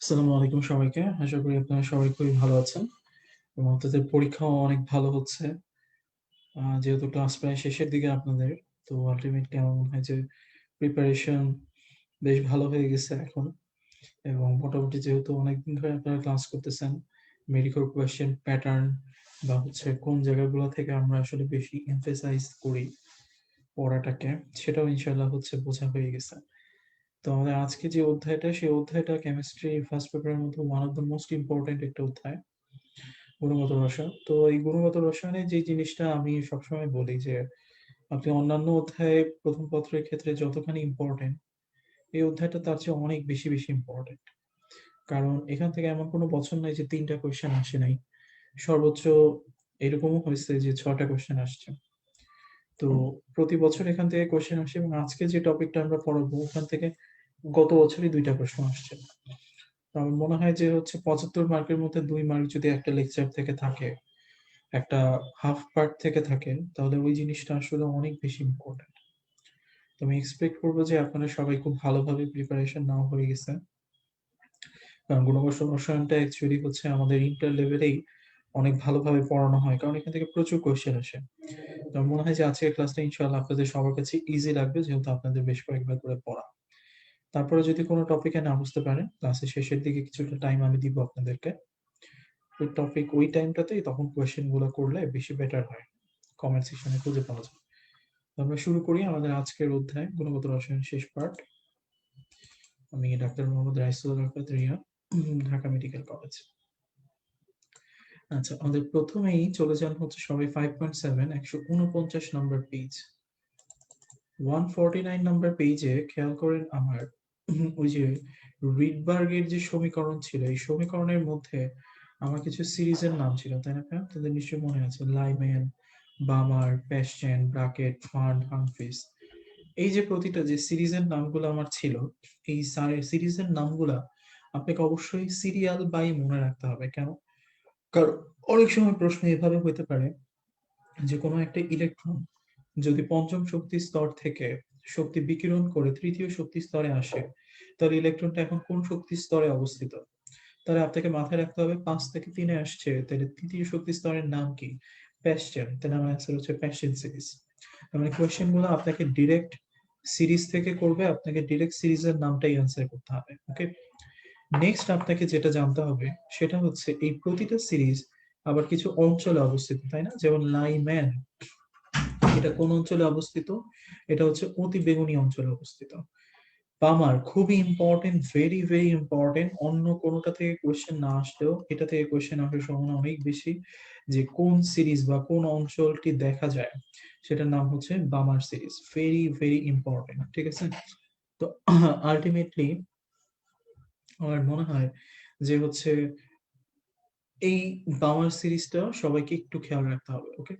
আসসালামু আলাইকুম সবাইকে। আশা করি আপনারা সবাই খুবই ভালো আছেন এবং আপনাদের পরীক্ষাও অনেক ভালো হচ্ছে। যেহেতু ক্লাস প্রায় শেষের দিকে আপনাদের, তো আল্টিমেটলি আমার মনে হয় যে প্রিপারেশন বেশ ভালো হয়ে গেছে এখন। এবং মোটামুটি যেহেতু অনেকদিন ধরে আপনারা ক্লাস করতেছেন, মেডিকেল কোয়েশ্চেন প্যাটার্ন বা হচ্ছে কোন জায়গাগুলো থেকে আমরা আসলে বেশি এমফেসাইজ করি পড়াটাকে, সেটাও ইনশাআল্লাহ হচ্ছে বোঝা হয়ে গেছে। তো আমাদের আজকে যে অধ্যায়টা, সেই অধ্যায়টা কেমিস্ট্রি ফার্স্ট পেপারের মধ্যে one of the most important একটা অধ্যায়, গুণগত রসায়ন। তো এই গুণগত রসায়নে যে জিনিসটা আমি সবসময় বলি যে আপনি অন্যান্য অধ্যায়ে প্রথম পত্রের ক্ষেত্রে যতখানি ইম্পর্টেন্ট, এই অধ্যায়টা তার চেয়ে অনেক বেশি বেশি ইম্পর্টেন্ট। কারণ এখান থেকে এমন কোনো বছর নাই যে 3টা কোয়েশ্চেন আসে নাই। সর্বোচ্চ এরকমও হয়েছে যে 6টা কোয়েশ্চেন আসছে। তো প্রতি বছর এখান থেকে কোয়েশ্চেন আসে এবং আজকে যে টপিকটা আমরা পড়াবো ওখান থেকে গত বছরই 2টা প্রশ্ন আসছে। তো আমার মনে হয় যে হচ্ছে 75 মার্কের মধ্যে 2 মার্ক যদি একটা লেকচার থেকে থাকে, একটা হাফ পার্ট থেকে থাকে, তাহলে ওই জিনিসটা আসলে অনেক বেশি ইম্পর্টেন্ট। তো আমি এক্সপেক্ট করবো যে আপনারা সবাই খুব ভালোভাবে প্রিপারেশন নেওয়া হয়ে গেছে। কারণ গুণগত রসায়নটা অ্যাকচুয়ালি হচ্ছে আমাদের ইন্টার লেভেলেই অনেক ভালোভাবে পড়ানো হয়, কারণ এখান থেকে প্রচুর কোয়েশ্চেন আসে। তো আমার মনে হয় যে আজকের ক্লাসটা ইনশাআল্লাহ আপনাদের সবার কাছে ইজি লাগবে, যেহেতু আপনাদের বেশ কয়েকবার করে পড়া। তারপরে যদি কোনো টপিকে না বুঝতে পারেন, ক্লাসের শেষের দিকে কিছুটা টাইম আমি দিব আপনাদেরকে। ওই টপিক ওই টাইমটাতেই তখন কোয়েশ্চেন গুলো করলে বেশি বেটার হয়, কমেন্ট সেকশনে খুঁজে পাওয়া যায়। তো আমরা শুরু করি আমাদের আজকের অধ্যায়, গুণগত রসায়ন শেষ পার্ট। আমি doctor Mohammad Raisul Arafat Riya, Dhaka medical college. আচ্ছা, আমাদের প্রথমেই চলে যান হচ্ছে সবাই 5.7, 149 নম্বর পেজ। 149 নম্বর পেজে খেয়াল করেন আমার ওই যে রিডবার্গের যে সমীকরণ ছিল, এই সমীকরণের মধ্যে আমার কিছু সিরিজের নাম ছিল, তাই না? তাদের নিশ্চয়ই মনে আছে, লাইম্যান, বামার, প্যাশ্চেন, ব্রাকেট, ফান্ড, হামফ্রিস। এই যে প্রতিটা যে সিরিজের নামগুলো আমার ছিল, এই সিরিজের নামগুলা আপনাকে অবশ্যই সিরিয়াল বাই মনে রাখতে হবে। কেন? কারণ অনেক সময় প্রশ্ন এভাবে হতে পারে যে কোনো একটা ইলেকট্রন যদি পঞ্চম শক্তি স্তর থেকে শক্তি বিকিরণ করে তৃতীয় শক্তি স্তরে আসে, তাহলে ইলেকট্রনটা এখন কোন শক্তি স্তরে অবস্থিত? তাহলে আপনাকে মাথায় রাখতে হবে 5 থেকে 3-এ আসছে, তাহলে তৃতীয় শক্তি স্তরের নাম কি? প্যাশ্চেন। তাহলে আমার অ্যান্সার হচ্ছে প্যাশ্চেন সিরিজ। মানে কোয়েশ্চেন গুলো আপনাকে ডিরেক্ট সিরিজ থেকে করবে, আপনাকে ডিরেক্ট সিরিজের নামটাই অ্যান্সার করতে হবে। ওকে, নেক্সট আপনাকে যেটা জানতে হবে সেটা হচ্ছে এই প্রতিটা সিরিজ আবার কিছু অঞ্চলে অবস্থিত, তাই না? যেমন লাইম্যান, এটা কোন অঞ্চলে অবস্থিত? এটা হচ্ছে অতি বেগুনি অঞ্চলে অবস্থিত। পামার খুবই ইম্পর্টেন্ট, ভেরি ভেরি ইম্পর্টেন্ট। অন্য কোনোটা থেকে কোয়েশ্চেন না আসলেও এটা থেকে কোয়েশ্চেন আসার সম্ভাবনা অনেক বেশি, যে কোন সিরিজ বা কোন অঞ্চলটি দেখা যায়, সেটার নাম হচ্ছে বামার সিরিজ। ভেরি ভেরি ইম্পর্টেন্ট, ঠিক আছে? তো আলটিমেটলি আমার মনে হয় যে হচ্ছে এই বামার সিরিজটা সবাইকে একটু খেয়াল রাখতে হবে। ওকে,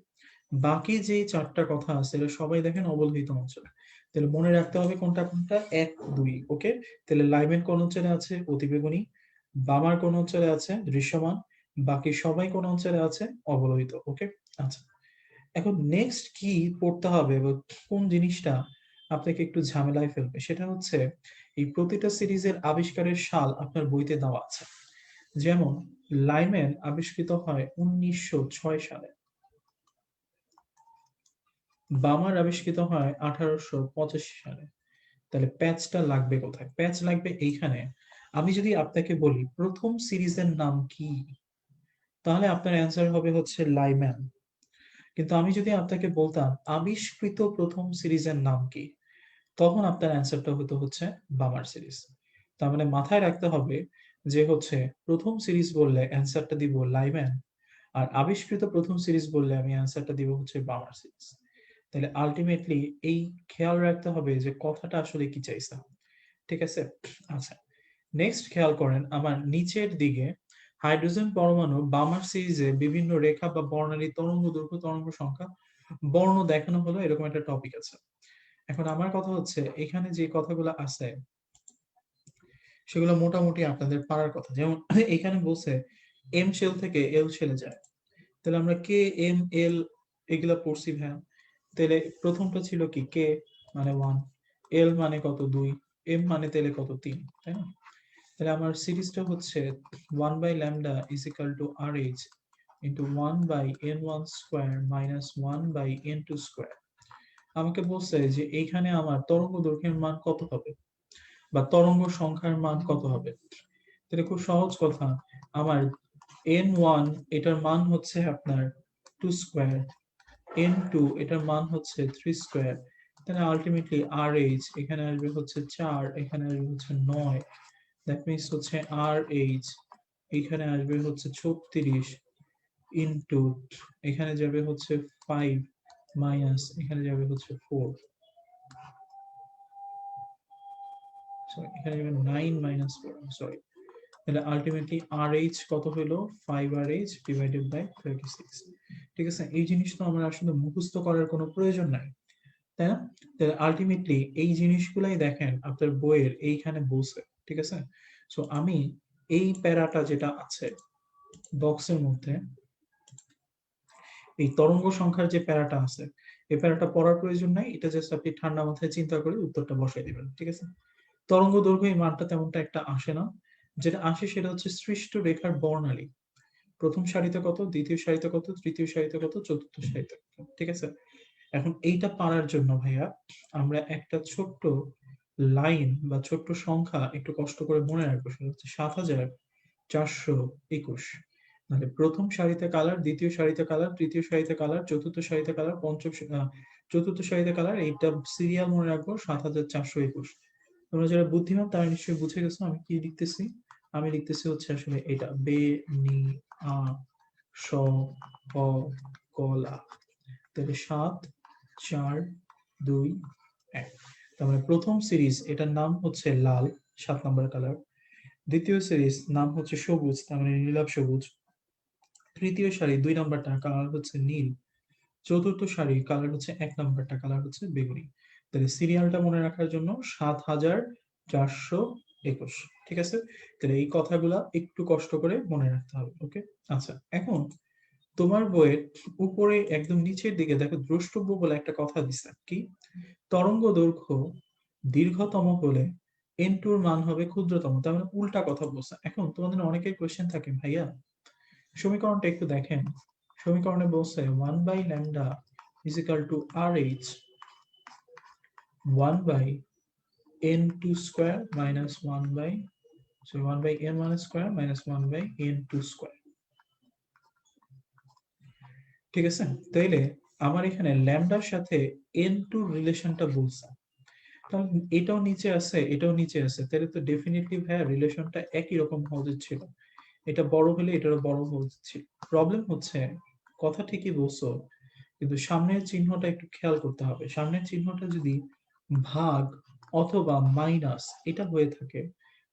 বাকি যে 4টা কথা আছে এটা সবাই দেখেন অবলোহিত অঞ্চলে। তাহলে মনে রাখতে হবে কোনটা কোনটা, 1, 2। ওকে, তাহলে লাইমেন কোন অঞ্চলে আছে? অতিবেগুনি। বামার কোন অঞ্চলে আছে? দৃশ্যমান। বাকি সবাই কোন অঞ্চলে আছে? অবলোহিত। ওকে, আচ্ছা, এখন নেক্সট কি পড়তে হবে বা কোন জিনিসটা আপনাকে একটু ঝামেলায় ফেলবে, সেটা হচ্ছে এই প্রতিটা সিরিজের আবিষ্কারের সাল আপনার বইতে দেওয়া আছে। যেমন লাইম্যান আবিষ্কৃত হয় 1906 সালে, বামার আবিষ্কৃত হয় 1885 সালে। তাহলে প্যাচটা লাগবে কোথায়? প্যাচ লাগবে এইখানে। আমি যদি আপনাকে বলি প্রথম সিরিজের নাম কি, তাহলে আপনার অ্যান্সার হবে হচ্ছে লাইম্যান। কিন্তু আমি যদি আপনাকে বলতাম আবিষ্কৃত প্রথম সিরিজের নাম কি, তখন আপনার অ্যান্সারটা হতো হচ্ছে বামার সিরিজ। তার মানে মাথায় রাখতে হবে যে হচ্ছে প্রথম সিরিজ বললে অ্যান্সারটা দিব লাইম্যান, আর আবিষ্কৃত প্রথম সিরিজ বললে আমি অ্যান্সারটা দিব হচ্ছে বামার সিরিজ। তাহলে আলটিমেটলি এই খেয়াল রাখতে হবে যে কথাটা আসলে কি চাইছে। ঠিক আছে? আচ্ছা, নেক্সট খেয়াল করেন আমার নিচের দিকে হাইড্রোজেন পরমাণু বামার সিরিজে বিভিন্ন রেখা বা বর্ণালী তরঙ্গ দৈর্ঘ্য, তরঙ্গ সংখ্যা, বর্ণ দেখানো হলো, এরকম একটা টপিক আছে। এখন আমার কথা হচ্ছে এখানে যে কথাগুলো আছে সেগুলো মোটামুটি আপনাদের পারার কথা। যেমন এখানে বলছে এম শেল থেকে এল শেলে যায়, তাহলে আমরা কে এম এল এগুলা পড়ছি ভাইয়া। তাহলে প্রথমটা ছিল কি, কে মানে 1, এল মানে কত 2, এম মানে তাহলে কত 3, তাই না? তাহলে আমার সিরিজটা হচ্ছে 1 by lambda is equal to R H into 1 by N one square minus 1 by N two square. আমাকে বলছে যে এইখানে আমার তরঙ্গ দৈর্ঘ্যের মান কত হবে বা তরঙ্গ সংখ্যার মান কত হবে। তাহলে খুব সহজ কথা, আমার n1 এটার মান হচ্ছে আপনার 2 স্কয়ার, n2 এটার মান হচ্ছে 3 স্কয়ার, তাহলে আলটিমেটলি RH এখানে আসবে হচ্ছে 4, এখানে আসবে হচ্ছে 9, দ্যাট মিন্স হচ্ছে RH এখানে আসবে হচ্ছে 36 ইনটু এখানে যাবে হচ্ছে 5 মাইনাস এখানে যাবে হচ্ছে 4, সরি এখানে যাবে 9 মাইনাস 4, সরি। তাহলে আলটিমেটলি RH কত হলো 5RH ডিভাইডেড বাই 36। ঠিক আছে, এই জিনিস তো আমরা আসলে মুখস্থ করার কোনো প্রয়োজন নাই, তাই না? তাহলে আলটিমেটলি এই জিনিসগুলাই দেখেন আপনার বইয়ের এইখানে বলছে। ঠিক আছে, সো আমি এই প্যারাটা যেটা আছে বক্সের মধ্যে, এই তরঙ্গ সংখ্যার যে প্যারাটা আছে, এই প্যারাটা পড়ার প্রয়োজন নাই, এটা জাস্ট আপনি ঠান্ডা মাথায় চিন্তা করে উত্তরটা বসাই দিবেন। ঠিক আছে, তরঙ্গ দৈর্ঘ্য এই মানটা তেমনটা একটা আসে না, যেটা আসে সেটা হচ্ছে সৃষ্ট রেখার বর্ণালী, প্রথম সারিতে কত, দ্বিতীয় সারিতে কত, তৃতীয় সারিতে কত, চতুর্থ সারিতে কত। ঠিক আছে, এখন এইটা পারার জন্য ভাইয়া আমরা একটা ছোট্ট লাইন বা ছোট্ট সংখ্যা একটু কষ্ট করে মনে রাখবো, সেটা হচ্ছে 7421। মানে প্রথম সারিতে কালার, দ্বিতীয় সারিতে কালার, তৃতীয় সারিতে কালার, চতুর্থ সারিতে কালার, চতুর্থ সারিতে কালার, এইটা সিরিয়াল মনে রাখবো 7421। তোমরা যারা বুদ্ধিমান তারা নিশ্চয়ই বুঝে গেছো আমি কি লিখতেছি। আমি লিখতেছি হচ্ছে আসলে এটা বে নি আ স ক কলা। তাহলে 7 4 2 1। তার মানে প্রথম সিরিজ এটার নাম হচ্ছে লাল, 7 নম্বর কালার। দ্বিতীয় সিরিজ নাম হচ্ছে সবুজ, তার মানে নীলাভ সবুজ। তৃতীয় সারি 2 নম্বরটা কালার হচ্ছে নীল। চতুর্থ সারি কালার হচ্ছে 1 নম্বরটা কালার হচ্ছে বেগুনি। তাহলে সিরিয়ালটা মনে রাখার জন্য 7421। ঠিক আছে, তাহলে এই কথাগুলা একটু কষ্ট করে মনে রাখতে হবে। ওকে, আচ্ছা এখন তোমার বইয়ের উপরে একদম নিচের দিকে দেখো দ্রষ্টব্য বলে একটা কথা দিছে কি, তরঙ্গ দৈর্ঘ্য দীর্ঘতম হলে n2 এর মান হবে ক্ষুদ্রতম, তার মানে উল্টা কথা বলছে। এখন তোমাদের অনেকের কোশ্চেন থাকে ভাইয়া সমীকরণটা একটু দেখেন, সমীকরণে বলছে 1 by lambda is equal to RH 1 by n2 square minus 1 by 1 by n1 square minus 1 by n2 square. ঠিক আছে, তাইলে আমার এখানে ল্যামডার সাথে n2 রিলেশনটা বলছে, তাহলে এটাও নিচে আছে এটাও নিচে আছে, তাহলে তো ডেফিনেটলি ভাইয়া রিলেশনটা একই রকম হওয়া উচিত ছিল, এটা বড় হলে এটারও বড় হওয়া উচিত ছিল। প্রবলেম হচ্ছে কথা ঠিকই বলছো, কিন্তু সামনের চিহ্নটা একটু খেয়াল করতে হবে। সামনের চিহ্নটা যদি ভাগ অথবা মাইনাস এটা হয়ে থাকে,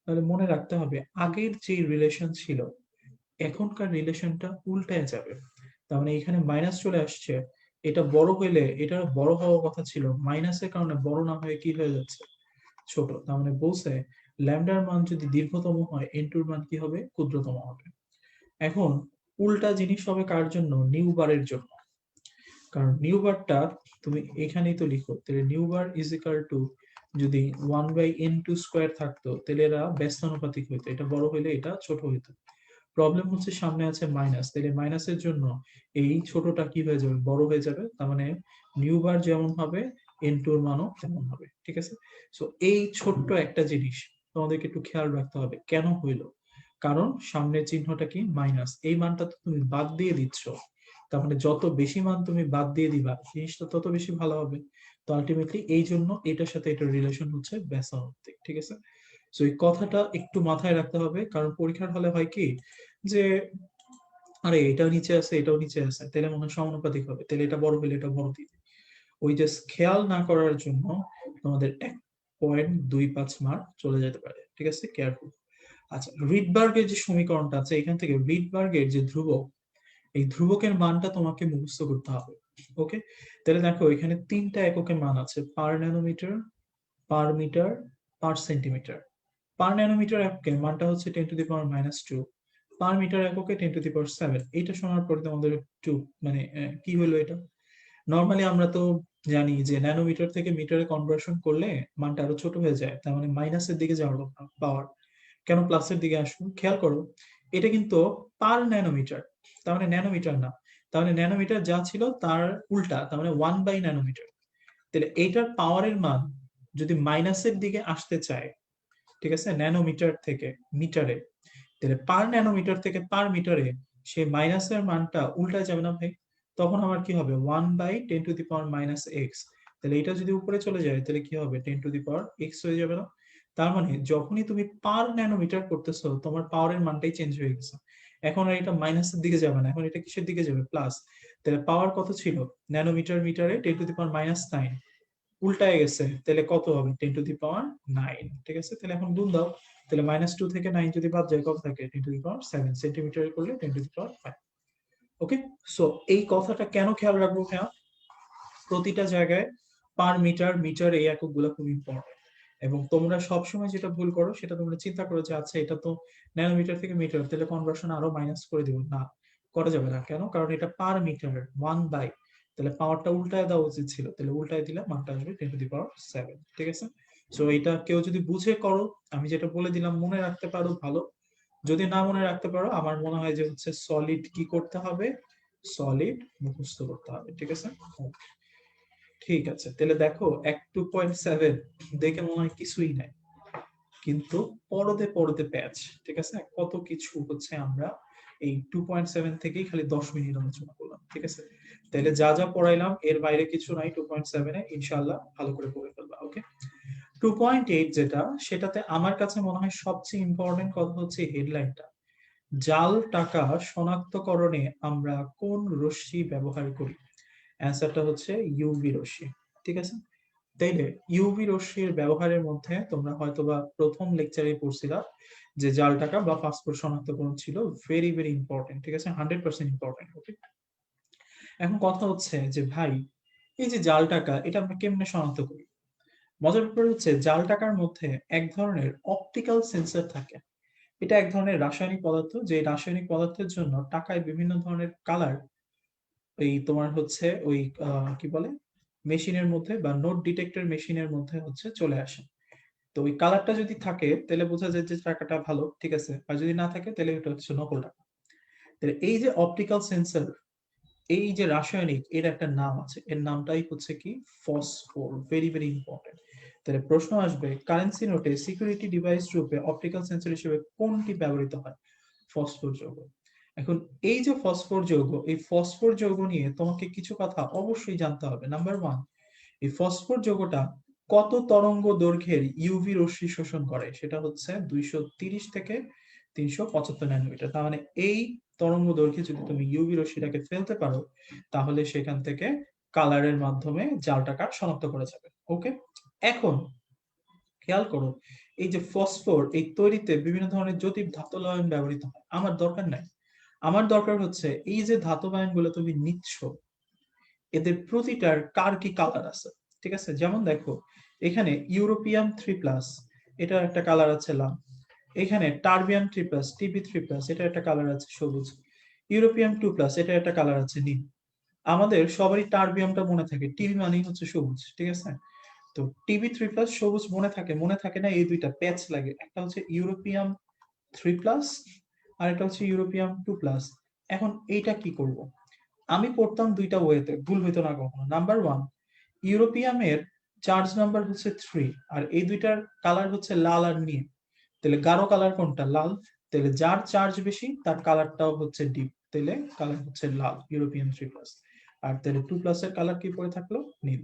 তাহলে মনে রাখতে হবে আগের যে রিলেশন ছিল এখনকার রিলেশনটা উল্টায় যাবে। তার মানে এখানে মাইনাস চলে আসছে, এটা বড় হইলে এটার বড় হওয়ার কথা ছিল, মাইনাসের কারণে বড় না হয়ে কি হয়ে যাচ্ছে ছোট। তার মানে বলছে ল্যামডার মান যদি দীর্ঘতম হয় n2 এর মান কি হবে ক্ষুদ্রতম হবে। এখন উল্টা জিনিস হবে কার জন্য, নিউ বারের জন্য। কারণ নিউ বারটা তুমি এখানেই তো লিখো, তাহলে new bar is equal two যদি 1 বাই n2 স্কয়ার থাকতো তাহলে এরা ব্যস্তানুপাতিক হইতো, এটা বড় হইলে এটা ছোট হইতো। প্রবলেম হচ্ছে সামনে আছে মাইনাস, তাহলে মাইনাসের জন্য এই ছোটটা কি হয়ে যাবে বড় হয়ে যাবে, তার মানে নিউ বার যেমন হবে n2 এর মানও তেমন হবে। ঠিক আছে, সো এই ছোট্ট একটা জিনিস তোমাদেরকে একটু খেয়াল রাখতে হবে কেন হইলো, কারণ সামনের চিহ্নটা কি মাইনাস, এই মানটা তো তুমি বাদ দিয়ে দিচ্ছ, তার মানে যত বেশি মান তুমি বাদ দিয়ে দিবা জিনিসটা তত বেশি ভালো হবে। তো আলটিমেটলি এই জন্য এটার সাথে এটার রিলেশন হচ্ছে ব্যাসার্ধ। ঠিক আছে, তো এই কথাটা একটু মাথায় রাখতে হবে, কারণ পরীক্ষার হলে হয় কি যে আরে এটাও নিচে আছে এটাও নিচে আছে তাহলে মনে হয় সমানুপাতিক হবে, তাহলে এটা বড় হলে এটা বড় দিবে। ওই যে খেয়াল না করার জন্য তোমাদের 1.25 মার্ক চলে যেতে পারে। ঠিক আছে, কেয়ারফুল। আচ্ছা, রিডবার্গের যে সমীকরণটা আছে এখান থেকে রিডবার্গের যে ধ্রুবক, এই ধ্রুবকের মানটা তোমাকে মুখস্থ করতে হবে। ওকে, তাহলে দেখো এখানে 3টা এককের মান আছে, per nanometre, per metre, per centimetre. Per nanometre এককের মানটা হচ্ছে 10⁻², পার মিটার এককে 10⁻⁷। এটা শোনার পরে তোমাদের একটু মানে কি হলো এটা? নর্মালি আমরা তো জানি যে ন্যানোমিটার থেকে মিটারে কনভার্সন করলে মানটা আরো ছোট হয়ে যায়, তার মানে মাইনাসের দিকে যাওয়ার পাওয়ার। কেন প্লাসের দিকে আসবো খেয়াল করো, এটা কিন্তু পার ন্যানোমিটার, তার মানে ন্যানোমিটার না, তার মানে ন্যানোমিটার যা ছিল তার উল্টা, তার মানে 1/ন্যানোমিটার। তাহলে এইটার পাওয়ারের মান যদি মাইনাসের দিকে আসতে চায়, ঠিক আছে, ন্যানোমিটার থেকে মিটারে, তাহলে পার ন্যানোমিটার থেকে পার মিটারে সেই মাইনাসের মানটা উল্টায় যাবে না ভাই? তখন আমার কি হবে? 1/10⁻⁻x। তাহলে এটা যদি উপরে চলে যায় তাহলে কি হবে? 10⁻x হয়ে যাবে না? তার মানে যখনই তুমি পার ন্যানোমিটার করতেছো তোমার পাওয়ারের মানটাই চেঞ্জ হয়ে গেছে। এখন আর এটা মাইনাসের দিকে যাবে না, এখন এটা কিসের দিকে যাবে? প্লাস। তাহলে পাওয়ার কত ছিল? ন্যানোমিটার মিটারে 10⁻⁹। উল্টায় গেছে, তাহলে কত হবে? 10⁻9। ঠিক আছে, তাহলে এখন গুণ দাও। তাহলে -2 থেকে 9 যদি বাদ যায় কত থাকে? 10⁻7 সেন্টিমিটার করলে 10⁻5। ওকে, সো এই কথাটা কেন খেয়াল রাখবো ভাইয়া? প্রতিটা জায়গায় পার মিটার, মিটার এই এককগুলো খুব ইম্পর্টেন্ট। এবং তোমরা সবসময় যেটা ভুল করো সেটা তোমরা চিন্তা করো যে আচ্ছা এটা তো ন্যানোমিটার থেকে মিটার, তাহলে কনভার্সন আরো মাইনাস করে দিব। না, করা যাবে না। কেন? কারণ এটা পার মিটার, 1/, তাহলে পাওয়ারটা উল্টায় দেওয়া উচিত ছিল, তাহলে উল্টায় দিলে মানটা আসবে 10⁻7। ঠিক আছে, সো এটা কেউ যদি বুঝে করো, আমি যেটা বলে দিলাম মনে রাখতে পারো ভালো, যদি না মনে রাখতে পারো আমার মনে হয় যে হচ্ছে সলিড কি করতে হবে? সলিড মুখস্থ করতে হবে। ঠিক আছে, ঠিক আছে, তাহলে দেখো 2.7 দেখে মনে হয় কিছুই নাই, কিন্তু পরতে পরতে প্যাচ। ঠিক আছে, কত কিছু হচ্ছে আমরা এই 2.7 থেকেই খালি 10 মিনিট আলোচনা করলাম। ঠিক আছে, তাহলে যা যা পড়াইলাম এর বাইরে কিছু নাই 2.7 এ, ইনশাআল্লাহ ভালো করে পড়ে ফেলবা। ওকে, 2.8 যেটা, সেটাতে আমার কাছে মনে হয় সবচেয়ে ইম্পর্টেন্ট কথা হচ্ছে হেডলাইনটা। জাল টাকা শনাক্তকরণে আমরা কোন রশ্মি ব্যবহার করি? অ্যান্সারটা হচ্ছে ইউভি রশ্মি। ঠিক আছে, তাইলে ইউভি রশ্মির ব্যবহারের মধ্যে তোমরা হয়তোবা প্রথম লেকচারে পড়ছিলা যে জাল টাকা বা পাসপোর্ট শনাক্তকরণ ছিল ভেরি ভেরি ইম্পর্টেন্ট। ঠিক আছে, 100% ইম্পর্টেন্ট। ওকে, এখন কথা হচ্ছে যে ভাই এই যে জাল টাকা এটা আমরা কেমনে শনাক্ত করি? মজার ব্যাপার হচ্ছে জাল টাকার মধ্যে এক ধরনের অপটিক্যাল সেন্সর থাকে। এটা এক ধরনের রাসায়নিক পদার্থ, যে রাসায়নিক পদার্থের জন্য টাকায় বিভিন্ন ধরনের কালার এই তোমার হচ্ছে ওই কি বলে মেশিনের মধ্যে বা নোট ডিটেক্টর মেশিনের মধ্যে হচ্ছে চলে আসে। তো ওই কালারটা যদি থাকে তাহলে বোঝা যায় যে টাকাটা ভালো। ঠিক আছে, আর যদি না থাকে তাহলে এটা হচ্ছে নকল টাকা। তাহলে এই যে অপটিক্যাল সেন্সর, এই যে রাসায়নিক, এর একটা নাম আছে, এর নামটাই হচ্ছে কি? ফসফোর। Very very important. তাহলে প্রশ্ন আসবে কারেন্সি নোটে সিকিউরিটি ডিভাইস রূপে অপটিক্যাল সেন্সর হিসেবে কোনটি ব্যবহৃত হয়? ফসফোর যৌগ। এখন এই যে ফসফোর যৌগ, এই ফসফোর যৌগ নিয়ে তোমাকে কিছু কথা অবশ্যই জানতে হবে। নাম্বার ওয়ান, এই ফসফোর যৌগটা কত তরঙ্গ দৈর্ঘ্যের ইউভি রশ্মি শোষণ করে? সেটা হচ্ছে 230 থেকে 375 ন্যানোমিটার। তার মানে এই তরঙ্গ দৈর্ঘ্যে যদি তুমি ইউভি রশ্মিটাকে ফেলতে পারো তাহলে সেখান থেকে কালারের মাধ্যমে জাল টাকা শনাক্ত করা যাবে। ওকে, এখন খেয়াল করো, এই যে ফসফোর এই তৈরিতে বিভিন্ন ধরনের জ্যোতি ধাতব আয়ন ব্যবহৃত হয়। আমার দরকার নাই, আমার দরকার হচ্ছে এই যে ধাতব আয়ন গুলো তুমি নিচ্ছ এদের প্রতিটার কার কি কালার আছে। ঠিক আছে, যেমন দেখো এখানে ইউরোপিয়াম 3+, এটার একটা কালার আছে লাল। এখানে টারবিয়াম 3+, TB3+, এটা একটা কালার আছে সবুজ। ইউরোপিয়াম 2+, এটা একটা কালার আছে নীল। আমাদের সবারই টারবিয়ামটা মনে থাকে, টিবি মানেই হচ্ছে সবুজ। ঠিক আছে, তো TB3+ সবুজ মনে থাকে, মনে থাকে না, এই দুইটা প্যাচ লাগে, একটা হচ্ছে ইউরোপিয়াম 3+, আর একটা হচ্ছে ইউরোপিয়াম 2+। এখন এইটা কি করব? আমি পড়তাম দুইটা ওয়েতে, ভুল হইতো না কখনো। নাম্বার ওয়ান, ইউরোপিয়ামের চার্জ নাম্বার হচ্ছে 3, আর এই দুইটার কালার হচ্ছে লাল আর নীল। তাহলে গাঢ় কালার কোনটা? লাল। তাহলে যার চার্জ বেশি তার কালারটাও হচ্ছে ডিপ, তাহলে কালার হচ্ছে লাল, ইউরোপিয়াম 3+। আর তাহলে 2+ এর কালার কি পড়ে থাকলো? নীল।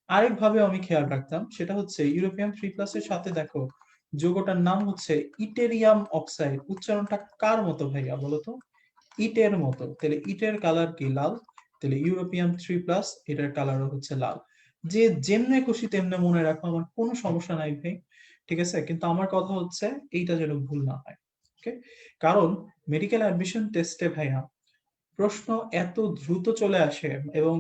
আরেকভাবে আমি খেয়াল রাখতাম, সেটা হচ্ছে ইউরোপিয়াম 3+ এর সাথে দেখো যৌগটার নাম হচ্ছে ইটেরিয়াম অক্সাইড। উচ্চারণটা কার মতো ভাইয়া বলতো? ইটের মতো। তাহলে ইটের কালার কি? লাল। তাহলে ইউরোপিয়াম 3+, এটার কালারও হচ্ছে লাল। যে যেমনে খুশি তেমনে মনে রাখো, আমার কোনো সমস্যা নাই ভাই। ঠিক আছে, কিন্তু আমার কথা হচ্ছে এইটা যেন ভুল না হয়। ওকে, কারণ মেডিকেল অ্যাডমিশন টেস্টে ভাইয়া প্রশ্ন এত দ্রুত চলে আসে এবং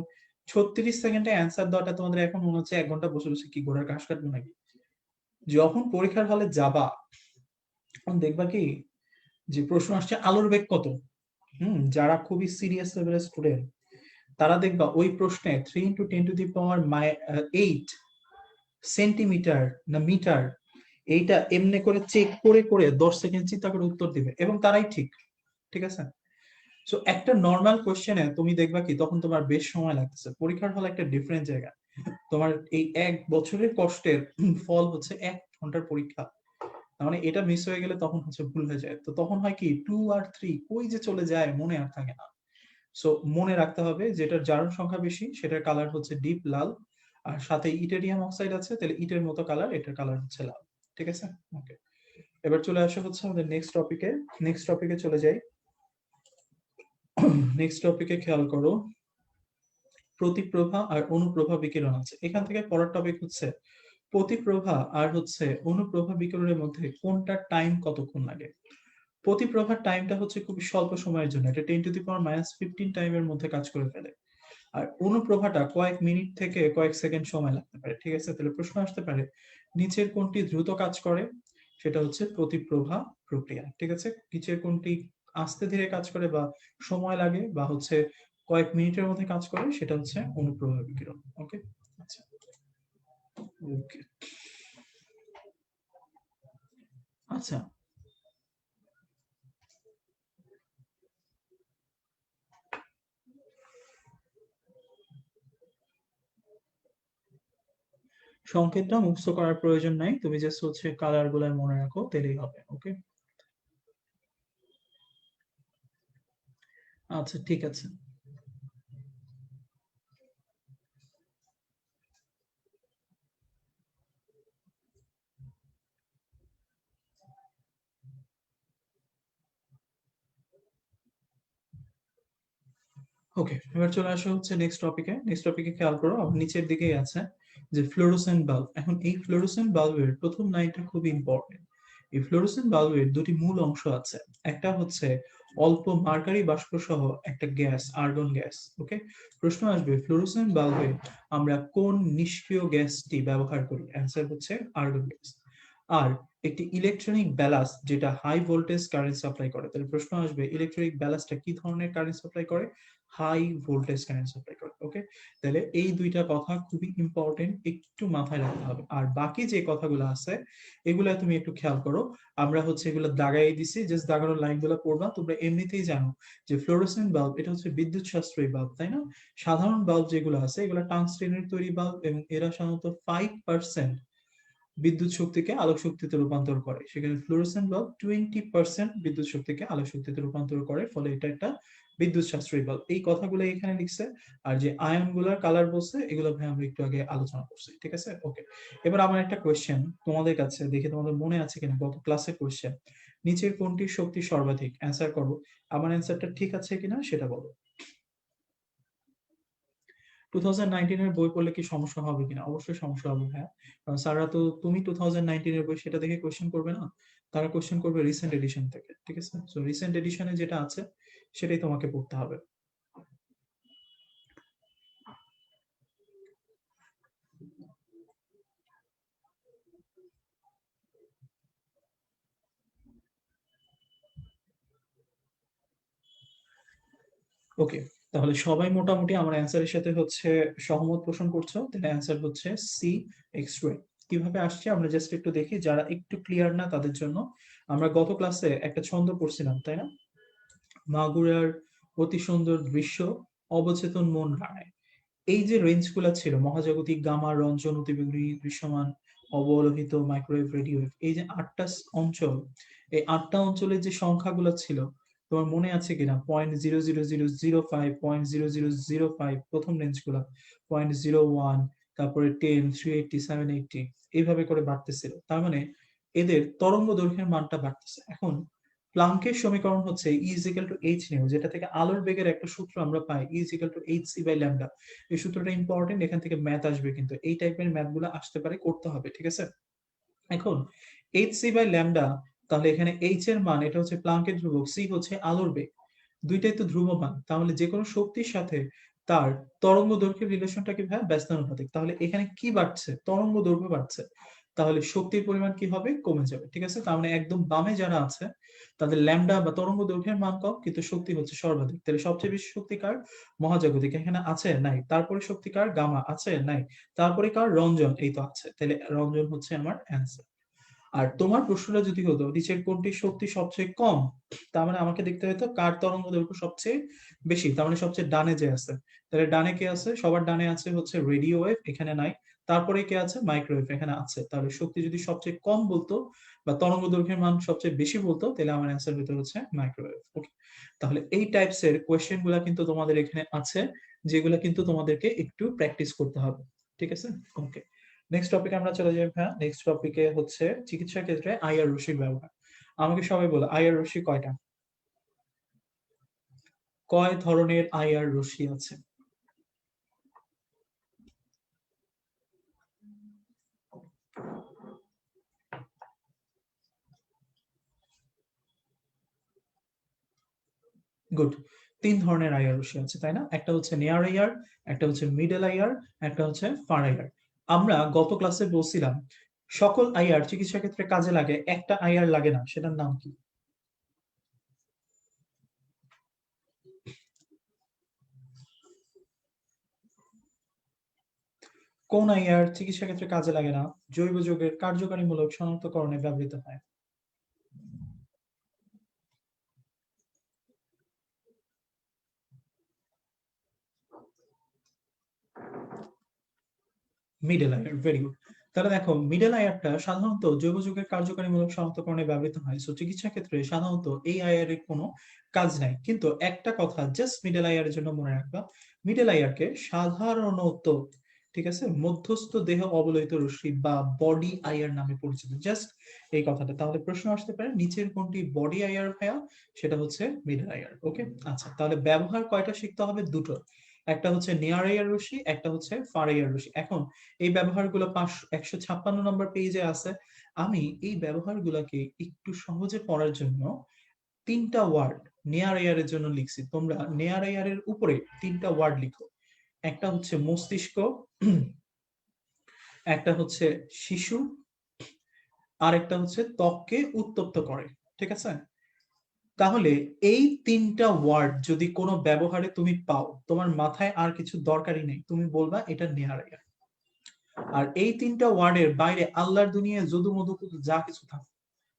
36 সেকেন্ডে অ্যান্সার দেওয়াটা তোমাদের এখন মনে হচ্ছে 1 ঘন্টা বসে বসে কি ঘোড়ার ঘাস কাটবো নাকি। যখন পরীক্ষার হলে যাবা তখন দেখবা কি যে প্রশ্ন আসছে আলোর বেগ কত, যারা খুবই সিরিয়াস লেভেলের স্টুডেন্ট তারা দেখবা ওই প্রশ্নে 3 × 10⁻8 সেন্টিমিটার না মিটার এইটা এমনি করে চেক করে করে 10 সেকেন্ড চিন্তা করে উত্তর দিবে এবং তারাই ঠিক, ঠিক আছে। সো একটা নর্মাল কোশ্চেনে তুমি দেখবা কি তখন তোমার বেশ সময় লাগতেছে, পরীক্ষার হল একটা ডিফারেন্ট জায়গা। তোমার এই 1 বছরের কষ্টের ফল হচ্ছে 1 ঘন্টার পরীক্ষা। মানে এটা মিস হয়ে গেলে তখন হচ্ছে ভুল হয়ে যায়, তো তখন হয় কি 2 আর 3 কই যে চলে যায় মনে আর থাকে না। সো মনে রাখতে হবে যেটার জারণ সংখ্যা বেশি সেটার কালার হচ্ছে ডিপ লাল, আর সাথে ইটেরিয়াম অক্সাইড আছে তাহলে ইটের মতো কালার, এটার কালার হচ্ছে লাল, ঠিক আছে। ওকে, এবার চলে আসা হচ্ছে আমাদের নেক্সট টপিকে। নেক্সট টপিকে চলে যাই। নেক্সট টপিকে খেয়াল করো, প্রতিপ্রভা আর অনুপ্রভা বিকিরণ আছে। এখান থেকে পরের টপিক হচ্ছে প্রতিপ্রভা আর হচ্ছে অনুপ্রভা বিকিরণের মধ্যে কোনটার টাইম কতক্ষণ লাগে। প্রতিপ্রভার টাইমটা হচ্ছে খুব স্বল্প সময়ের জন্য, এটা 10⁻−15 টাইমের মধ্যে কাজ করে ফেলে। আর অনুপ্রভাটা কয়েক মিনিট থেকে কয়েক সেকেন্ড সময় লাগতে পারে, ঠিক আছে। তাহলে প্রশ্ন আসতে পারে নিচের কোনটি দ্রুত কাজ করে, সেটা হচ্ছে প্রতিপ্রভা প্রক্রিয়া, ঠিক আছে। নিচের কোনটি আস্তে ধীরে কাজ করে বা সময় লাগে বা হচ্ছে কয়েক মিনিটের মধ্যে কাজ করে, সেটা হচ্ছে অনুপ্রভা বিকিরণ। ওকে, আচ্ছা, ওকে, আচ্ছা। সংকেতটা মুখস্থ করার প্রয়োজন নাই, তুমি জাস্ট হচ্ছে কালার গুলা মনে রাখো তাহলেই হবে। ওকে, আচ্ছা, ঠিক আছে। ওকে, এবার চলে আসা হচ্ছে নেক্সট টপিকে। নেক্সট টপিকে খেয়াল করো, নিচের দিকেই আছে যে ফ্লোরোসেন্ট বাল্ব। এখন এই ফ্লোরোসেন্ট বাল্বের প্রথম লাইনটা খুব ইম্পর্টেন্ট। এই ফ্লোরোসেন্ট বাল্বের দুটি মূল অংশ আছে, একটা হচ্ছে অল্প মার্কারি বাষ্প সহ একটা গ্যাস, আর্গন গ্যাস। ওকে, প্রশ্ন আসবে ফ্লোরোসেন্ট বাল্বে আমরা কোন নিষ্ক্রিয় গ্যাসটি ব্যবহার করি, অ্যান্সার হচ্ছে আর্গন গ্যাস। আর একটি ইলেকট্রনিক ব্যালাস যেটা হাই ভোল্টেজ কারেন্ট সাপ্লাই করে, তাহলে প্রশ্ন আসবে ইলেকট্রনিক ব্যালাসটা কি ধরনের কারেন্ট সাপ্লাই করে, হাই ভোল্টেজ কারেন্ট সাপ্লাই করে। ওকে, তাহলে এই দুইটা কথা খুবই ইম্পর্টেন্ট, একটু মাথায় রাখতে হবে। আর বাকি যে কথাগুলো আছে এগুলা তুমি একটু খেয়াল করো, আমরা হচ্ছে এগুলো দাগাই দিছি, জাস্ট দাগানোর লাইনগুলো পড়বা। তোমরা এমনিতেই জানো যে ফ্লোরোসেন্ট বাল্ব এটা হচ্ছে বিদ্যুৎ সাশ্রয়ী বাল্ব, তাই না। সাধারণ বাল্ব যেগুলো আছে এগুলো টাংস্টেনের তৈরি বাল্ব এবং এরা সাধারণত 5% বিদ্যুৎ শক্তিকে আলোক শক্তিতে রূপান্তর করে, সেখানে ফ্লোরোসেন্ট বাল্ব 20% বিদ্যুৎ শক্তিকে আলোক শক্তিতে রূপান্তর করে, ফলে এটা একটা বিদ্যুৎ সাশ্রয়ী বাল্ব। এই কথাগুলো এখানে লিখছে। আর যে আয়ন গুলার কালার বলছে এগুলো ভাই আমরা একটু আগে আলোচনা করছি, ঠিক আছে। ওকে, এবার আমার একটা কোয়েশ্চেন তোমাদের কাছে, দেখি তোমাদের মনে আছে কিনা গত ক্লাসের কোয়েশ্চেন। নিচের কোনটি শক্তি সর্বাধিক, অ্যান্সার করো। আমার অ্যান্সারটা ঠিক আছে কিনা সেটা বলো। 2019 এর বই পড়লে কি সমস্যা হবে কিনা, অবশ্যই সমস্যা হবে, হ্যাঁ। কারণ স্যাররা তো তুমি 2019 এর বই সেটা দেখে কোশ্চেন করবে না, তারা কোশ্চেন করবে রিসেন্ট এডিশন থেকে, ঠিক আছে। সো রিসেন্ট এডিশনে যেটা আছে সেটাই তোমাকে পড়তে হবে। ওকে, তাহলে সবাই মোটামুটি আমার অ্যান্সারের সাথে হচ্ছে সহমত পোষণ করছো, তাহলে অ্যান্সার হচ্ছে সি, এক্স রে। কিভাবে আসছে আমরা জাস্ট একটু দেখি, যারা একটু ক্লিয়ার না তাদের জন্য। আমরা গত ক্লাসে একটা ছন্দ পড়ছিলাম, তাই না। মাগুরার অতি সুন্দর দৃশ্য, অবচেতন মন রায়। এই যে রেঞ্জ গুলা ছিল, মহাজাগতিক, গামা, রঞ্জন, অতিবেগুনি, দৃশ্যমান, অবলোহিত, মাইক্রোওয়েভ, রেডিওওয়েভ, এই যে 8টা অঞ্চল, এই 8টা অঞ্চলের যে সংখ্যাগুলো ছিল তোমার মনে আছে কিনা, 0.00005, 0.0005 প্রথম রেঞ্জ গুলা, 0.01, তারপরে 10, 380, 780, এইভাবে করে বাড়তেছিল। তার মানে এদের তরঙ্গ দৈর্ঘ্যের মানটা বাড়তেছে। এখন প্লাঙ্কের সমীকরণ হচ্ছে E is equal to h new, যেটা থেকে আলোর বেগের একটা সূত্র আমরা পাই, E is equal to hc/λ। এই সূত্রটা ইম্পর্টেন্ট, এখান থেকে ম্যাথ আসবে, কিন্তু এই টাইপের ম্যাথ গুলো আসতে পারে, করতে হবে, ঠিক আছে। এখন hc/λ, তাহলে এখানে h এর মান এটা হচ্ছে প্লাঙ্কের ধ্রুবক, c হচ্ছে আলোর বেগ, দুইটাই তো ধ্রুবমান, তাহলে যে কোনো শক্তির সাথে তার তরঙ্গ দৈর্ঘ্যের রিলেশনটা কি ভাই ব্যস্তানুপাতিক। তাহলে এখানে কি বাড়ছে, তরঙ্গ দৈর্ঘ্য বাড়ছে। তাহলে শক্তির পরিমাণ কি হবে, কমে যাবে। ঠিক আছে, তার মানে একদম বামে যারা আছে তাদের ল্যামডা বা তরঙ্গ দৈর্ঘ্যের মান কম, কিন্তু শক্তি হচ্ছে সর্বাধিক। তাহলে সবচেয়ে বেশি শক্তি কার, মহাজাগতিক, এখানে আছে নাই। তারপরে শক্তি কার, গামা, আছে নাই। তারপরে কার, রঞ্জন, এই তো আছে। তাহলে রঞ্জন হচ্ছে আমার অ্যান্সার। আর তোমার প্রশ্নটা যদি হতো নিচের কোনটির শক্তি সবচেয়ে কম, তার মানে আমাকে দেখতে হতো কার তরঙ্গ দৈর্ঘ্য সবচেয়ে বেশি, তার মানে সবচেয়ে ডানে যে আছে। তাহলে ডানে কে আছে, সবার ডানে আছে হচ্ছে রেডিও ওয়েভ, এখানে নাই। তারপরে কে আছে, মাইক্রোওয়েভ, এখানে আছে। তাহলে শক্তি যদি সবচেয়ে কম বলতো বা তরঙ্গ দৈর্ঘ্যের মান সবচেয়ে বেশি বলতো, তাহলে আমার অ্যান্সার হতে হচ্ছে মাইক্রোওয়েভ। ওকে, তাহলে এই টাইপস এর কোয়েশ্চেন গুলা কিন্তু তোমাদের এখানে আছে, যেগুলো কিন্তু তোমাদেরকে একটু প্র্যাকটিস করতে হবে। ঠিক আছে, ওকে। নেক্সট টপিকে আমরা চলে যাই ভাইয়া। নেক্সট টপিকে হচ্ছে চিকিৎসা ক্ষেত্রে আইআর রশ্মির ব্যবহার। আমাকে সবাই বলো আইআর রশ্মি কয়টা, কয় ধরনের আইআর রশ্মি আছে? গুড, তিন ধরনের আইআর রশ্মি আছে, তাই না? একটা হচ্ছে নিয়ার আইআর, একটা হচ্ছে মিডল আইআর, একটা হচ্ছে ফার আইআর। আমরা গত ক্লাসে বলছিলাম সকল আইআর চিকিৎসা ক্ষেত্রে কাজে লাগে, একটা আইআর লাগে না, সেটার নাম কি? কোন আইআর চিকিৎসা ক্ষেত্রে কাজে লাগে না, জৈব যৌগের কার্যকারীমূলক শনাক্তকরণে ব্যবহৃত হয়? মিডল আয়ার, ভেরি গুড। তাহলে দেখো মিডল আয়ারটা সাধারণত জৈব যৌগের কার্যকারীমূলক শনাক্তকরণে ব্যবহৃত হয়। সো চিকিৎসা ক্ষেত্রে সাধারণত এই আয়ারের কোনো কাজ নাই, কিন্তু একটা কথা জাস্ট মিডল আয়ারের জন্য মনে রাখবা, মিডল আয়ারকে সাধারণত, ঠিক আছে, মধ্যস্থ দেহ অবলোহিত রশ্মি বা বডি আয়ার নামে পরিচিত, জাস্ট এই কথাটা। তাহলে প্রশ্ন আসতে পারে নিচের কোনটি বডি আয়ার ভাইয়া, সেটা হচ্ছে মিডল আয়ার। ওকে, আচ্ছা, তাহলে ব্যবহার কয়টা শিখতে হবে, দুটো। একটা হচ্ছে নিয়ার আয়ার রশ্মি, একটা হচ্ছে ফার আয়ার রশ্মি। এখন এই ব্যবহারগুলো 156 নম্বর পেজে আছে। আমি এই ব্যবহারগুলোকে একটু সহজে পড়ার জন্য তিনটা ওয়ার্ড নেয়ার এয়ারের জন্য লিখছি। তোমরা নেয়ার এয়ারের উপরে তিনটা ওয়ার্ড লিখো। একটা হচ্ছে মস্তিষ্ক, একটা হচ্ছে শিশু, আর একটা হচ্ছে ত্বককে উত্তপ্ত করে। ঠিক আছে, তাহলে এই তিনটা ওয়ার্ড যদি কোনো ব্যবহারে তুমি পাও, তোমার মাথায় আর কিছু দরকারই নেই, তুমি বলবা এটা নেয়ার এয়ার। আর এই তিনটা ওয়ার্ডের বাইরে আল্লাহর দুনিয়ায় যদু মধু কুতু যা কিছু থাকে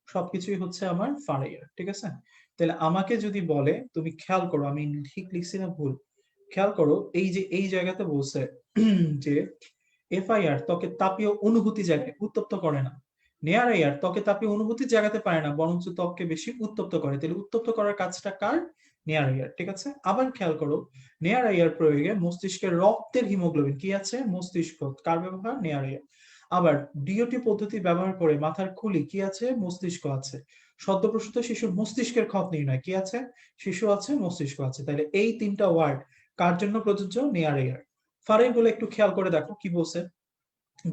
সবকিছুই হচ্ছে আমার ফারাইয়ার। ঠিক আছে, তাহলে আমাকে যদি বলে, তুমি খেয়াল করো আমি ঠিক লিখছি না ভুল, খেয়াল করো এই যে এই জায়গাতে বলছে যে এফআইআর ত্বকে তাপীয় অনুভূতি জায়গায় উত্তপ্ত করে না, নেয়ার আইআর ত্বকে তাপীয় অনুভূতি জাগাতে পারে না, বরঞ্চ ত্বককে বেশি উত্তপ্ত করে। তাহলে উত্তপ্ত করার কাজটা কার, নেয়ার আইআর। ঠিক আছে, আবার খেয়াল করো নেয়ার আইআর প্রয়োগে মস্তিষ্কের রক্তের হিমোগ্লোবিন কি আছে, মস্তিষ্ক, কার ব্যবহার, নেয়ার আইআর। আবার ডিওটি পদ্ধতি ব্যবহার করে মাথার খুলি কি আছে, মস্তিষ্ক আছে। সদ্যপ্রসূত শিশুর মস্তিষ্কের ক্ষত নির্ণয় কি আছে, শিশু আছে, মস্তিষ্ক আছে। তাহলে এই তিনটা ওয়ার্ড কার জন্য প্রযোজ্য, নেয়ার আইআর। ফারের গুলো একটু খেয়াল করে দেখো কি বলছে,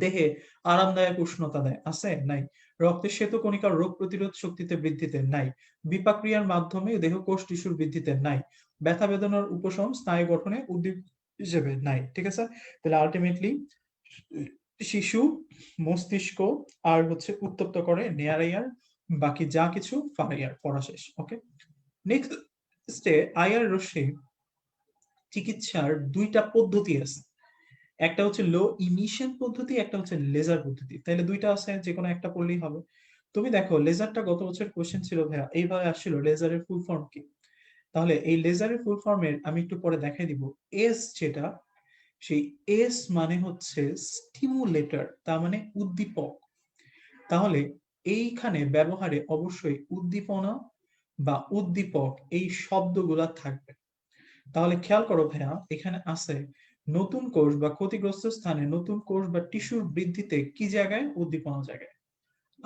দেহে আরামদায়ক উষ্ণতা দেয়, আছে নাই। রক্তের শ্বেতকণিকার রোগ প্রতিরোধ শক্তিতে বৃদ্ধিতে নাই। বিপাক ক্রিয়ার মাধ্যমে দেহ কোষ টিস্যুর বৃদ্ধিতে নাই। ব্যথা বেদনার উপশম স্নায়ু গঠনে উদ্দীপ হিসেবে নাই। ঠিক আছে, তাহলে আলটিমেটলি শিশু, মস্তিষ্ক, আর হচ্ছে উত্তপ্ত করে নেয়ার আইয়ার, বাকি যা কিছু ফারাইয়ার, পড়া শেষ। ওকে, নেক্সট আইয়ার রশ্মি চিকিৎসার দুইটা পদ্ধতি আছে, একটা হচ্ছে লো ইমিশন পদ্ধতি, একটা হচ্ছে লেজার পদ্ধতি। তাহলে দুইটা আছে, যে কোনো একটা পড়লেই হবে। তুমি দেখো লেজারটা গত বছর কোশ্চেন ছিল ভাইয়া, এইভাবে আসছিল লেজারের ফুল ফর্ম কি। তাহলে এই লেজারের ফুল ফর্মের আমি একটু পরে দেখাই দিব। এস যেটা, সেই এস মানে হচ্ছে স্টিমুলেটর, তার মানে উদ্দীপক। তাহলে এইখানে ব্যবহারে অবশ্যই উদ্দীপনা বা উদ্দীপক এই শব্দগুলা থাকবে। তাহলে খেয়াল করো ভাইয়া, এখানে আছে নতুন কোষ বা ক্ষতিগ্রস্ত স্থানে নতুন কোষ বা টিস্যুর বৃদ্ধিতে কি জায়গায়, উদ্দীপনা জায়গায়।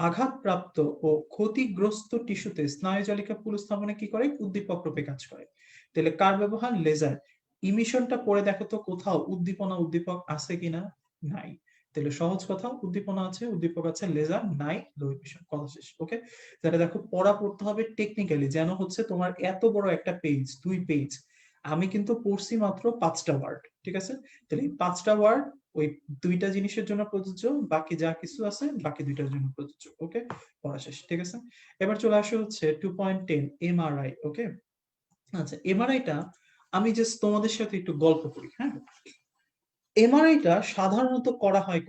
আঘাতপ্রাপ্ত ও ক্ষতিগ্রস্ত টিস্যুতে স্নায়ুজালিকা পুনঃস্থাপনে কি করে, উদ্দীপক রূপে কাজ করে। তাহলে কার ব্যবহার, লেজার। ইমিশনটা পড়ে দেখো তো কোথাও উদ্দীপনা উদ্দীপক আছে কিনা, নাই। তাহলে সহজ কথা, উদ্দীপনা আছে, উদ্দীপক আছে, লেজার নাই, লো ইমিশন, কথা শেষ। ওকে, তাহলে দেখো পড়া পড়তে হবে টেকনিক্যালি, যেন হচ্ছে তোমার এত বড় একটা পেজ, 2 পেজ, আমি কিন্তু পড়ছি মাত্র 5টা ওয়ার্ড। ঠিক আছে? তাহলে এই 5টা ওয়ার্ড ওই 2টা জিনিসের জন্য প্রযোজ্য, বাকি যা কিছু আছে বাকি 2টার জন্য প্রযোজ্য। ওকে, পড়া শেষ। ঠিক আছে, এবার চলে আসে হচ্ছে 2.10 এমআরআই। ওকে, আচ্ছা এমআরআইটা আমি জাস্ট তোমাদের সাথে একটু গল্প করি। হ্যাঁ, এমআরআইটা সাধারণত করা হয়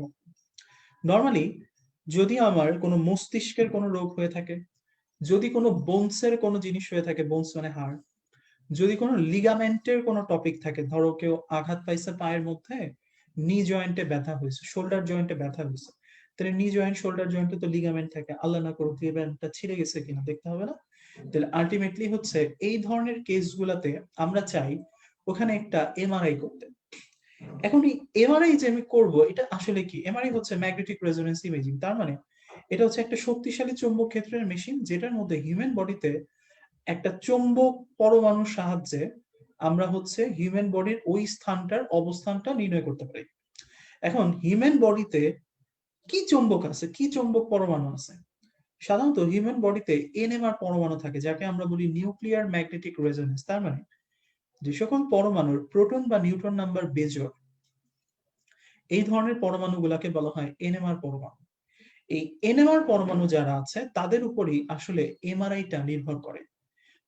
নরমালি যদি আমার কোনো মস্তিষ্কের কোনো রোগ হয়ে থাকে, যদি কোনো বোনসের কোনো জিনিস হয়ে থাকে, বোনস মানে হাড়, যদি কোনো লিগামেন্টের কোনো টপিক থাকে, ধরো কেউ আঘাত পাইছে পায়ের মধ্যে, নি জয়েন্টে ব্যথা হয়েছে, শোল্ডার জয়েন্টে ব্যথা হয়েছে, তাহলে নি জয়েন্ট শোল্ডার জয়েন্টে তো লিগামেন্ট থাকে, আল্লাহ না করুক লিগামেন্টটা ছিঁড়ে গেছে কিনা দেখতে হবে না? তাহলে আলটিমেটলি হচ্ছে এই ধরনের কেসগুলাতে আমরা চাই ওখানে একটা এমআরআই করতে। এখন এই এমআরআই যে আমি করব এটা আসলে কি? এমআরআই হচ্ছে ম্যাগনেটিক রেজোনেন্স ইমেজিং। তার মানে এটা হচ্ছে একটা শক্তিশালী চৌম্বক ক্ষেত্রের মেশিন, যেটার মধ্যে হিউম্যান বডিতে একটা চৌম্বক পরমাণুর সাহায্যে আমরা হচ্ছে হিউম্যান বডির ওই স্থানটার অবস্থানটা নির্ণয় করতে পারি। এখন হিউম্যান বডিতে কি চৌম্বক আছে, কি চৌম্বক পরমাণু আছে? সাধারণত হিউম্যান বডিতে এনএমআর পরমাণু থাকে, যাকে আমরা বলি নিউক্লিয়ার ম্যাগনেটিক রেজোনেন্স। তার মানে যে সকল পরমাণুর প্রোটন বা নিউট্রন নাম্বার বেজোড়, এই ধরনের পরমাণুগুলাকে বলা হয় এনএমআর পরমাণু। এই এনএমআর পরমাণু যারা আছে তাদের উপরেই আসলে এমআরআইটা নির্ভর করে।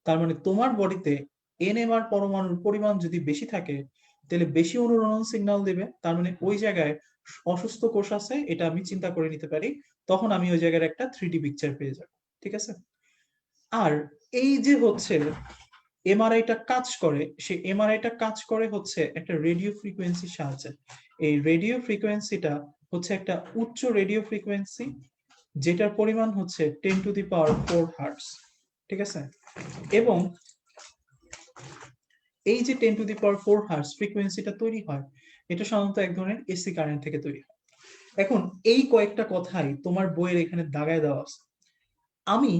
তার মানে তোমার বডিতে এনএমআর পরমাণুর পরিমাণ যদি বেশি থাকে তাহলে বেশি অনুরণন সিগন্যাল দেবে, তার মানে ওই জায়গায় অসুস্থ কোষ আছে, এটা আমি চিন্তা করে নিতে পারি, তখন আমি ওই জায়গার একটা 3D পিকচার পেয়ে যাব। ঠিক আছে, আর এই যে হচ্ছে এমআরআইটা কাজ করে, সেই এমআরআইটা কাজ করে হচ্ছে একটা রেডিও ফ্রিকোয়েন্সির সাহায্যে। এই রেডিও ফ্রিকোয়েন্সিটা হচ্ছে একটা উচ্চ রেডিও ফ্রিকোয়েন্সি, যেটার পরিমাণ হচ্ছে 10⁴ হার্টজ। ঠিক আছে, এবং এই যে 10⁴ হার্টজ ফ্রিকোয়েন্সিটা তৈরি হয়, এটা সাধারণত এক ধরনের এসি কারেন্ট থেকে তৈরি হয়। এখন এই কয়েকটা কথাই তোমার বইয়ের এখানে দাগায় দেওয়া আছে। আমি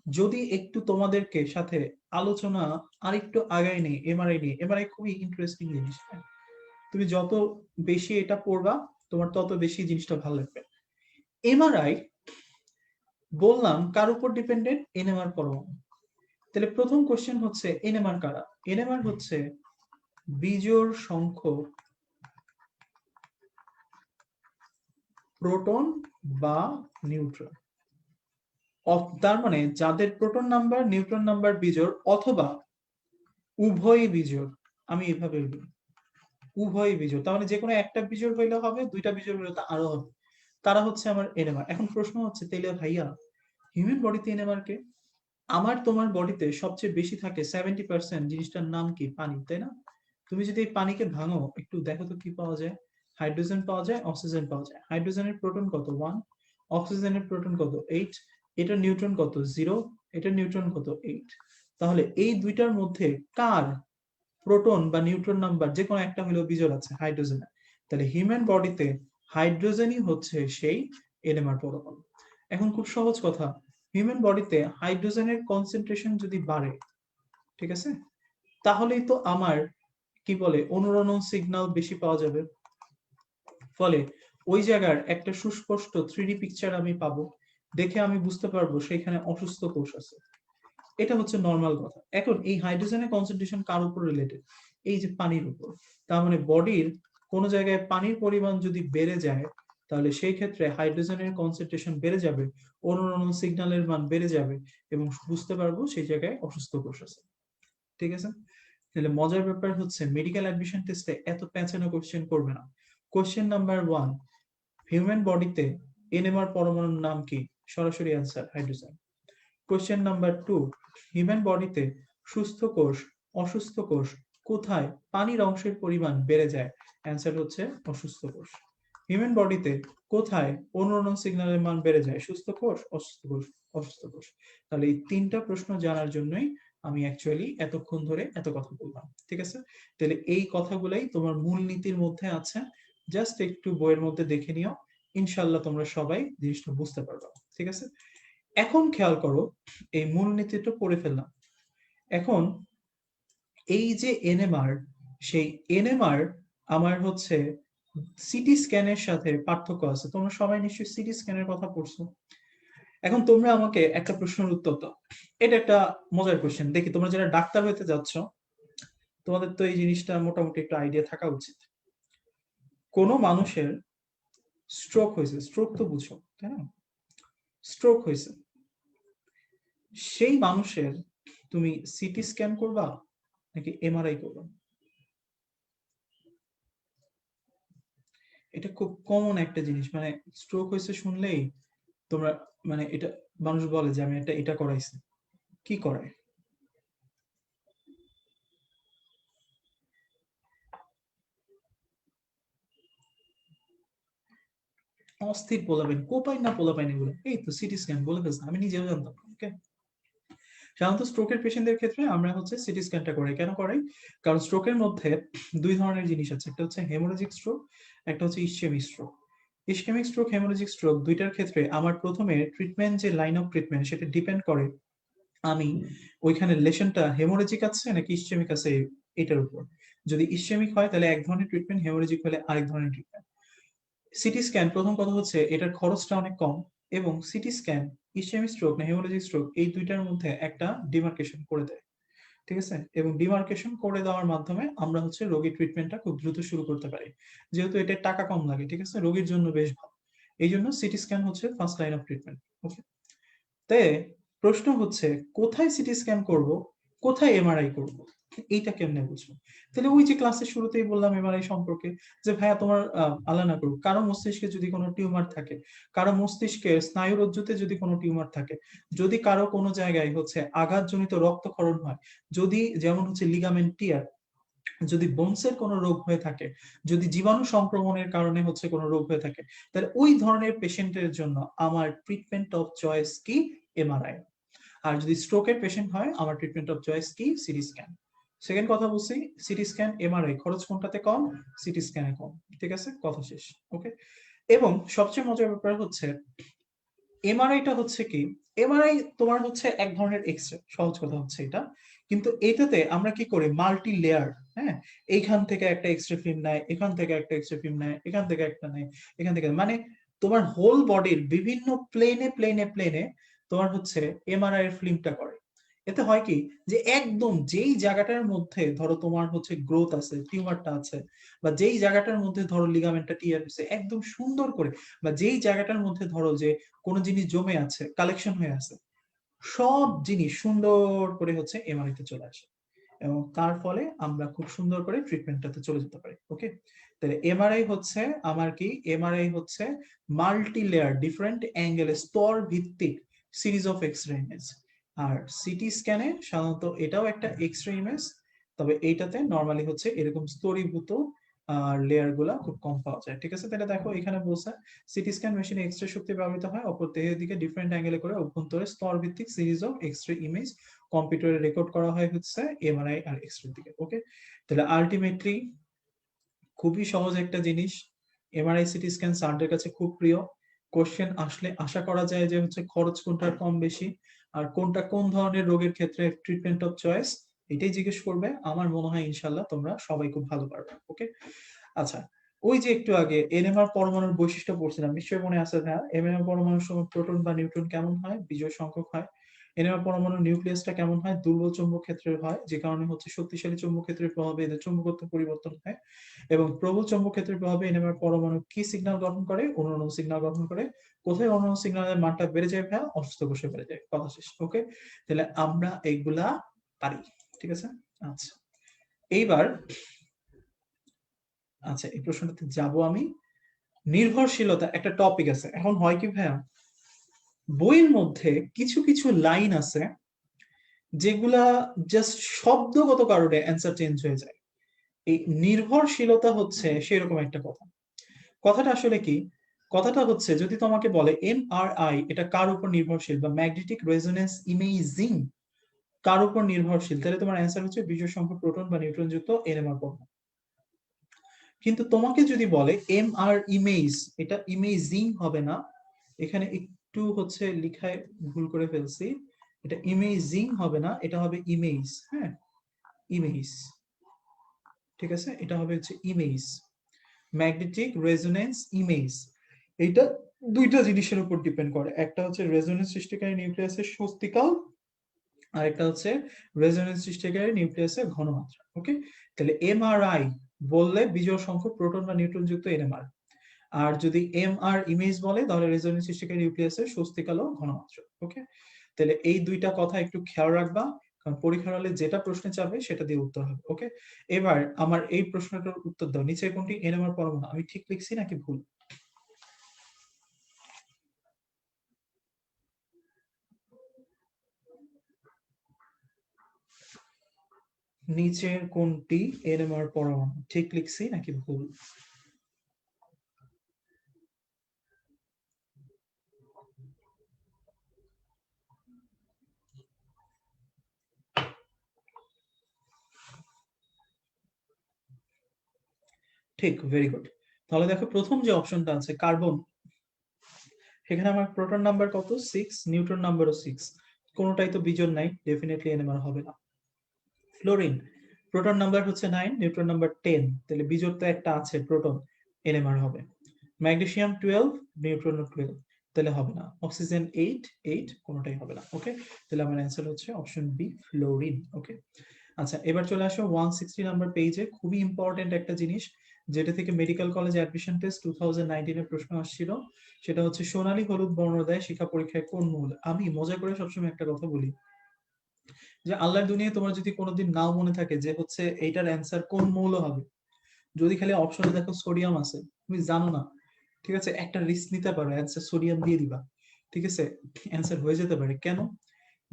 যদি একটু তোমাদেরকে সাথে আলোচনা আরেকটু আগায় নেই এমআরআই নিয়ে, এমআরআই খুবই ইন্টারেস্টিং জিনিস। তুমি যত বেশি এটা পড়বা তোমার তত বেশি জিনিসটা ভালো লাগবে। এমআরআই বললাম কার উপর ডিপেন্ডেন্ট? এনএমআর পরমাণু। তাহলে প্রথম কোশ্চেন হচ্ছে এনএমআর কারা? এনএমআর হচ্ছে বিজোড় সংখ্যক প্রোটন বা নিউট্রন। তার মানে যাদের প্রোটন নাম্বার নিউট্রন নাম্বার বিজোড় অথবা উভয় বিজোড়, আমি এভাবে বলি উভয় বিজোড়, তার মানে যে কোনো একটা বিজোড় হইলে হবে, দুইটা বিজোড় হইলে আরো হবে, তারা হচ্ছে আমার এনএমআর। এখন প্রশ্ন হচ্ছে তাইলে ভাইয়া হিউম্যান বডিতে এনএমআর কে? আমার তোমার বডিতে সবচেয়ে বেশি থাকে 70%, জিনিসটার নাম কি? পানি, তাই না? তুমি যদি এই পানিকে ভাঙো একটু দেখো তো কি পাওয়া যায়? হাইড্রোজেন পাওয়া যায়, অক্সিজেন পাওয়া যায়। হাইড্রোজেনের প্রোটন কত? 1। অক্সিজেনের প্রোটন কত? 8। এটার নিউট্রন কত? 0। এটার নিউট্রন কত? 8। তাহলে এই দুইটার মধ্যে কার প্রোটন বা নিউট্রন নাম্বার যে কোনো একটা হলেও বিজোড় আছে? হাইড্রোজেনের। তাহলে হিউম্যান বডিতে হাইড্রোজেনই হচ্ছে সেই এনএমআর পরমাণু। এখন খুব সহজ কথা, হিউম্যান বডিতে হাইড্রোজেনের কনসেন্ট্রেশন যদি বাড়ে, ঠিক আছে, তাহলেই তো আমার কি বলে অনুরণন সিগন্যাল বেশি পাওয়া যাবে, ফলে ওই জায়গার একটা সুস্পষ্ট 3D পিকচার আমি পাবো, দেখে আমি বুঝতে পারবো সেখানে অসুস্থ কোষ আছে। এটা হচ্ছে নর্মাল কথা। এখন এই হাইড্রোজেনের কনসেন্ট্রেশন কার উপর রিলেটেড? এই যে পানির উপর। তার মানে বডির কোন জায়গায় পানির পরিমাণ যদি বেড়ে যায় তাহলে সেই ক্ষেত্রে হাইড্রোজেনের কনসেন্ট্রেশন বেড়ে যাবে, অনুরণন সিগন্যালের মান বেড়ে যাবে এবং বুঝতে পারবো সেই জায়গায় অসুস্থ কোষ আছে। ঠিক আছে, তাহলে মজার ব্যাপার হচ্ছে মেডিকেল অ্যাডমিশন টেস্টে এত প্যাঁচানো কোশ্চেন করবে না। কোশ্চেন নাম্বার 1, হিউম্যান বডিতে এনএমআর পরমাণুর নাম কি? সরাসরি answer hydrogen. Question number 2, human বডিতে সুস্থ কোষ অসুস্থ কোষ কোথায় পানির অংশের পরিমাণ বেড়ে যায়? অ্যান্সার হচ্ছে অসুস্থ কোষ। হিউম্যান বডিতে কোথায় অনুরণন সিগন্যালের মান বেড়ে যায়? সুস্থ কোষ, অসুস্থ কোষ, অসুস্থ কোষ। তাহলে এই তিনটা প্রশ্ন জানার জন্যই আমি অ্যাকচুয়ালি এতক্ষণ ধরে এত কথা বললাম। ঠিক আছে, তাহলে এই কথাগুলাই তোমার মূলনীতির মধ্যে আছে, জাস্ট একটু বইয়ের মধ্যে দেখে নিও, ইনশাআল্লাহ তোমরা সবাই জিনিসটা বুঝতে পারবে। ঠিক আছে, এখন খেয়াল করো এই মূলনীতিটা পড়ে ফেললাম। এখন এই যে এনএমআর, সেই এনএমআর আমার হচ্ছে সিটি স্ক্যানের সাথে পার্থক্য আছে। তোমরা সবাই নিশ্চয়ই সিটি স্ক্যানের কথা পড়ছো। এখন তোমরা আমাকে একটা প্রশ্নের উত্তর দাও। এটা একটা মজার কোশ্চেন, দেখি তোমরা যারা ডাক্তার হইতে যাচ্ছ তোমাদের তো এই জিনিসটা মোটামুটি একটা আইডিয়া থাকা উচিত। কোন মানুষের স্ট্রোক হয়েছে, স্ট্রোক তো বুঝো তাই না, স্ট্রোক হয়েছে, সেই মানুষের তুমি সিটি স্ক্যান করবা নাকি এমআরআই করবা? এটা খুব কমন একটা জিনিস, মানে স্ট্রোক হয়েছে শুনলেই তোমরা মানে এটা মানুষ বলে যে আমি এটা করাইছি। কি করায়? অস্থির পোলাপাইন, কোপাইন না পোলাপাইন এগুলো, এই তো সিটি স্ক্যান বলে ফেলছে, আমি নিজেও জানতাম। ওকে, সাধারণত স্ট্রোকের পেশেন্টদের ক্ষেত্রে আমরা হচ্ছে সিটি স্ক্যানটা করাই। কেন করাই? কারণ স্ট্রোকের মধ্যে দুই ধরনের জিনিস আছে, একটা হচ্ছে হেমোরেজিক স্ট্রোক, একটা হচ্ছে ischaemic stroke. Ischaemic stroke, haemorrhagic stroke দুইটার ক্ষেত্রে আমার প্রথমে ট্রিটমেন্ট, যে লাইন অফ ট্রিটমেন্ট, সেটা ডিপেন্ড করে আমি ওইখানে লেশনটা হেমোরেজিক আছে নাকি ইসচেমিক আছে এটার উপর। যদি ইসচেমিক হয় তাহলে এক ধরনের ট্রিটমেন্ট, হেমোরেজিক হলে আরেক ধরনের ট্রিটমেন্ট। সিটি স্ক্যান, প্রথম কথা হচ্ছে এটার খরচটা অনেক কম, এবং সিটি স্ক্যান ইসচেমিক স্ট্রোক না হেমোরেজিক স্ট্রোক এই দুইটার মধ্যে একটা ডিমার্কেশন করে দেয়। ঠিক আছে, এবং ডিমার্কেশন করে দেওয়ার মাধ্যমে আমরা হচ্ছে রোগীর ট্রিটমেন্টটা খুব দ্রুত শুরু করতে পারি, যেহেতু এটা টাকা কম লাগে। ঠিক আছে, রোগীর জন্য বেশ ভালো। এই জন্য সিটি স্ক্যান হচ্ছে ফার্স্ট লাইন অফ ট্রিটমেন্ট। ওকে, তে প্রশ্ন হচ্ছে কোথায় সিটি স্ক্যান করব, কোথায় এমআরআই করব, এইটা কেমনে বুঝবো? তাহলে ওই যে ক্লাসের শুরুতেই বললাম এমআরআই সম্পর্কে, যে ভাইয়া তোমার আল্লাহ না করুক কারো মস্তিষ্কে যদি কোনো টিউমার থাকে, কারো মস্তিষ্কে স্নায়ুরজ্জুতে যদি কোনো টিউমার থাকে, যদি কারো কোনো জায়গায় হচ্ছে আঘাতজনিত রক্তক্ষরণ হয়, যদি যেমন হচ্ছে লিগামেন্ট টিয়ার, যদি বোনসের কোনো রোগ হয়ে থাকে, যদি জীবাণু সংক্রমণের কারণে হচ্ছে কোনো রোগ হয়ে থাকে, তাহলে ওই ধরনের পেশেন্টের জন্য আমার ট্রিটমেন্ট অফ চয়েস কি? এমআরআই। আর যদি স্ট্রোকের পেশেন্ট হয় আমার ট্রিটমেন্ট অফ চয়েস কি? CT scan. সেকেন্ড কথা বলছি, সিটি স্ক্যান এমআরআই খরচ কোনটাতে কম? সিটি স্ক্যানে কম। ঠিক আছে, কথা শেষ। ওকে, এবং সবচেয়ে মজার ব্যাপার হচ্ছে এমআরআইটা হচ্ছে কি, এমআরআই তোমার হচ্ছে এক ধরনের এক্সরে, সহজ কথা হচ্ছে এটা। কিন্তু এটাতে আমরা কি করি, মাল্টি লেয়ার। হ্যাঁ, এইখান থেকে একটা এক্সরে ফিল্ম নেয়, এখান থেকে একটা এক্সরে ফিল্ম নেয়, এখান থেকে একটা নেয়, এখান থেকে, মানে তোমার হোল বডির বিভিন্ন প্লেনে প্লেনে প্লেনে তোমার হচ্ছে এমআরআই এর ফিল্মটা করে। এতে হয় কি, যে একদম যেই জায়গাটার মধ্যে ধরো তোমার হচ্ছে গ্রোথ আছে, টিউমারটা আছে, বা যেই জায়গাটার মধ্যে ধরো লিগামেন্টটা টিয়ার হচ্ছে একদম সুন্দর করে, বা যেই জায়গাটার মধ্যে ধরো যে কোনো জিনিস জমে আছে, কালেকশন হয়ে আছে, সব জিনিস সুন্দর করে হচ্ছে এমআরআই তে চলে আসে, এবং তার ফলে আমরা খুব সুন্দর করে ট্রিটমেন্টটাতে চলে যেতে পারি। ওকে, তাহলে এমআরআই হচ্ছে আমার কি, এমআরআই হচ্ছে মাল্টি লেয়ার ডিফারেন্ট অ্যাঙ্গেল স্তর ভিত্তিক সিরিজ অফ এক্সরে ইমেজ। আর সিটি স্ক্যানে সাধারণত এটাও একটা এক্সরে ইমেজ, তবে এইটাতে নরমালি হচ্ছে এরকম স্তরীভূত লেয়ার গুলা খুব কম পাওয়া যায়। ঠিক আছে, তাহলে দেখো এখানে বলছে সিটি স্ক্যান মেশিনে এক্সরে শক্তি ব্যবহৃত হয় অপর দেহের দিকে ডিফারেন্ট অ্যাঙ্গেলে করে অভ্যন্তরে স্তর ভিত্তিক সিরিজ অফ এক্সরে ইমেজ কম্পিউটারে রেকর্ড করা হয় হচ্ছে এমআরআই আর এক্সরে দিকে। ওকে, তাহলে আলটিমেটলি খুবই সহজ একটা জিনিস, এমআরআই সিটি স্ক্যান স্যারদের কাছে খুব প্রিয়। কোশ্চেন আসলে আশা করা যায় যে হচ্ছে খরচ কোনটার কম বেশি, আর কোনটা কোন ধরনের রোগের ক্ষেত্রে ট্রিটমেন্ট অফ চয়েস, এটাই জিজ্ঞেস করবে। আমার মনে হয় ইনশাল্লাহ তোমরা সবাই খুব ভালো পারবে। ওকে, আচ্ছা, ওই যে একটু আগে এনএমআর পরমাণুর বৈশিষ্ট্য পড়ছিলাম, নিশ্চয়ই মনে আছে ভাইয়া, এনএমআর পরমাণুর সময় প্রোটন বা নিউট্রন কেমন হয়? বিজোড় সংখ্যক হয়। এনএমআর পরমাণুর নিউক্লিয়াসটা কেমন হয়? দুর্বল চৌম্বক ক্ষেত্রের হয়, যে কারণে হচ্ছে শক্তিশালী চৌম্বক ক্ষেত্রের প্রভাবে এদের চৌম্বকত্ব পরিবর্তন হয়, এবং প্রবল চৌম্বক ক্ষেত্রের প্রভাবে এনএমআর পরমাণু কি সিগন্যাল গঠন করে? অনুরণন সিগন্যাল গঠন করে। কোথায় অনুরণন সিগন্যালের মানটা বেড়ে যায় ভাইয়া? অসুস্থ কোষে বেড়ে যায়। কথা শেষ। ওকে, তাহলে আমরা এইগুলা পারি। ঠিক আছে, আচ্ছা, এইবার আচ্ছা এই প্রশ্নটাতে যাব আমি। নির্ভরশীলতা একটা টপিক আছে। এখন হয় কি ভাইয়া, বইয়ের মধ্যে কিছু কিছু লাইন আছে যেগুলা জাস্ট শব্দগত কারণে অ্যান্সার চেঞ্জ হয়ে যায়। এই নির্ভরশীলতা হচ্ছে সেরকম একটা কথা। কথাটা আসলে কি? কথাটা হচ্ছে যদি তোমাকে বলে এমআরআই এটা কার উপর নির্ভরশীল, বা ম্যাগনেটিক রেজোনেন্স ইমেজিং কার উপর নির্ভরশীল, তাহলে তোমার অ্যান্সার হচ্ছে বিজোড় সংখ্যক প্রোটন বা নিউট্রন যুক্ত এনএমআর পরমাণু। কিন্তু তোমাকে যদি বলে এমআর ইমেজ, এটা ইমেজিং হবে না, এখানে একটু হচ্ছে লিখায় ভুল করে ফেলছি, এটা ইমেজিং হবে না, এটা হবে ইমেজ। হ্যাঁ, ইমেজ। ঠিক আছে, এটা হবে হচ্ছে ইমেজ, ম্যাগনেটিক রেজোনেন্স ইমেজ। এটা দুইটা জিনিসের উপর ডিপেন্ড করে, একটা হচ্ছে রেজোনেন্স সৃষ্টিকারী নিউক্লিয়াসের স্বস্তিকাল, আর একটা হচ্ছে রেজোনেন্স সৃষ্টিকারী নিউক্লিয়াসের ঘনমাত্রা। ওকে, তাহলে এমআরআই বললে বিজোড় সংখ্যক প্রোটন বা নিউট্রন যুক্ত এনএমআর। আর যদি এমআর ইমেজ বলে তাহলে রেজোনেন্স সৃষ্টিকারী নিউক্লিয়াসের স্বস্তিক আলো ঘনমাত্রা। ওকে, তাহলে এই দুইটা কথা একটু খেয়াল রাখবা, কারণ পরীক্ষার হলে যেটা প্রশ্নে চাবে সেটা দিয়ে উত্তর হবে। ওকে, এবার আমার এই প্রশ্নটার উত্তর দাও, নিচে কোনটি এনএমআর পরমাণু? আমি ঠিক লিখছি নাকি ভুল? নিচের কোনটি এনএমআর পরমাণু? ঠিক লিখছি নাকি ভুল? ঠিক, ভেরি গুড। তাহলে দেখো প্রথম যে অপশনটা আছে কার্বন, সেখানে আমার প্রোটন নাম্বার কত? 6, নিউট্রন নাম্বারও 6, কোনোটাই তো বিজোড় নাই, ডেফিনেটলি এনএমআর হবে না। ফ্লোরিন, প্রোটন নাম্বার হচ্ছে 9, নিউট্রন নাম্বার 10, তাহলে বিজোড় তো একটা আছে প্রোটন, এনএমআর হবে। ম্যাগনেসিয়াম 12, নিউট্রন 12, তাহলে হবে না। অক্সিজেন 8, 8, কোনোটাই হবে না। ওকে, তাহলে আমার অ্যান্সার হচ্ছে অপশন বি, ফ্লোরিন। ওকে, আচ্ছা এবার চলে আসো 160 নাম্বার পেজে, খুবই ইম্পর্টেন্ট একটা জিনিস, যেটা থেকে মেডিকেল কলেজ অ্যাডমিশন টেস্ট 2019 এর প্রশ্ন আসছিল, সেটা হচ্ছে সোনালী হলুদ বর্ণ দেয় শিক্ষা পরীক্ষায় কোন মৌল? আমি মজা করে সবসময় একটা কথা বলি, যে আল্লাহর দুনিয়ায় তোমার যদি কোনোদিন নাও মনে থাকে যে হচ্ছে এইটার অ্যান্সার কোন মৌল হবে, যদি খালি অপশনে দেখো সোডিয়াম আছে, তুমি জানো না, ঠিক আছে, একটা রিস্ক নিতে পারো, অ্যান্সার সোডিয়াম দিয়ে দিবা, ঠিক আছে, অ্যান্সার হয়ে যেতে পারে। কেন?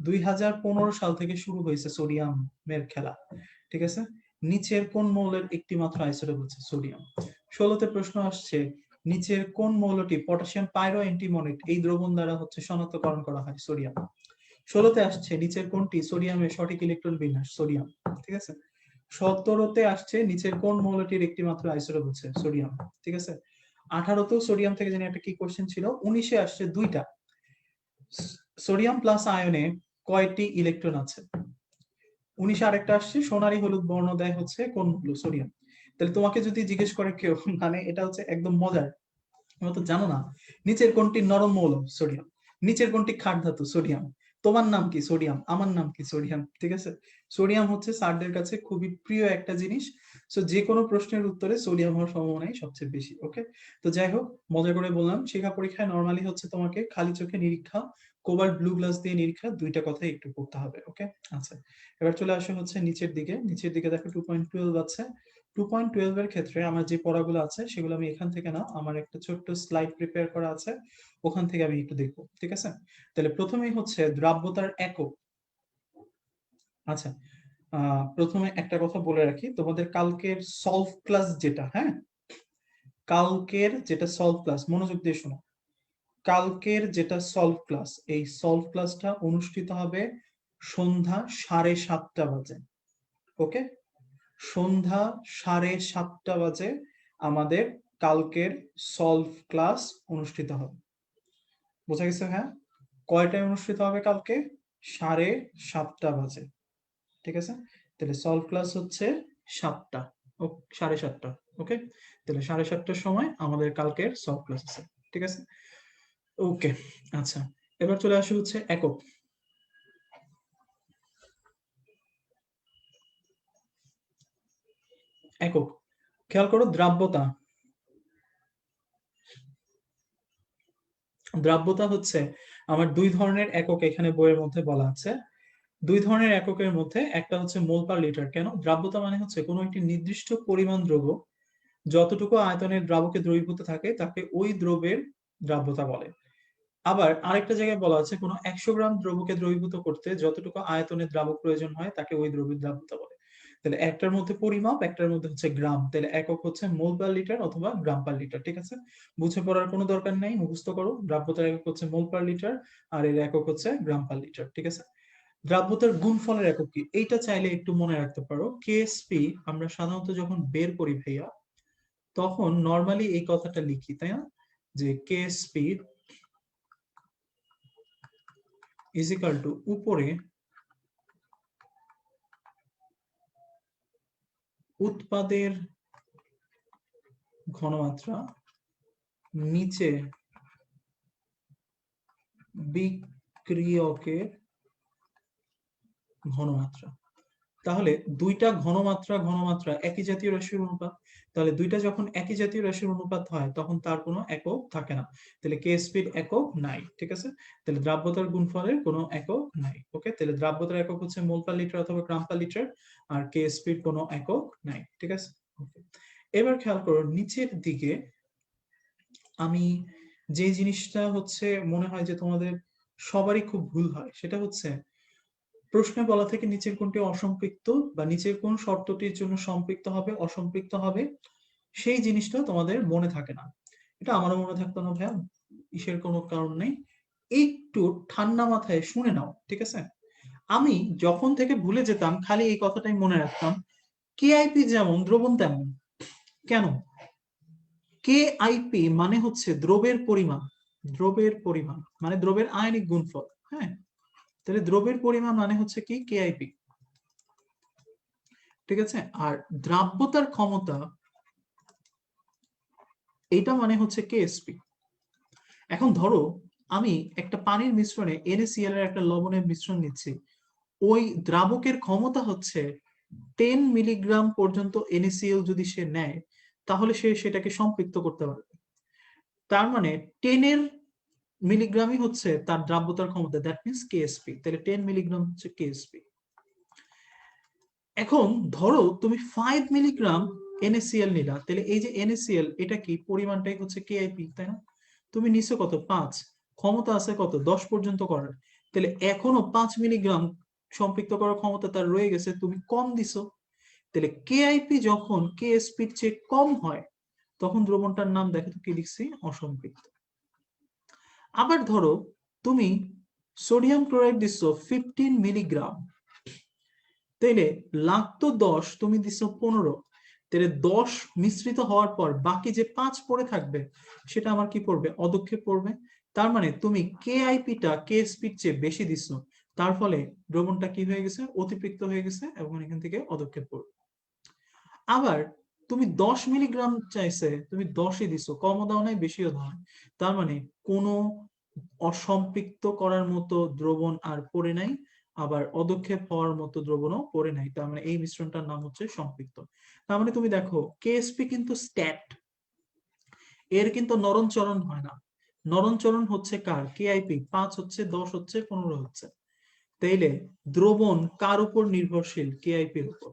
2015 সাল থেকে শুরু হয়েছে সোডিয়ামের খেলা, ঠিক আছে। নিচের কোন মৌলের একটি মাত্র আইসোটোপ হচ্ছে সোডিয়াম? 16তে প্রশ্ন আসছে, নিচের কোন মৌলটি পটাশিয়াম পাইরো অ্যান্টিমনিট এই দ্রবণ দ্বারা হচ্ছে শনাক্তকরণ করা হয়? সোডিয়াম। 16তে আসছে নিচের কোনটি সোডিয়ামের সঠিক ইলেকট্রন বিন্যাস? সোডিয়াম, ঠিক আছে। 17তে আসছে নিচের কোন মৌলটির একটি মাত্র আইসোটোপ হচ্ছে? সোডিয়াম, ঠিক আছে। 18তেও সোডিয়াম থেকে জানি একটা কি কোশ্চেন ছিল। 19-এ আসছে দুইটা, সোডিয়াম প্লাস আয়নে কয়টি ইলেকট্রন আছে? 19-এ আরেকটা আসছে, সোনালী হলুদ বর্ণ দেয় হচ্ছে কোন মৌল? সোডিয়াম। তাহলে তোমাকে যদি জিজ্ঞেস করে কেউ, মানে এটা হচ্ছে একদম মজার, তোমরা তো জানো না, নিচের কোনটি নরম মৌল? সোডিয়াম। নিচের কোনটি ক্ষার ধাতু? সোডিয়াম। তোমার নাম কি? সোডিয়াম। আমার নাম কি? সোডিয়াম, ঠিক আছে। সোডিয়াম হচ্ছে স্যারদের কাছে খুবই প্রিয় একটা জিনিস, সো যে কোনো প্রশ্নের উত্তরে সোডিয়াম হওয়ার সম্ভাবনাই সবচেয়ে বেশি। ওকে, তো যাই হোক, মজা করে বললাম, শিক্ষা পরীক্ষায় নরমালি হচ্ছে তোমাকে খালি চোখে নিরীক্ষা, কোবাল্ট ব্লু গ্লাস দিয়ে নিরীক্ষা, দুইটা কথাই একটু পড়তে হবে। ওকে, আচ্ছা এবার চলে আসা হচ্ছে নিচের দিকে। নিচের দিকে দেখো 2.12 আছে। 2.12 এর ক্ষেত্রে আমার যে পড়াগুলো আছে সেগুলো আমি এখান থেকে না, আমার একটা ছোট্ট স্লাইড প্রিপেয়ার করা আছে, ওখান থেকে আমি একটু দেখবো, ঠিক আছে। তাহলে প্রথমেই হচ্ছে দ্রাব্যতার একক। আচ্ছা, প্রথমে একটা কথা বলে রাখি, তোমাদের কালকের সলভ ক্লাস যেটা, হ্যাঁ, কালকের যেটা সলভ ক্লাস, মনোযোগ দিয়ে শোনো, কালকের যেটা সলভ ক্লাস, এই সলভ ক্লাসটা অনুষ্ঠিত হবে সন্ধ্যা 7:30 বাজে। ওকে, সন্ধ্যা 7:30 বাজে আমাদের কালকের সলভ ক্লাস অনুষ্ঠিত হবে। বোঝা গেছে? হ্যাঁ, কয়টায় অনুষ্ঠিত হবে কালকে? 7:30 বাজে, ঠিক আছে। তাহলে সলভ ক্লাস হচ্ছে 7টা, ও 7:30। ওকে, তাহলে 7:30টার সময় আমাদের কালকের সলভ ক্লাস আছে, ঠিক আছে। ওকে, আচ্ছা এবার চলে আসে হচ্ছে একক। একক, খেয়াল করো, দ্রাব্যতা। দ্রাব্যতা হচ্ছে আমার দুই ধরনের একক এখানে বইয়ের মধ্যে বলা আছে। দুই ধরনের এককের মধ্যে একটা হচ্ছে মোল পার লিটার। কেন? দ্রাব্যতা মানে হচ্ছে কোনো একটি নির্দিষ্ট পরিমাণ দ্রব্য যতটুকু আয়তনের দ্রাবকে দ্রবীভূত থাকে তাকে ওই দ্রব্যের দ্রাব্যতা বলে। আবার আরেকটা জায়গায় বলা আছে কোনো 100 গ্রাম দ্রব্যকে দ্রবীভূত করতে যতটুকু আয়তনের দ্রাবক প্রয়োজন হয় তাকে ওই দ্রব্যের দ্রাব্যতা বলে। তাহলে একটার মধ্যে পরিমাপ, একটার মধ্যে হচ্ছে গ্রাম, তাহলে একক হচ্ছে মোল পার লিটার অথবা গ্রাম পার লিটার, ঠিক আছে। বুঝে পড়ার কোনো দরকার নেই, মুখস্থ করো। দ্রাব্যতার একক হচ্ছে মোল পার লিটার, আর এর একক হচ্ছে গ্রাম পার লিটার, ঠিক আছে। দ্রাব্যতার গুণফলের একক কি, এইটা চাইলে একটু মনে রাখতে পারো। কেএসপি আমরা সাধারণত যখন বের করি ভাইয়া, তখন নর্মালি এই কথাটা লিখি, তাই না, যে কেএসপি ইজ ইকাল টু উপরে উৎপাদের ঘনমাত্রা, নিচে বিক্রিয়কের ঘনমাত্রা। তাহলে দুইটা ঘনমাত্রা একই জাতীয় রাশির অনুপাত। তাহলে দুইটা যখন একই জাতীয় রাশির অনুপাত হয় তখন তার কোনো একক থাকে না। তাহলে কেএসপির একক নাই, ঠিক আছে। তাহলে দ্রাব্যতার গুণফলের কোনো একক নাই। ওকে, তাহলে দ্রাব্যতার একক হচ্ছে মোল পার লিটার অথবা গ্রাম পার লিটার, আর কেএসপির কোনো একক নাই, ঠিক আছে। এবার খেয়াল করো নিচের দিকে আমি যে জিনিসটা হচ্ছে মনে হয় যে তোমাদের সবারই খুব ভুল হয়, সেটা হচ্ছে প্রশ্নে বলা থেকে নিচের কোনটি অসম্পৃক্ত বা নিচের কোন শর্তটির জন্য সম্পৃক্ত হবে অসম্পৃক্ত হবে সেই জিনিসটা তোমাদের মনে থাকে না। এটা আমারও মনে থাকতো না ভাইয়া, ইসের কোনো কারণ নেই, একটু ঠান্ডা মাথায় শুনে নাও, ঠিক আছে। আমি যখন থেকে ভুলে যেতাম খালি এই কথাটাই মনে রাখতাম, কেআইপি যেমন দ্রবণ তেমন। কেন? কেআইপি মানে হচ্ছে দ্রবের পরিমাণ, দ্রবের পরিমাণ মানে দ্রবের আয়নিক গুণফল। হ্যাঁ, তাহলে দ্রবের পরিমাণ মানে হচ্ছে কি কেআইপি, ঠিক আছে। আর দ্রাব্যতার ক্ষমতা এটা মানে হচ্ছে কেএসপি। এখন ধরো আমি একটা পানির মিশ্রণে NaCl এর একটা লবণের মিশ্রণ নিচ্ছি, ওই দ্রাবকের ক্ষমতা হচ্ছে 10 মিলিগ্রাম পর্যন্ত NaCl যদি সে নেয় তাহলে সে সেটাকে সম্পৃক্ত করতে পারবে। তার মানে 10 এর মিলিগ্রামই হচ্ছে তার দ্রাব্যতার ক্ষমতা, দ্যাট মিনস কেএসপি। তাহলে 10 মিলিগ্রাম হচ্ছে কেএসপি। এখন ধরো তুমি 5 মিলিগ্রাম NaCl নিলা, তাহলে এই যে NaCl এটা কি পরিমাণটাই হচ্ছে কেআইপি, তাই না? তুমি নিছো কত 5, ক্ষমতা আছে কত 10 পর্যন্ত করার, তাহলে এখনো 5 মিলিগ্রাম সম্পৃক্ত করার ক্ষমতা তার রয়ে গেছে, তুমি কম দিছো। তাহলে কেআইপি যখন কেএসপির চেয়ে কম হয় তখন দ্রবণটার নাম দেখো তো কি লিখছি, অসম্পৃক্ত। আবার ধরো তুমি সোডিয়াম ক্লোরাইড দিছো 15 মিলিগ্রাম, তাইলে লাগতো 10, তুমি দিছো 15, তাহলে 10 মিশ্রিত হওয়ার পর বাকি যে 5 পড়ে থাকবে সেটা আমার কি পড়বে, অদক্ষেপ পড়বে। তার মানে তুমি কেআইপিটা কেএসপির চেয়ে বেশি দিছো, তার ফলে দ্রবণটা কি হয়ে গেছে, অতিপৃক্ত হয়ে গেছে এবং এখান থেকে অদক্ষেপ পড়বে। আবার তুমি 10 মিলিগ্রাম চাইছে, তুমি 10ই দিছো, কমও দাও নাই বেশিও দাও নাই, তার মানে কোনো অসম্পৃক্ত করার মতো দ্রবণ আর পড়ে নাই, আবার অদক্ষেপ হওয়ার মতো দ্রবণও পড়ে নাই, তার মানে এই মিশ্রণটার নাম হচ্ছে সম্পৃক্ত। তার মানে তুমি দেখো কেএসপি কিন্তু স্ট্যাট, এর কিন্তু নরম চরণ হয় না। নরম চরণ হচ্ছে কার, কেআইপি 5 হচ্ছে, 10 হচ্ছে, 15 হচ্ছে। তাইলে দ্রবণ কার উপর নির্ভরশীল, কেআইপির উপর।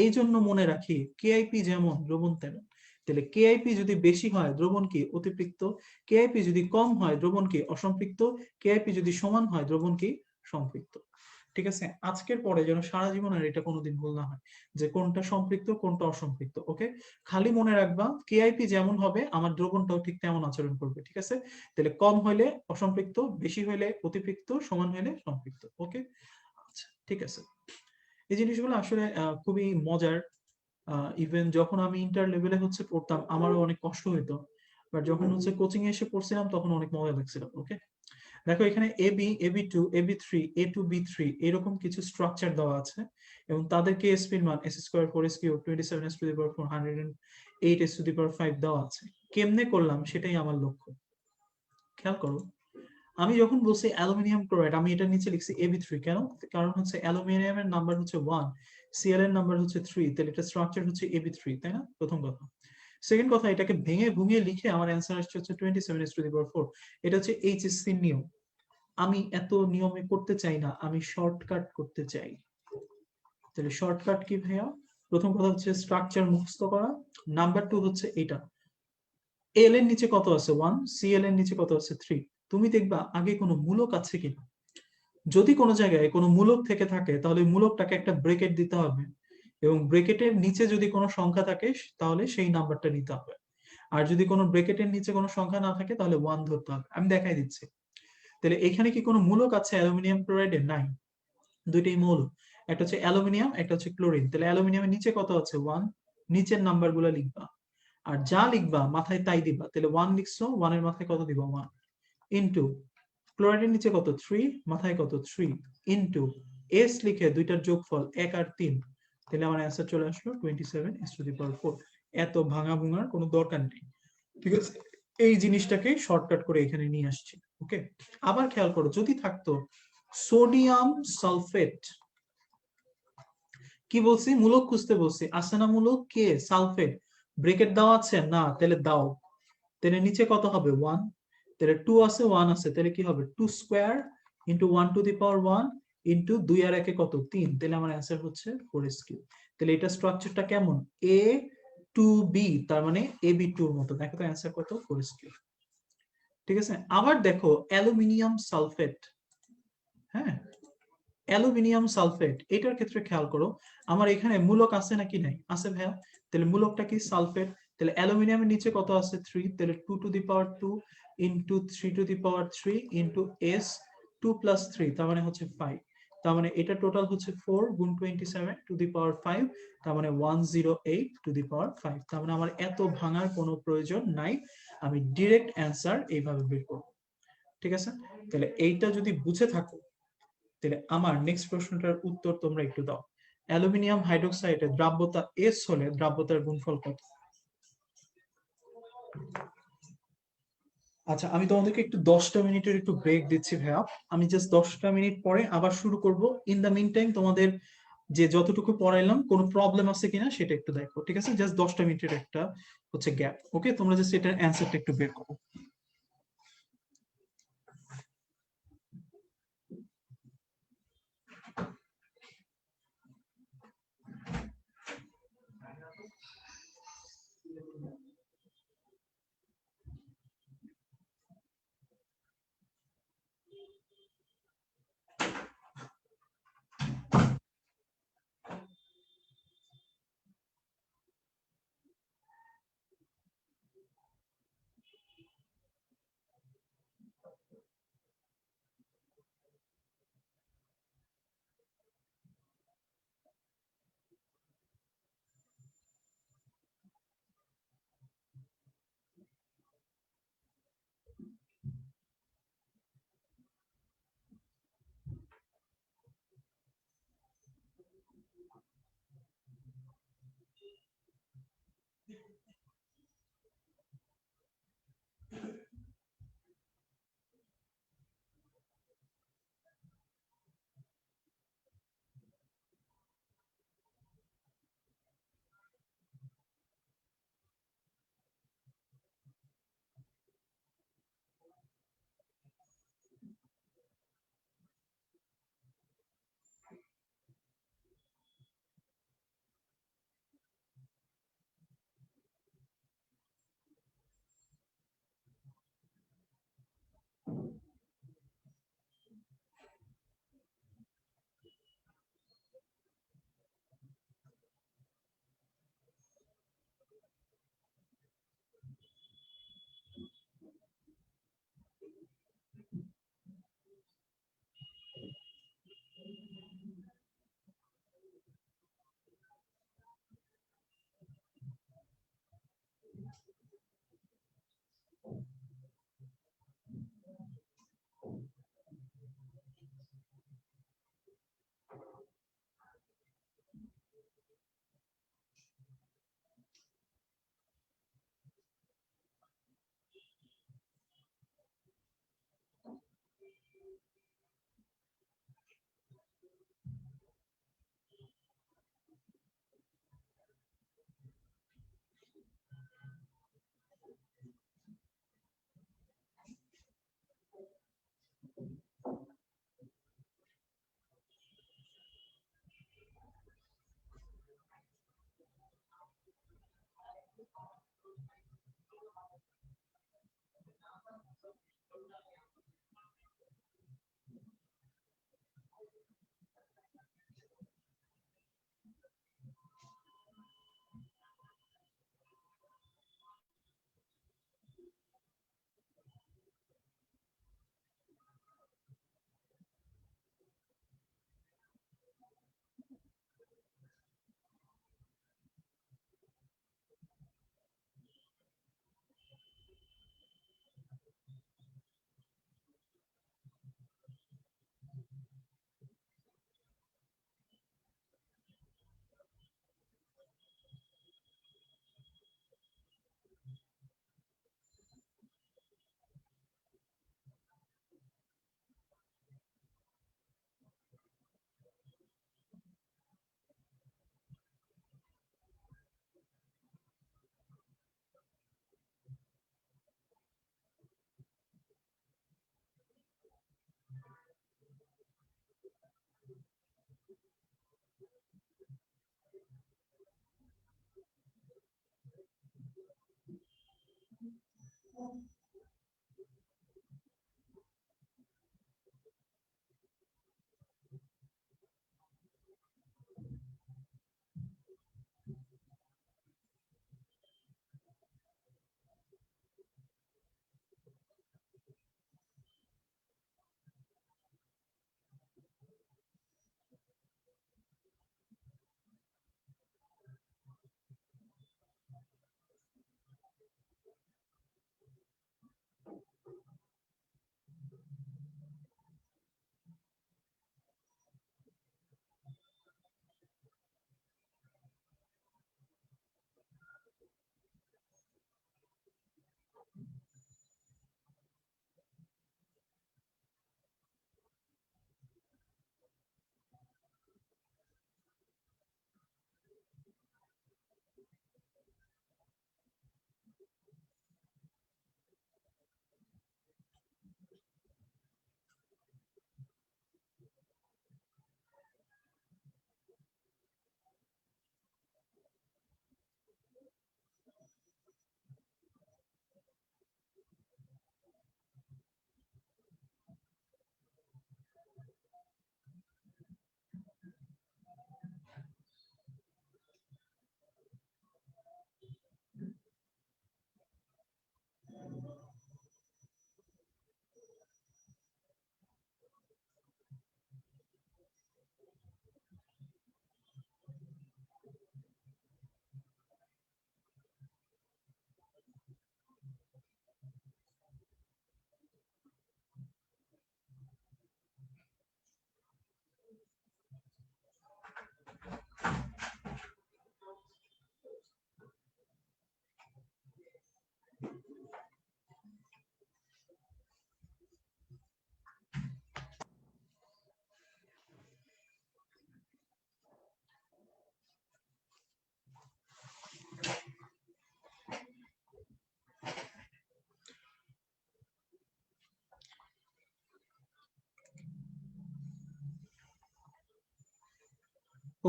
এই জন্য মনে রাখি কেআইপি যেমন দ্রবণ তেমন। তাহলে কেআইপি যদি বেশি হয় দ্রবণ কি, অতিপৃক্ত। কেআইপি যদি কম হয় দ্রবণ কি, অসম্পৃক্ত। কেআইপি যদি সমান হয় দ্রবণ কি, সম্পৃক্ত। ঠিক আছে, আজকের পরে যেন সারা জীবন আর এটা কোনোদিন ভুল না হয় যে কোনটা সম্পৃক্ত কোনটা অসম্পৃক্ত। ওকে, খালি মনে রাখবা কেআইপি যেমন হবে আমার দ্রবণটাও ঠিক তেমন আচরণ করবে, ঠিক আছে। তাহলে কম হইলে অসম্পৃক্ত, বেশি হইলে অতিপৃক্ত, সমান হইলে সম্পৃক্ত। ওকে, আচ্ছা ঠিক আছে। এই জিনিসগুলো আসলে খুবই মজার। ইভেন যখন আমি ইন্টার লেভেলে হচ্ছে পড়তাম আমারও অনেক কষ্ট হইতো, বাট যখন হচ্ছে কোচিং এ এসে পড়ছিলাম তখন অনেক মজা লাগছিল। ওকে, দেখো এখানে AB2 AB3 A2B3 এরকম কিছু স্ট্রাকচার দেওয়া আছে এবং তাদের কেএসপি এর মান s² 4s³ 27s⁴ 108s⁵ দেওয়া আছে। কেমনে করলাম সেটাই আমার লক্ষ্য। খেয়াল করো, আমি যখন বলছি অ্যালুমিনিয়াম ক্লোরাইড আমি এটা নিচে লিখছি AB3 কেন, কারণ হচ্ছে অ্যালুমিনিয়ামের নাম্বার হচ্ছে 1, Cl এর নাম্বার হচ্ছে 3, তাহলে এটা স্ট্রাকচার হচ্ছে AB3, তাই না? প্রথম কথা। সেকেন্ড কথা, এটাকে ভেঙে ভুঙিয়ে লিখে আমার অ্যান্সার আসছে হচ্ছে 27s⁴। এটা হচ্ছে এইচএসসি নিয়ম। আমি এত নিয়মে করতে চাই না, আমি শর্টকাট করতে চাই। তাহলে শর্টকাট কি ভাইয়া, প্রথম কথা হচ্ছে স্ট্রাকচার মুখস্থ করা, নাম্বার 2 হচ্ছে এটা এল এর নিচে কত আছে 1, Cl এর নিচে কত আছে 3। তুমি দেখবা আগে কোনো মূলক আছে কিনা, যদি কোনো জায়গায় কোনো মূলক থেকে থাকে তাহলে মূলকটাকে একটা ব্রেকেট দিতে হবে এবং ব্রেকেটের নিচে যদি কোনো সংখ্যা থাকে তাহলে সেই নাম্বারটা নিতে হবে। আর যদি কোনো ব্রেকেটের নিচে কোনো সংখ্যা না থাকে তাহলে 1 ধরতে হবে। আমি দেখাই দিচ্ছি। তাহলে এখানে কি কোনো মূলক আছে অ্যালুমিনিয়াম ক্লোরাইডের? নাই, দুইটাই মৌল, একটা হচ্ছে অ্যালুমিনিয়াম একটা হচ্ছে ক্লোরিন। তাহলে অ্যালুমিনিয়ামের নিচে কত আছে 1, নিচের নাম্বারগুলো লিখবা আর যা লিখবা মাথায় তাই দিবা। তাহলে 1 লিখছো, 1 এর মাথায় কত দিবা 1 ইনটু ক্লোরাইডের নিচে কত 3, মাথায় কত 3 ইনটু এস লিখে দুইটার যোগফল 1 আর 3, তাহলে আমার অ্যান্সার চলে আসলো 27s⁴। এত ভাঙা ভুঙার কোনো দরকার নেই, ঠিক আছে। এই জিনিসটাকে শর্টকাট করে এখানে নিয়ে আসছি। ওকে, আবার খেয়াল করো যদি থাকতো সোডিয়াম সালফেট, কি বলছি? মূলক খুঁজতে বলছি। আছে না মূলক? কে? সালফেট। ব্রেকেট দেওয়া আছে না? তাহলে দাও। তাহলে নিচে কত হবে? 1। তাহলে 2 আছে, 1 আছে, তাহলে কি হবে? 2 square into 1 to the power 1 into 2 আর 1 কত? 3। তাহলে আমার অ্যান্সার হচ্ছে 4 কিউব। তাহলে এটা স্ট্রাকচারটা কেমন? এ টু বি, তার মানে এ বি 2 এর মতো। দেখো তো অ্যান্সার কত? 4 কিউব। ঠিক আছে, আবার দেখো অ্যালুমিনিয়াম সালফেট। হ্যাঁ, অ্যালুমিনিয়াম সালফেট, এটার ক্ষেত্রে খেয়াল করো, আমার এখানে মূলক আছে নাকি নাই? আছে ভাইয়া। তাহলে মূলকটা কি? সালফেট। তাহলে অ্যালুমিনিয়ামের নিচে কত আছে? 3। তাহলে 2 to the power 2 into 3 to the power 3 into S 2 plus 3, তার মানে হচ্ছে 5। তার মানে এটা টোটাল হচ্ছে 4 গুণ 27 টু দি পাওয়ার 5, তার মানে 108 টু দি পাওয়ার 5। তার মানে আমার এত ভাঙার কোনো প্রয়োজন নাই, আমি ডিরেক্ট অ্যান্সার এইভাবে বের করব। ঠিক আছে, তাহলে এইটা যদি বুঝে থাকো, তাহলে আমার নেক্সট প্রশ্নটার উত্তর তোমরা একটু দাও। অ্যালুমিনিয়াম হাইড্রোক্সাইডের দ্রাব্যতা এস হলে দ্রাব্যতার গুণফল কত? আচ্ছা, আমি তোমাদেরকে একটু 10টা মিনিটের একটু ব্রেক দিচ্ছি ভাইয়া। আমি জাস্ট 10টা মিনিট পরে আবার শুরু করব। ইন দা মিন টাইম তোমাদের যে যতটুকু পড়াইলাম কোনো প্রবলেম আছে কিনা সেটা একটু দেখো। ঠিক আছে, জাস্ট 10টা মিনিটের একটা হচ্ছে গ্যাপ। ওকে, তোমরা জাস্ট এটার অ্যান্সারটা একটু বের করো।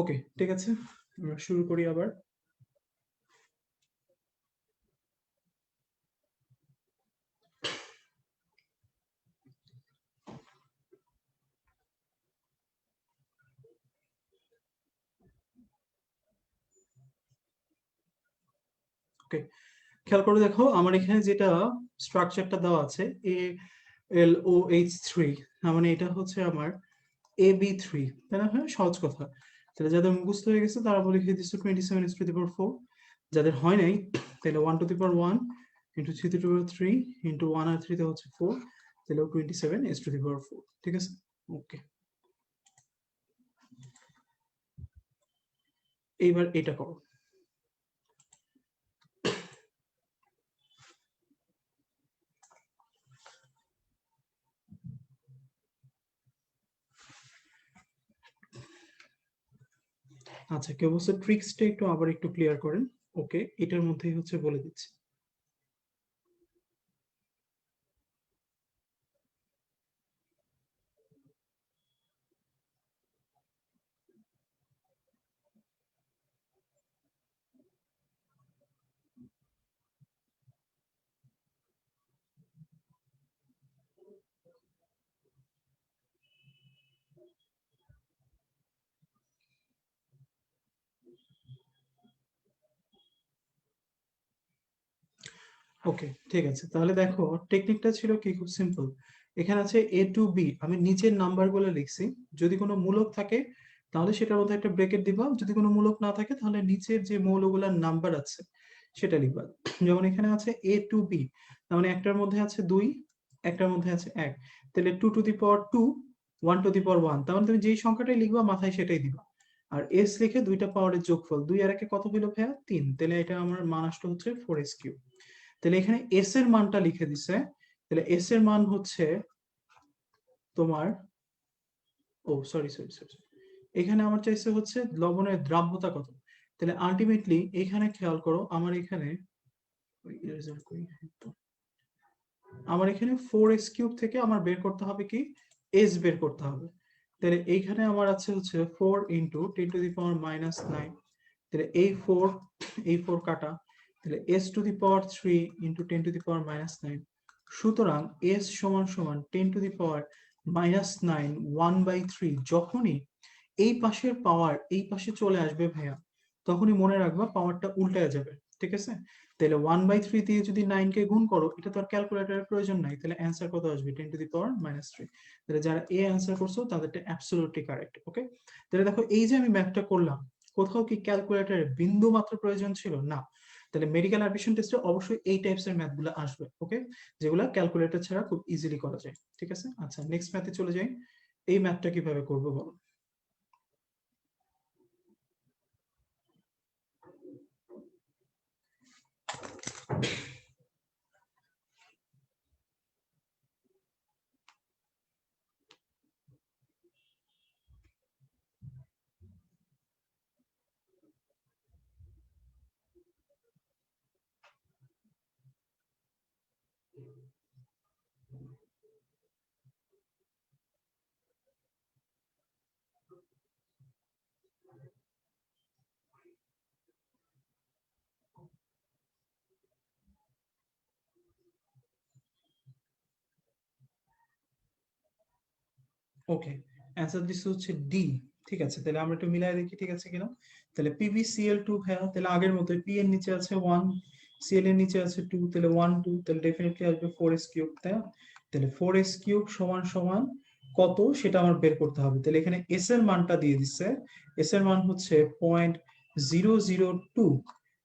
ওকে, ঠিক আছে, আমরা শুরু করি আবার। ওকে, খেয়াল করে দেখো আমার এখানে যেটা স্ট্রাকচারটা দেওয়া আছে ALOH3, মানে এটা হচ্ছে আমার AB3, তাই না? হ্যাঁ, সহজ কথা। তাহলে যাদের মুখস্থ হয়ে গেছে তারা বলে লিখে দিচ্ছে 27 × 4, যাদের হয় নাই তাহলে 1 ^ 1 ইন্টু 3 ইন্টু 1 আর 3 তে হচ্ছে 4, তাহলে 27 × 4, ঠিক আছে? ওকে, এইবার এটা করো। আচ্ছা, কেউ বলছে ট্রিক্সটা একটু আবার একটু ক্লিয়ার করেন। ওকে, এটার মধ্যেই হচ্ছে বলে দিচ্ছি। ওকে, ঠিক আছে, তাহলে দেখো টেকনিকটা ছিল কি, খুব সিম্পল। এখানে আছে A to B, আমি নিচের নাম্বারগুলো লিখছি। যদি কোনো মূলক থাকে তাহলে সেটার মধ্যে একটা ব্রেকেট দিবা, যদি কোনো মূলক না থাকে তাহলে নিচের যে মৌলগুলোর নাম্বার আছে সেটা লিখবা। যেমন এখানে আছে A to B, তার মানে একটার মধ্যে আছে 2, একটার মধ্যে আছে 1, তাহলে 2 to the power 2, 1 to the power 1, তার মানে তুমি যেই সংখ্যাটাই লিখবা মাথায় সেটাই দিবা। আর s লিখে দুইটা পাওয়ারের যোগফল, 2 আর 1 কত হলো ভাইয়া? 3, তাহলে এটা আমার মান আসলো হচ্ছে 4s³। তাহলে এখানে এস এর মানটা লিখে দিছে, তাহলে এস এর মান হচ্ছে তোমার, ও সরি সরি সরি, এখানে আমার চাইছে হচ্ছে লবণের দ্রাব্যতা কত। তাহলে আলটিমেটলি এখানে খেয়াল করো আমার এখানে আমার এখানে 4s³ থেকে আমার বের করতে হবে কি, এস বের করতে হবে। তাহলে এইখানে আমার আছে হচ্ছে 4 ইন্টু 10⁻⁻৯, তাহলে এই ফোর কাটা, তাহলে s⁻³ ইন্টু 10⁻⁻৯। সুতরাং s সমান সমান 10⁻⁻৯ 1/3। যখনই এই পাশের পাওয়ার এই পাশে চলে আসবে ভাইয়া, তখনই মনে রাখবা পাওয়ারটা উল্টায় যাবে, ঠিক আছে? তাহলে 1/3 দিয়ে যদি 9 কে গুণ করো, এটা তো আর ক্যালকুলেটরের প্রয়োজন নাই, তাহলে অ্যান্সার কত আসবে? 10⁻⁻3। তাহলে যারা এ অ্যান্সার করছো তাদেরটা অ্যাবসলিউটলি কারেক্ট। ওকে, তাহলে দেখো এই যে আমি ম্যাথটা করলাম, কোথাও কি ক্যালকুলেটরের বিন্দু মাত্র প্রয়োজন ছিল না? তাহলে মেডিকেল অ্যাডমিশন টেস্টে অবশ্যই এই টাইপসের ম্যাথগুলো আসবে, ওকে, যেগুলো ক্যালকুলেটর ছাড়া খুব ইজিলি করা যায়, ঠিক আছে? আচ্ছা, নেক্সট ম্যাথে চলে যাই। এই ম্যাথটা কিভাবে করবো বলো। ওকে, অ্যান্সার দিচ্ছে হচ্ছে ডি। ঠিক আছে, তাহলে আমরা একটু মিলাই দেখি ঠিক আছে কিনা। তাহলে PbCl2 হ্যাঁ, তাহলে আগের মতো পি এর নিচে আছে 1, Cl এর নিচে আছে 2, তাহলে 1 2, তাহলে ডেফিনেটলি আসবে 4s কিউব, তাই না? তাহলে 4s কিউব সমান সমান কত সেটা আমার বের করতে হবে। তাহলে এখানে এস এর মানটা দিয়ে দিচ্ছে, এস এর মান হচ্ছে 0.002।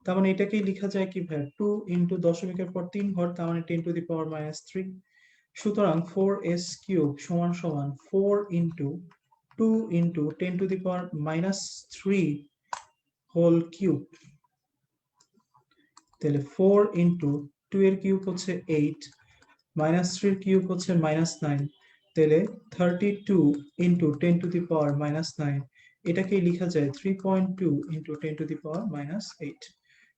তার মানে এটাকেই লেখা যায় কি ভাই, 2 ইন্টু দশমিকের পর 3 ঘর, তার মানে 10⁻³ সুতরাং 4s কিউব সমান সমান 4 ইন্টু 2 ইন্টু 10⁻³ হোল কিউব। তাহলে 4 ইন্টু 2 এর কিউব হচ্ছে 8, -3 এর কিউব হচ্ছে -9, তাহলে 32 ইন্টু 10⁻⁻৯, এটাকে লেখা যায় 3.2 ইন্টু 10⁻⁻8।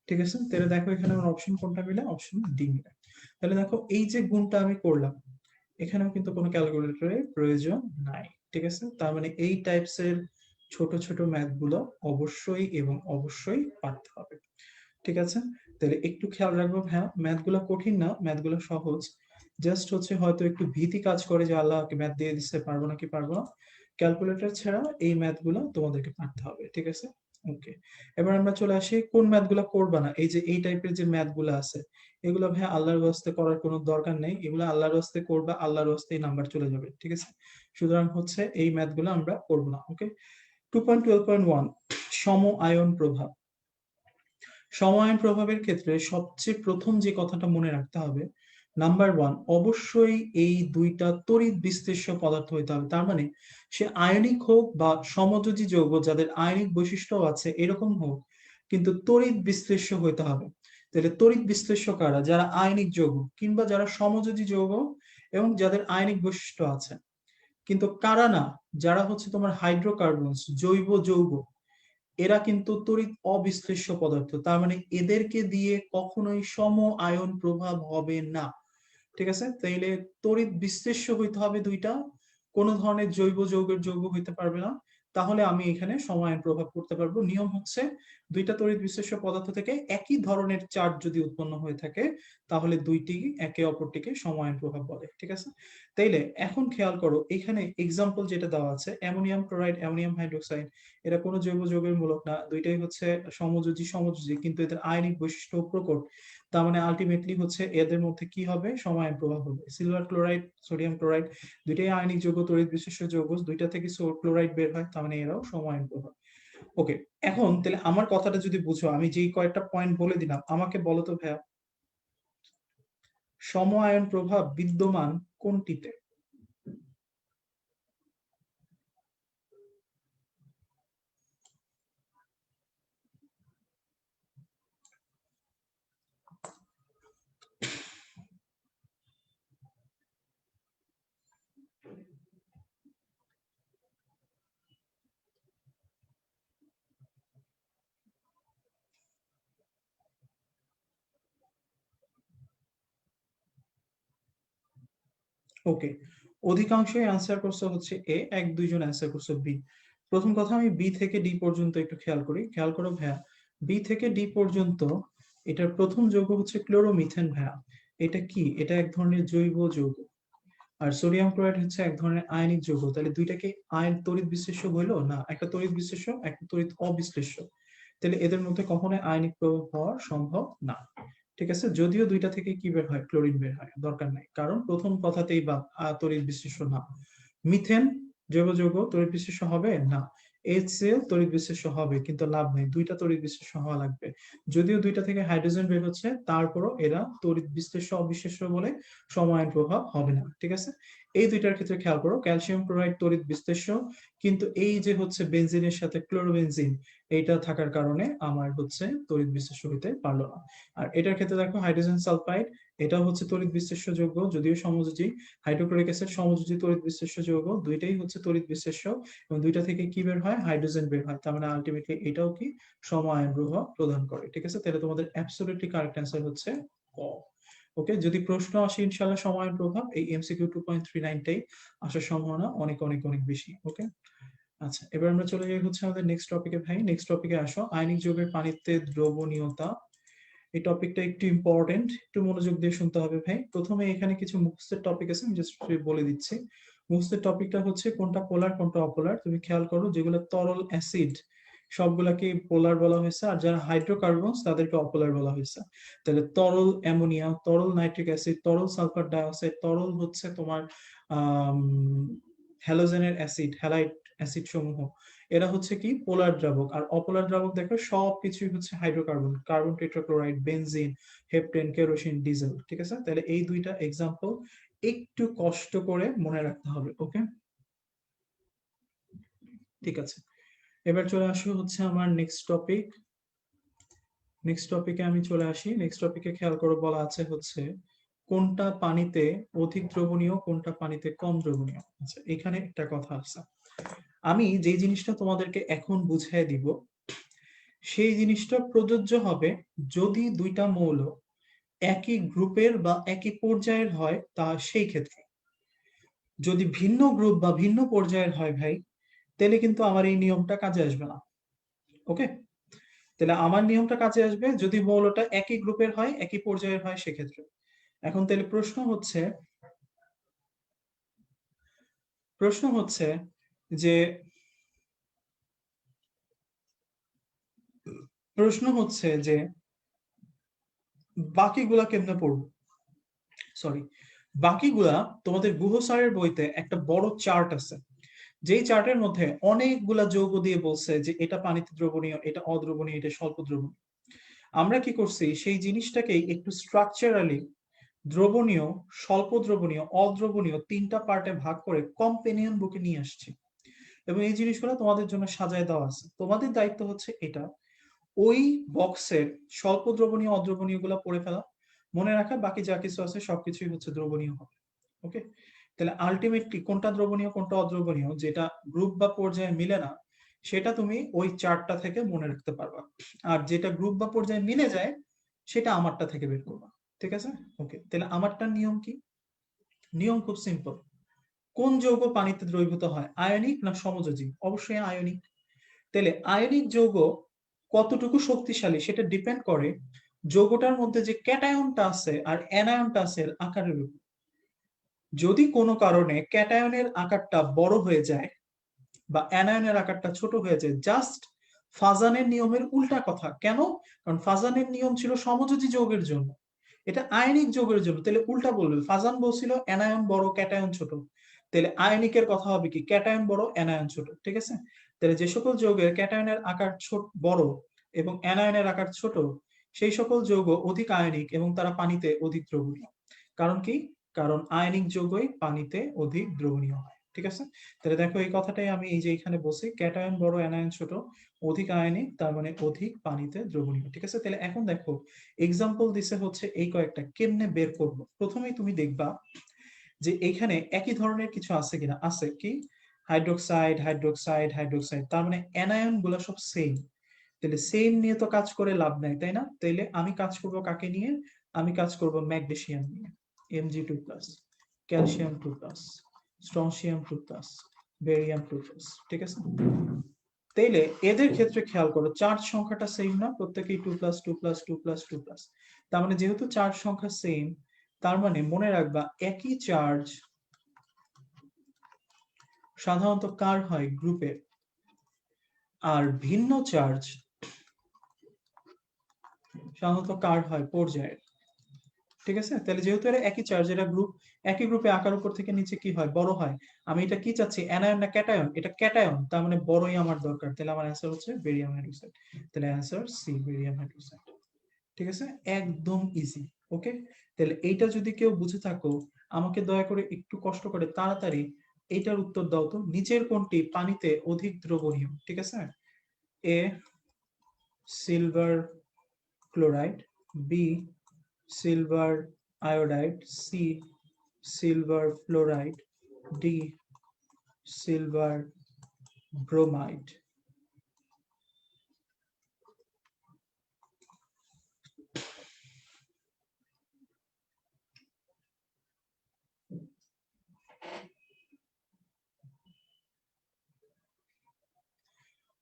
ঠিক আছে, তাহলে দেখো এখানে আমার অপশন কোনটা মিলে, অপশন ডি মিলে। তাহলে দেখো এই যে গুণটা আমি করলাম, এখানেও কিন্তু কোনো ক্যালকুলেটরের প্রয়োজন নাই। ঠিক আছে, তার মানে এই টাইপস এর ছোট ছোট ম্যাথ গুলো অবশ্যই এবং অবশ্যই পারতে হবে। ঠিক আছে, তাহলে একটু খেয়াল রাখবো, হ্যাঁ ম্যাথ গুলো কঠিন না, ম্যাথ গুলো সহজ। জাস্ট হচ্ছে হয়তো একটু ভীতি কাজ করে যে আল্লাহকে ম্যাথ দিয়ে দিচ্ছে, পারবো না কি পারবো না। ক্যালকুলেটর ছাড়া এই ম্যাথ গুলো তোমাদেরকে পারতে হবে। ঠিক আছে, ওকে। এবার আমরা চলে আসি কোন ম্যাথ গুলো করবা না। এই যে এই টাইপের যে ম্যাথ গুলো আছে, এগুলো ভাই আল্লাহর ওয়াস্তে করার কোনো দরকার নেই। এগুলো আল্লাহর ওয়াস্তে করবা, আল্লাহর ওয়াস্তেই নাম্বার চলে যাবে। ঠিক আছে, সুতরাং হচ্ছে এই ম্যাথ গুলো আমরা করবো না। ওকে, 2.12.1 সম আয়ন প্রভাব। সমায়ন প্রভাবের ক্ষেত্রে সবচেয়ে প্রথম যে কথাটা মনে রাখতে হবে, নাম্বার ওয়ান, অবশ্যই এই দুইটা তড়িৎ বিশ্লেষ্য পদার্থ হইতে হবে। তার মানে সে আয়নিক হোক বা সমযোজী যৌগ যাদের আয়নিক বৈশিষ্ট্য আছে এরকম হোক, কিন্তু তড়িৎ বিশ্লেষ্য হইতে হবে। তাহলে তড়িৎ বিশ্লেষ্য কারা, যারা আয়নিক যৌগ কিংবা যারা সমযোজী যৌগ এবং যাদের আয়নিক বৈশিষ্ট্য আছে। কিন্তু কারা না, যারা হচ্ছে তোমার হাইড্রোকার্বনস জৈব যৌগ, এরা কিন্তু তড়িৎ অবিশ্লেষ্য পদার্থ। তার মানে এদেরকে দিয়ে কখনোই সম আয়ন প্রভাব হবে না। ঠিক আছে, তাইলে তড়িৎ বিশ্লেষ্য হইতে হবে দুইটা, কোন ধরনের জৈব যৌগের যৌগ হইতে পারবে না। তাহলে আমি এখানে সমায়ন প্রভাব করতে পারবো। নিয়ম হচ্ছে দুইটা তড়িৎ বিশ্লেষ্য পদার্থ থেকে একই ধরনের চার্জ যদি উৎপন্ন হয়ে থাকে, তাহলে দুইটি একে অপরটিকে সমায়ন প্রভাব বলে। ঠিক আছে, তাইলে এখন খেয়াল করো এখানে এক্সাম্পল যেটা দেওয়া আছে, অ্যামোনিয়াম ক্লোরাইড, অ্যামোনিয়াম হাইড্রোক্সাইড, এরা কোনো জৈব যৌগের মূলক না, দুইটাই হচ্ছে সমযোজী সমযোজী, কিন্তু এদের আয়নিক বৈশিষ্ট্য প্রকট। তার মানে আলটিমেটলি হচ্ছে এদের মধ্যে কি হবে, সমায়ন প্রভাব হবে। সিলভার ক্লোরাইড, সোডিয়াম ক্লোরাইড, দুইটাই আয়নিক যৌগ, তড়িৎ বিশিষ্ট যৌগ, দুইটা থেকে ক্লোরাইড বের হয়, তার মানে এরাও সমায়ন প্রভাব। ওকে, এখন তাহলে আমার কথাটা যদি বুঝো, আমি যেই কয়েকটা পয়েন্ট বলে দিলাম, আমাকে বলো তো ভাইয়া, সম আয়ন প্রভাব বিদ্যমান কোনটিতে? ওকে, অধিকাংশই অ্যান্সার করছে হচ্ছে এ, এক দুইজন অ্যান্সার করছে বি। প্রথম কথা, আমি বি থেকে ডি পর্যন্ত একটু খেয়াল করি, খেয়াল করো ভাইয়া। বি থেকে ডি পর্যন্ত এটার প্রথম যৌগ হচ্ছে ক্লোরোমিথেন ভাইয়া। এটা কি, এটা এক ধরনের জৈব যৌগ। আর সোডিয়াম ক্লোরাইড হচ্ছে এক ধরনের আয়নিক যৌগ। তাহলে দুইটাকে আয়ন তড়িৎ বিশ্লেষ্য হইলো না, একটা তড়িৎ বিশ্লেষ্য একটা তড়িৎ অবিশ্লেষ্য। তাহলে এদের মধ্যে কখনোই আয়নিক প্রভাব হওয়া সম্ভব না। ঠিক আছে, যদিও দুইটা থেকে কি বের হয়, ক্লোরিন বের হয়, দরকার নাই, কারণ প্রথম কথাতেই বা তড়িৎ বিশ্লেষ্য না। মিথেন জৈব যৌগ, তড়িৎ বিশ্লেষ্য হবে না। HCl তড়িৎ বিশ্লেষ্য হবে, কিন্তু লাভ নেই, দুইটা তড়িৎ বিশ্লেষ্য হওয়া লাগবে। যদিও দুইটা থেকে হাইড্রোজেন বের হচ্ছে, তারপরও এরা তড়িৎ বিশ্লেষ্য অবিশ্লেষ্য বলে সমায়ন প্রভাব হবে না। ঠিক আছে, এই দুইটার ক্ষেত্রে খেয়াল করো, ক্যালসিয়াম ক্লোরাইড তড়িৎ বিশ্লেষ্য, কিন্তু এই যে হচ্ছে বেনজিনের সাথে ক্লোরোবেনজিন, এইটা থাকার কারণে আমার হচ্ছে তড়িৎ বিশ্লেষ্য হইতে পারলো না। আর এটার ক্ষেত্রে দেখো হাইড্রোজেন সালফাইড, এটাও হচ্ছে তড়িৎ বিশ্লেষ্য যৌগ, যদিও সমযোজী। হাইড্রোক্লোরিক অ্যাসিড সমযোজী তড়িৎ বিশ্লেষ্য যৌগ, দুইটাই হচ্ছে তড়িৎ বিশ্লেষ্য, এবং দুইটা থেকে কি বের হয়, হাইড্রোজেন বের হয়। তার মানে আলটিমেটলি এটাও কি সম আয়ন প্রভাব প্রদান করে। ঠিক আছে, তাহলে তোমাদের অ্যাবসলিউটলি কারেক্ট অ্যান্সার হচ্ছে ক। ওকে, যদি প্রশ্ন আসে ইনশাআল্লাহ সমায়ন প্রভাব, এই MCQ 2.39টাই আসার সম্ভাবনা অনেক অনেক অনেক বেশি। ওকে, আচ্ছা এবার আমরা চলে যাই হচ্ছে আমাদের নেক্সট টপিকে ভাই। নেক্সট টপিকে আসো, আয়নিক যৌগের পানিতে দ্রবণীয়তা। এই টপিকটা একটু ইম্পর্টেন্ট, একটু মনোযোগ দিয়ে শুনতে হবে ভাই। প্রথমে এখানে কিছু মুখস্থের টপিক আছে, আমি জাস্ট বলে দিচ্ছি। মুখস্থের টপিকটা হচ্ছে কোনটা পোলার কোনটা অপোলার। তুমি খেয়াল করো, যেগুলো তরল অ্যাসিড সবগুলাকে পোলার বলা হয়েছে, আর যারা হাইড্রোকার্বনস তাদেরকে অপোলার বলা হয়েছে। তাহলে তরল অ্যামোনিয়া, তরল নাইট্রিক অ্যাসিড, তরল সালফার ডাইঅক্সাইড, তরল হচ্ছে তোমার হ্যালোজেনের অ্যাসিড, হ্যালাইড অ্যাসিড সমূহ, এরা হচ্ছে কি পোলার দ্রাবক। আর অপোলার দ্রাবক দেখো সবকিছুই হচ্ছে hydrocarbon, carbon tetrachloride, benzene, heptane, kerosene, diesel. ঠিক আছে, তাহলে এই দুইটা এক্সাম্পল একটু কষ্ট করে মনে রাখতে হবে। ওকে, ঠিক আছে। এবার চলে আসো হচ্ছে আমার নেক্সট টপিক। নেক্সট টপিকে আমি চলে আসি। নেক্সট টপিকে খেয়াল করে বলা আছে হচ্ছে কোনটা পানিতে অধিক দ্রবণীয়, কোনটা পানিতে কম দ্রবণীয়। আচ্ছা, এখানে একটা কথা আছে। আমি যে জিনিসটা তোমাদেরকে এখন বুঝিয়ে দিব, সেই জিনিসটা প্রযোজ্য হবে যদি দুইটা মৌল একই গ্রুপের বা একই পর্যায়ের হয়, তা সেই ক্ষেত্রে। যদি ভিন্ন গ্রুপ বা ভিন্ন পর্যায়ের হয় ভাই, তাহলে কিন্তু আমার এই নিয়মটা কাজে আসবে না। ওকে, তাহলে আমার নিয়মটা কাজে আসবে যদি মৌলটা একই গ্রুপের হয়, একই পর্যায়ের হয় সেক্ষেত্রে। এখন তাহলে প্রশ্ন হচ্ছে যে প্রশ্ন হচ্ছে যে বাকিগুলা কেমনে পড়বো। সরি, বাকিগুলা তোমাদের গুহ স্যারের বইতে একটা বড় চার্ট আছে, যেই চার্টের মধ্যে অনেকগুলা যৌগ দিয়ে বলছে যে এটা পানিতে দ্রবণীয়, এটা অদ্রবণীয়, এটা স্বল্প দ্রবণীয়। আমরা কি করছি, সেই জিনিসটাকেই একটু স্ট্রাকচারালি দ্রবণীয়, স্বল্প দ্রবণীয়, অদ্রবণীয় তিনটা পার্টে ভাগ করে কম্পেনিয়ন বুকে নিয়ে আসছি, এবং এই জিনিসগুলো তোমাদের জন্য সাজায় দেওয়া আছে। তোমাদের দায়িত্ব হচ্ছে এটা ওই বক্সের স্বল্প দ্রবণীয়, অদ্রবণীয় গুলা পড়ে ফেলা, মনে রাখা বাকি যা কিছু আছে সবকিছুই হচ্ছে দ্রবণীয় হবে। ওকে, তাহলে আলটিমেটলি কোনটা দ্রবণীয় কোনটা অদ্রবণীয় যেটা গ্রুপ বা পর্যায়ে মিলে না, সেটা তুমি ওই চার্টটা থেকে মনে রাখতে পারবা। আর যেটা গ্রুপ বা পর্যায়ে মিলে যায়, সেটা আমারটা থেকে বের করবা। ঠিক আছে, ওকে। তাহলে আমারটার নিয়ম কি? নিয়ম খুব সিম্পল। কোন যৌগ পানিতে দ্রবীভূত হয়, আয়নিক না সমযোজী? অবশ্যই আয়নিক। তাহলে আয়নিক যৌগ কতটুকু শক্তিশালী সেটা ডিপেন্ড করে যৌগটার মধ্যে যে ক্যাটায়নটা আছে আর অ্যানায়নটা আছে এর আকারের উপর। যদি কোনো কারণে ক্যাটায়নের আকারটা বড় হয়ে যায় বা অ্যানায়নের আকারটা ছোট হয়ে যায়, জাস্ট ফাজানের নিয়মের উল্টা কথা। কেন? কারণ ফাজানের নিয়ম ছিল সমযোজী যৌগের জন্য, এটা আয়নিক যৌগের জন্য। তাহলে উল্টা বলবে, ফাজান বলছিল অ্যানায়ন বড় ক্যাটায়ন ছোট, তাহলে আয়নিকের কথা হবে কি ক্যাটায়ন বড় অ্যানায়ন ছোট। ঠিক আছে, তাহলে যে সকল যৌগের ক্যাটায়নের আকার ছোট বড় এবং অ্যানায়নের আকার ছোট, সেই সকল যৌগ অধিক আয়নিক এবং তারা পানিতে অধিক দ্রবণীয়। কারণ কি? কারণ আয়নিক যৌগই পানিতে অধিক দ্রবণীয় হয়। ঠিক আছে, তাহলে দেখো এই কথাটাই আমি এই যে এখানে বলছি, ক্যাটায়ন বড় অ্যানায়ন ছোট, অধিক আয়নিক তার মানে অধিক পানিতে দ্রবণীয়। ঠিক আছে, তাহলে এখন দেখো এক্সাম্পল দিছে হচ্ছে এই কয়েকটা, কেমনে বের করব। প্রথমেই তুমি দেখবা যে এখানে একই ধরনের কিছু আছে কিনা। আছে কি? হাইড্রোক্সাইড, হাইড্রোক্সাইড, হাইড্রোক্সাইড, তার মানে অ্যানায়ন গুলো সব সেম। তাহলে সেম নিয়ে তো কাজ করে লাভ নাই, তাই না? তাইলে আমি কাজ করব কাকে নিয়ে? আমি কাজ করব ম্যাগনেসিয়াম নিয়ে, Mg2+, ক্যালসিয়াম 2+, স্ট্রনসিয়াম 2+, বেরিয়াম 2+। ঠিক আছে, তাইলে এদের ক্ষেত্রে খেয়াল করো চার্জ সংখ্যাটা সেম না, প্রত্যেকেই 2+2+2+2+। তার মানে যেহেতু চার্জ সংখ্যা সেম, তার মানে মনে রাখবা একই চার্জ সাধারণত কার হয়? গ্রুপের। আর ভিন্ন চার্জ সাধারণত কার হয়? পর্যায়ের। ঠিক আছে, তাহলে যেহেতু এরা একই চার্জ, এরা গ্রুপ, একই গ্রুপে আকার উপর থেকে নিচে কি হয়? বড় হয়। আমি এটা কি চাচ্ছি? অ্যানায়ন না ক্যাটায়ন? এটা ক্যাটায়ন, তার মানে বড়ই আমার দরকার। তাহলে আমার অ্যান্সার হচ্ছে বেরিয়াম হাইড্রোক্সাইড। তাহলে অ্যান্সার সি, বেরিয়াম হাইড্রোক্সাইড। ঠিক আছে, একদম ইজি। ওকে, তাহলে এইটা যদি কেউ বুঝে থাকো, আমাকে দয়া করে একটু কষ্ট করে তাড়াতাড়ি এইটার উত্তর দাও তো, নিচের কোনটি পানিতে অধিক দ্রবণীয়? ঠিক আছে, A silver chloride, B silver iodide, C silver fluoride, D silver bromide.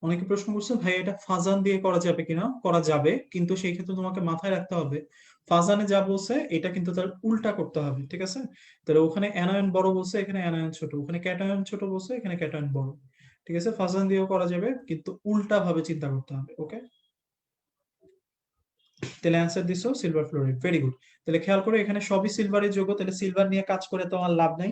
অনেকে প্রশ্ন করছে ভাই এটা ফাজান দিয়ে করা যাবে কিনা, করা যাবে, কিন্তু সেই ক্ষেত্রে তোমাকে মাথায় রাখতে হবে ফাজানে যা বলছে এটা কিন্তু তার উল্টা করতে হবে, ঠিক আছে? তাহলে ওখানে অ্যানায়ন বড় বলছে, এখানে অ্যানায়ন ছোট, ওখানে ক্যাটায়ন ছোট বলছে, এখানে ক্যাটায়ন বড়, ঠিক আছে? ফাজান দিয়েও করা যাবে কিন্তু উল্টা ভাবে চিন্তা করতে হবে। ওকে, তাহলে অ্যান্সার দিছো সিলভার ফ্লোরাইড, ভেরি গুড। তাহলে খেয়াল করে এখানে সবই সিলভারের যৌগ, তাহলে সিলভার নিয়ে কাজ করে তো আমার লাভ নাই।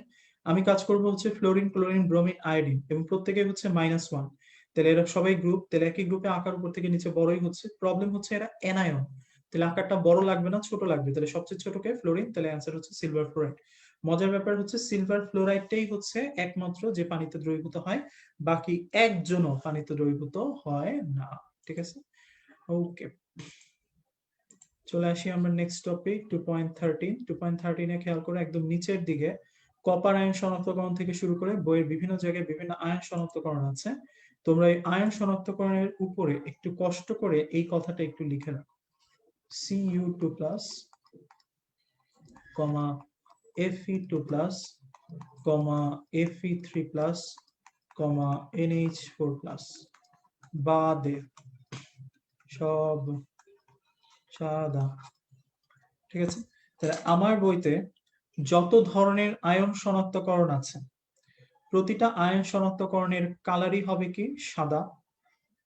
আমি কাজ করব হচ্ছে ফ্লোরিন, ক্লোরিন, ব্রোমিন, আয়োডিন, এবং প্রত্যেকে হচ্ছে -1। তাহলে এরা সবাই গ্রুপ, তাহলে একই গ্রুপে আকার উপর থেকে নিচে বড়ই হচ্ছে, প্রবলেম হচ্ছে এরা এনায়ন, তাহলে আকারটা বড় লাগবে না, ছোট লাগবে, তাহলে সবচেয়ে ছোটকে ফ্লোরিন, তাহলে অ্যান্সার হচ্ছে সিলভার ফ্লোরাইড। মজার ব্যাপার হচ্ছে সিলভার ফ্লোরাইডটাই হচ্ছে একমাত্র যে পানিতে দ্রবীভূত হয়, বাকি একজনও পানিতে দ্রবীভূত হয় না, ঠিক আছে? ওকে, চলে আসি আমরা নেক্সট টপিক 2.13। 2.13 এ খেয়াল করে একদম নিচের দিকে কপার আয়ন শনাক্তকরণ থেকে শুরু করে বইয়ের বিভিন্ন জায়গায় বিভিন্ন আয়ন শনাক্তকরণ আছে। তোমরা এই আয়ন শনাক্তকরণের উপরে একটু কষ্ট করে এই কথাটা একটু লিখে রাখো, Cu2+, Fe2+, Fe3+, NH4+, বাদে সব সাদা, ঠিক আছে? তাহলে আমার বইতে যত ধরনের আয়ন শনাক্তকরণ আছে, প্রতিটা আয়ন শনাক্তকরণের কালারই হবে কি সাদা,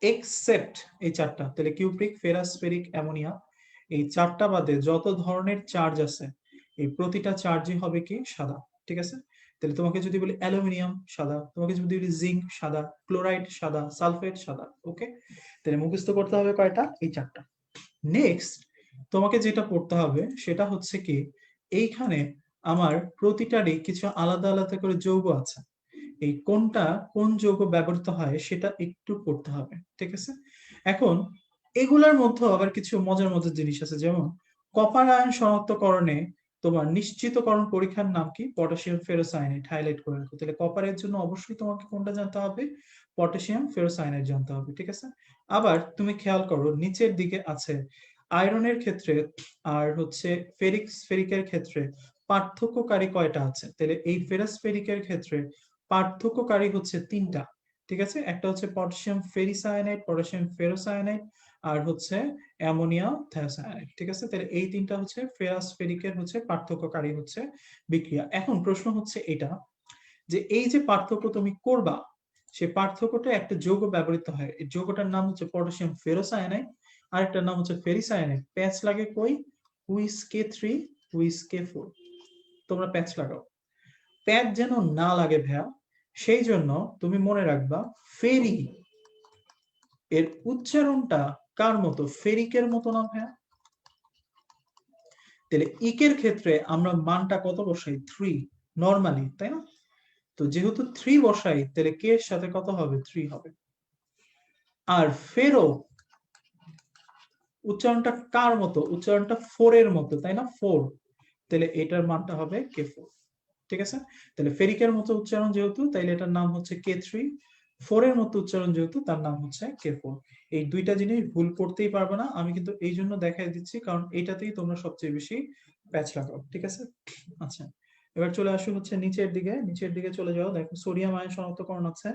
এক্সেপ্ট এই চারটা। তাহলে কিউপ্রিক, ফেরাস, ফেরিক, অ্যামোনিয়া, এই চারটা বাদে যত ধরনের চার্জ আছে এই প্রতিটা চার্জই হবে কি সাদা, ঠিক আছে? তাহলে তোমাকে যদি বলি অ্যালুমিনিয়াম সাদা, তোমাকে যদি বলি জিঙ্ক সাদা, ক্লোরাইড সাদা, সালফেট সাদা। ওকে, তাহলে মুখস্থ করতে হবে কয়টা? এই চারটা। নেক্সট তোমাকে যেটা পড়তে হবে সেটা হচ্ছে কি, এইখানে আমার প্রতিটারই কিছু আলাদা আলাদা করে যৌগ আছে, এই কোনটা কোন যৌগ ব্যবহৃত হয় সেটা একটু পড়তে হবে, ঠিক আছে? এখন এগুলার মধ্যে আবার কিছু মজার মজার জিনিস আছে, যেমন কপার আয়ন শনাক্তকরণে তোমার নিশ্চিতকরণ পরীক্ষার নাম কি? পটাশিয়াম ফেরোসায়ানাইড, হাইলাইট করে রাখো। তাহলে কপারের জন্য অবশ্যই তোমাকে কোনটা জানতে হবে? পটাশিয়াম ফেরোসায়ানাইড জানতে হবে, ঠিক আছে? আবার তুমি খেয়াল করো নিচের দিকে আছে আয়রনের ক্ষেত্রে আর হচ্ছে ফেরিকের ক্ষেত্রে পার্থক্যকারী কয়টা আছে? তাহলে এই ফেরাস ফেরিকের ক্ষেত্রে পার্থক্যকারী হচ্ছে তিনটা, ঠিক আছে? একটা হচ্ছে পটাশিয়াম ফেরিসায়ানাইড, পটাশিয়াম ফেরোসায়ানাইড, আর হচ্ছে অ্যামোনিয়া থায়োসায়ানাইড, ঠিক আছে? তাহলে এই তিনটা হচ্ছে ফেরাস ফেরিকের হচ্ছে পার্থক্যকারী হচ্ছে বিক্রিয়া। এখন প্রশ্ন হচ্ছে এটা, যে এই যে পার্থক্য তুমি করবা, সেই পার্থক্যটা একটা যৌগ ব্যবহৃত হয়, এই যৌগটার নাম হচ্ছে পটাশিয়াম ফেরোসায়ানাইড, আরেকটার নাম হচ্ছে ফেরিসায়ানাইড। প্যাচ লাগে কই? হুইস K3, হুইস K4, তোমরা প্যাচ লাগাও। প্যাচ যেন না লাগে ভাইয়া, সেই জন্য তুমি মনে রাখবা ফেরি এর উচ্চারণটা কার মতো? ফেরিকের মতো না ভাইয়া? তাহলে ইকের ক্ষেত্রে আমরা মানটা কত বসাই? 3 নরমালি, তাই না? তো যেহেতু 3 বসাই, তাহলে কে এর সাথে কত হবে? 3 হবে। আর ফেরো উচ্চারণটা কার মতো? উচ্চারণটা 4 এর মতো, তাই না? 4, তাহলে এটার মানটা হবে K4, ঠিক আছে? তাহলে ফেরিকের মতো উচ্চারণ যেহেতু, তাইলে এটার নাম হচ্ছে K3, 4 এর মতো উচ্চারণ যেহেতু, তার নাম হচ্ছে K4। এই দুইটা জিনিস ভুল করতেই পারবে না, আমি কিন্তু এই জন্য দেখাই দিচ্ছি কারণ এইটাতেই তোমরা সবচেয়ে বেশি প্যাচ লাগাও, ঠিক আছে? আচ্ছা, এবার চলে আসো হচ্ছে নিচের দিকে, নিচের দিকে চলে যাও, দেখো সোডিয়াম আয়ন শনাক্তকরণ আছে,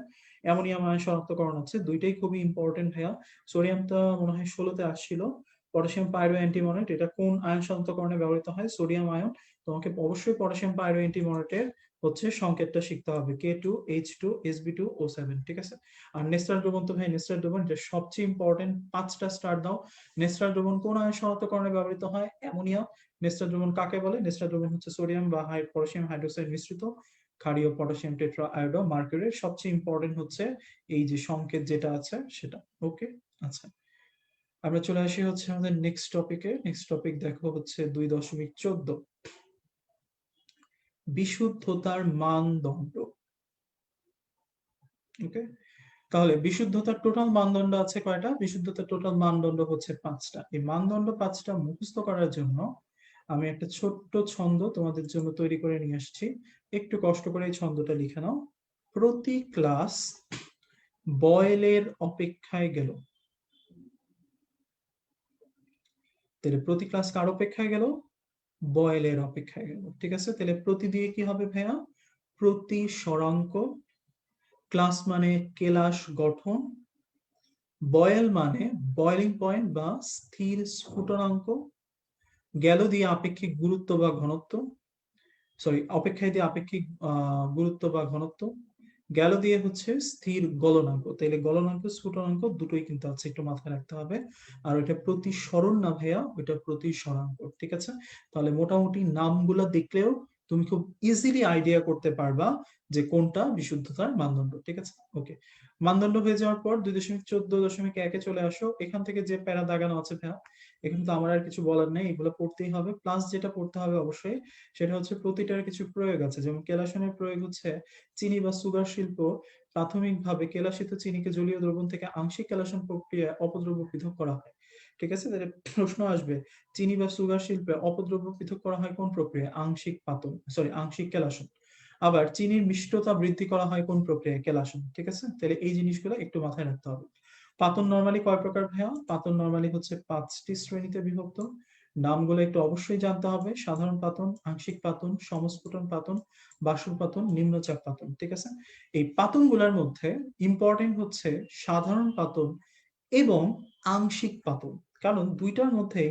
অ্যামোনিয়াম আয়ন শনাক্তকরণ আছে, দুইটাই খুবই ইম্পর্টেন্ট ভাইয়া। সোডিয়ামটা মনে হয় 16তে আসছিল। পটাশিয়াম পাইরো অ্যান্টিমনেট, এটা কোন আয়ন শনাক্তকরণে ব্যবহৃত হয়? Sodium ion. তোমাকে অবশ্যই পটাশিয়াম পাইরো অ্যান্টিমনেটের হচ্ছে সংকেতটা শিখতে হবে, K2H2SB2O7, ঠিক আছে? আর নেস্টার দ্রবণ তো ভাই নেস্টার দ্রবণ, এটা সবচেয়ে ইম্পর্টেন্ট, 5টা স্টার দাও। নেস্টার দ্রবণ কোন আয়ন শনাক্তকরণে ব্যবহৃত হয়? অ্যামোনিয়া। নেস্টার দ্রবণ কাকে বলে? নেস্টার দ্রবণ হচ্ছে সোডিয়াম বা পটাশিয়াম হাইড্রোক্সাইড মিশ্রিত ক্ষারীয় পটাশিয়াম টেট্রা আয়োডো মার্কিউরেট। সবচেয়ে ইম্পর্টেন্ট হচ্ছে এই যে সংকেত যেটা আছে সেটা। ওকে, আচ্ছা, আমরা চলে আসি হচ্ছে আমাদের নেক্সট টপিকে। নেক্সট টপিক দেখো হচ্ছে 2.14, বিশুদ্ধতার মানদণ্ড। ওকে, তাহলে বিশুদ্ধতার টোটাল মানদণ্ড আছে কয়টা? বিশুদ্ধতার টোটাল মানদণ্ড হচ্ছে 5টা। এই মানদণ্ড 5টা মুখস্থ করার জন্য আমি একটা ছোট্ট ছন্দ তোমাদের জন্য তৈরি করে নিয়ে আসছি, একটু কষ্ট করে এই ছন্দটা লিখে নাও। প্রতি ক্লাস বয়েলের অপেক্ষায় গেল। তাহলে প্রতি ক্লাস কার অপেক্ষায় গেল? বয়েলের অপেক্ষায় গেল, ঠিক আছে? তাহলে প্রতি দিয়ে কি হবে ভাইয়া? প্রতি স্বরাঙ্ক, ক্লাস মানে কেলাস গঠন, বয়েল মানে বয়লিং পয়েন্ট বা স্থির স্ফুটনাঙ্ক, গেল দিয়ে আপেক্ষিক গুরুত্ব বা ঘনত্ব, সরি অপেক্ষায় দিয়ে আপেক্ষিক গুরুত্ব বা ঘনত্ব, গেল দিয়ে হচ্ছে স্থির গলনাঙ্ক। তাহলে গলনাঙ্ক স্ফুটনাঙ্ক দুটোই কিন্তু আছে, একটু মাথায় রাখতে হবে। আর ওইটা প্রতিসরণ না ভাইয়া, ওইটা প্রতিসরাঙ্ক, ঠিক আছে? তাহলে মোটামুটি নামগুলা দেখলেও তুমি খুব ইজিলি আইডিয়া করতে পারবা যে কোনটা বিশুদ্ধতার মানদণ্ড, ঠিক আছে? ওকে, মানদণ্ড হয়ে যাওয়ার পর 2.14.1-এ চলে আসো। এখান থেকে যে প্যারা দাগানো আছে ভাইয়া, এখানে তো আমার আর কিছু বলার নেই, এগুলো পড়তেই হবে। প্লাস যেটা পড়তে হবে অবশ্যই সেটা হচ্ছে প্রতিটার কিছু প্রয়োগ আছে। যেমন কেলাসনের প্রয়োগ হচ্ছে চিনি বা সুগার শিল্প প্রাথমিকভাবে কেলাসিত চিনিকে জলীয় দ্রবণ থেকে আংশিক কেলাসন প্রক্রিয়ায় অপদ্রব্য পৃথক করা হয়, ঠিক আছে? তাহলে প্রশ্ন আসবে, চিনি বা সুগার শিল্পে অপদ্রব্য পৃথক করা হয় কোন প্রক্রিয়ায়? আংশিক পাতন, সরি আংশিক কেলাসন। আবার চিনির মিষ্টতা বৃদ্ধি করা হয় কোন প্রক্রিয়ায়? কেলাসন, ঠিক আছে? তাহলে এই জিনিসগুলো একটু মাথায় রাখতে হবে। পাতন নরমালি কয় প্রকার ভাইয়া? পাতন নরমালি হচ্ছে 5টি শ্রেণীতে বিভক্ত। নামগুলো একটু অবশ্যই জানতে হবে: সাধারণ পাতন, আংশিক পাতন, সমস্ফুটন পাতন, বাষ্প পাতন, নিম্নচাপ পাতন, ঠিক আছে? এই পাতনগুলোর মধ্যে ইম্পর্টেন্ট হচ্ছে সাধারণ পাতন এবং আংশিক পাতন, কারণ দুইটার মধ্যে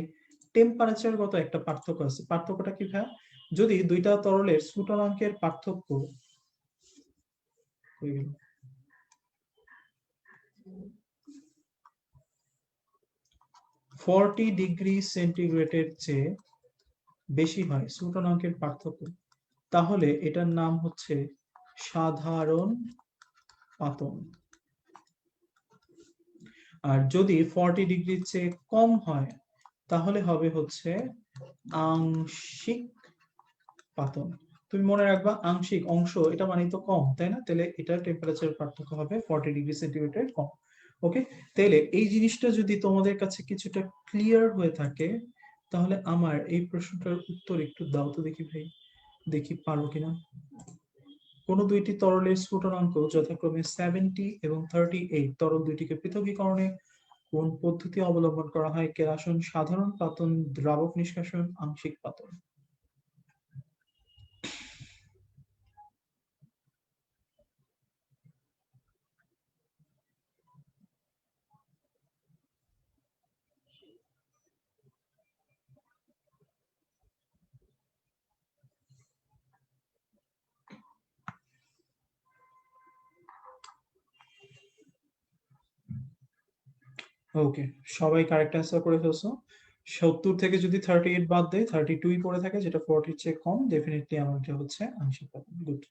টেম্পারেচারগত একটা পার্থক্য আছে। পার্থক্যটা কি ভাইয়া? যদি দুইটা তরলের স্ফুটনাঙ্কের পার্থক্য 40°C চেয়ে বেশি হয় স্ফুটনাঙ্কের পার্থক্য, তাহলে এটার নাম হচ্ছে সাধারণ পাতন। আর যদি 40°-র চেয়ে কম হয় তাহলে হবে হচ্ছে আংশিক পাতন। তুমি মনে রাখবা আংশিক অংশ এটা মানে তো কম, তাই না? তাহলে এটা টেম্পারেচার পার্থক্য হবে 40°C কম। ওকে, তাহলে এই জিনিসটা যদি তোমাদের কাছে কিছুটা ক্লিয়ার হয়ে থাকে তাহলে আমার এই প্রশ্নটার উত্তর একটু দাও তো দেখি ভাই, দেখি পারো কিনা। কোন দুইটি তরলের স্ফুটনাঙ্ক যথাক্রমে 70 এবং 38, তরল দুইটিকে পৃথকীকরণে কোন পদ্ধতি অবলম্বন করা হয়? কেলাসন, সাধারণ পাতন, দ্রাবক নিষ্কাশন, আংশিক পাতন। ওকে, সবাই কারেক্ট অ্যান্সার করে ফেলছো। 70 থেকে যদি 38 বাদ দেয় 32 পড়ে থাকে, যেটা 40 এর চেয়ে কম, ডেফিনেটলি আমাকে হচ্ছে আংশিক পাতন। গুড,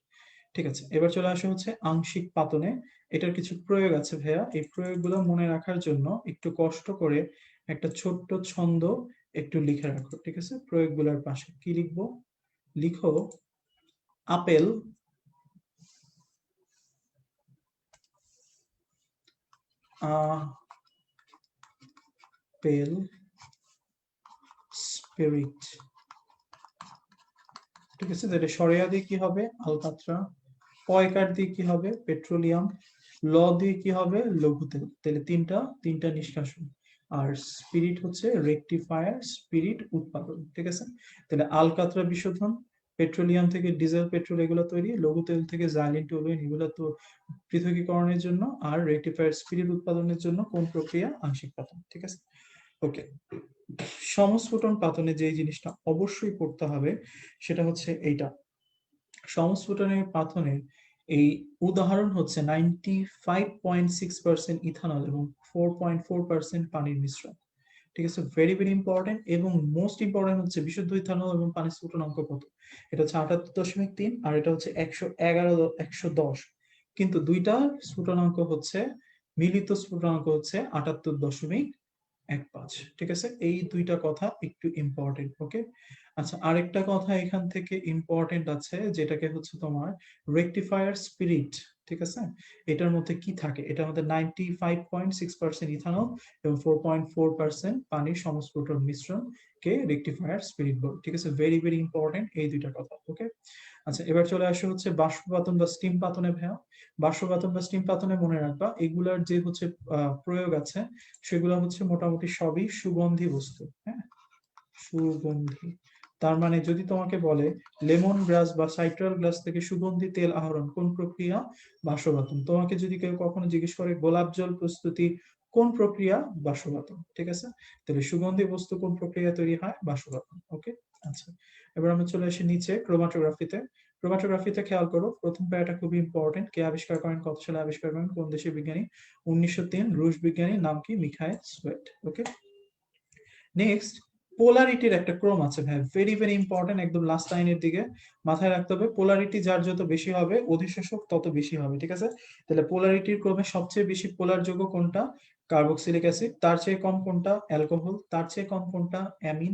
ঠিক আছে। এবার চলে আসা হচ্ছে আংশিক পাতনে। এটার কিছু প্রয়োগ আছে ভাইয়া, এই প্রয়োগগুলো মনে রাখার জন্য একটু কষ্ট করে একটা ছোট্ট ছন্দ একটু লিখে রাখো, ঠিক আছে? প্রয়োগগুলোর পাশে কি লিখবো? লিখো আপেল আপেল স্পিরিট, ঠিক আছে? তাহলে সরেয়া দিয়ে কি হবে? আলকাতরা। পয়কার দিয়ে কি হবে? পেট্রোলিয়াম। ল দিয়ে কি হবে? লঘু তেল। তাহলে তিনটা নিষ্কাশন। আর স্পিরিট হচ্ছে রেকটিফায়ার, স্পিরিট উৎপাদন, ঠিক আছে? তাহলে আলকাতরা বিশোধন, পেট্রোলিয়াম থেকে ডিজেল পেট্রোল এগুলো তৈরি, লঘু তেল থেকে জাইলিন টুলুইন এগুলো তো পৃথকীকরণের জন্য, আর রেকটিফায়ার স্পিরিট উৎপাদনের জন্য কোন প্রক্রিয়া? আংশিক পাতন, ঠিক আছে? ওকে, সমস্ফুটন পাতনে যে জিনিসটা অবশ্যই পড়তে হবে সেটা হচ্ছে এইটা। সমস্ফুটনের পাতনের এই উদাহরণ হচ্ছে 95.6% ইথানল এবং 4.4% পানির মিশ্রণ, ঠিক আছে? Very very important. এবং মোস্ট ইম্পর্টেন্ট হচ্ছে বিশুদ্ধ ইথানল এবং পানির স্ফুটনাঙ্ক কত? এটা হচ্ছে 78.3, আর এটা হচ্ছে 111, 110। কিন্তু দুইটা স্ফুটনাঙ্ক হচ্ছে, মিলিত স্ফুটনাঙ্ক হচ্ছে 78.15, ঠিক আছে? এই দুইটা কথা একটু ইম্পর্টেন্ট, ওকে? আচ্ছা, আরেকটা কথা এখান থেকে ইম্পর্টেন্ট আছে, যেটাকে হচ্ছে তোমার রেকটিফায়ার স্পিরিট, ঠিক আছে? এটার মধ্যে কি থাকে? এটার মধ্যে 95.6% ইথানল এবং 4.4% পানির সমস্ফুটন মিশ্রণ কে রেকটিফায়ার স্পিরিট বলে, ঠিক আছে? ভেরি ভেরি ইম্পর্টেন্ট এই দুইটা কথা, ওকে? আচ্ছা, এবার চলে আসে হচ্ছে বাষ্পপাতন বা স্টিম পাতনে ভাইয়া। বাষ্পপাতন বা স্টিম পাতনে মনে রাখবা এগুলার যে হচ্ছে প্রয়োগ আছে সেগুলো হচ্ছে মোটামুটি সবই সুগন্ধি বস্তু, হ্যাঁ? সুগন্ধি, তার মানে যদি তোমাকে বলে লেমন গ্রাস বা সাইট্রাল গ্রাস থেকে সুগন্ধি তেল আহরণ কোন প্রক্রিয়া? বাষ্পপাতন। তোমাকে যদি কেউ কখনো জিজ্ঞেস করে গোলাপ জল প্রস্তুতি কোন প্রক্রিয়া? বাষ্পীভবন। ঠিক আছে, তাহলে সুগন্ধি বস্তু কোন প্রক্রিয়া তৈরি হয়? বাষ্পীভবন। ওকে, আচ্ছা, এবার আমরা চলে আসি নিচে ক্রোমাটোগ্রাফিতে। ক্রোমাটোগ্রাফিতে খেয়াল করো, প্রথম প্যারাটা খুবই ইম্পর্টেন্ট। কে আবিষ্কার করেন, কত সালে আবিষ্কার করেন, কোন দেশের বিজ্ঞানী? 1903, রুশ বিজ্ঞানী, নাম কি? Mikhail Tswett. ওকে, নেক্সট, পোলারিটির একটা ক্রম আছে ভাই, ভেরি ভেরি ইম্পর্টেন্ট, একদম লাস্ট লাইনের দিকে মাথায় রাখতে হবে। পোলারিটি যার যত বেশি হবে অধিশোষক তত বেশি হবে। ঠিক আছে, তাহলে পোলারিটির ক্রমে সবচেয়ে বেশি পোলার যৌগ কোনটা? Carboxylic acid. তার চেয়ে কম কোনটা? অ্যালকোহল। তার চেয়ে কম কোনটা? অ্যামিন।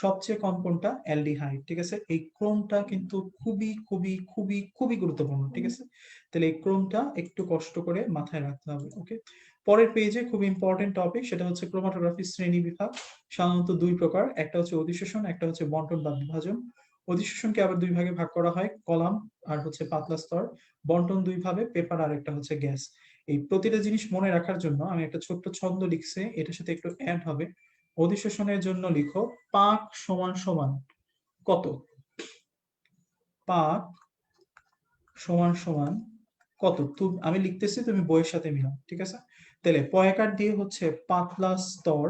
সবচেয়ে কম কোনটা? অ্যালডিহাইড। ঠিক আছে, এই ক্রমটা কিন্তু খুবই খুবই খুবই খুবই গুরুত্বপূর্ণ। ঠিক আছে, তাহলে এই ক্রমটা একটু কষ্ট করে মাথায় রাখতে হবে। ওকে, পরের পেজে খুব ইম্পর্টেন্ট টপিক, সেটা হচ্ছে ক্রোমাটোগ্রাফি শ্রেণী বিভাগ। সাধারণত দুই প্রকার, একটা হচ্ছে অধিশোষণ, একটা হচ্ছে বন্টন বা বিভাজন। অধিশোষণকে আবার দুই ভাগে ভাগ করা হয়, কলাম আর হচ্ছে পাতলা স্তর। বন্টন দুই ভাবে, পেপার আর একটা হচ্ছে গ্যাস। এই প্রতিটা জিনিস মনে রাখার জন্য আমি একটা ছোট্ট ছন্দ লিখছি, এটার সাথে একটু অ্যাড হবে। অধিশোষণের জন্য লিখো পাক সমান সমান কত? পাক সমান সমান কত? তুমি, আমি লিখতেছি, তুমি বইয়ের সাথে মিলাও। ঠিক আছে, তাহলে পয়াকার দিয়ে হচ্ছে পাতলা স্তর।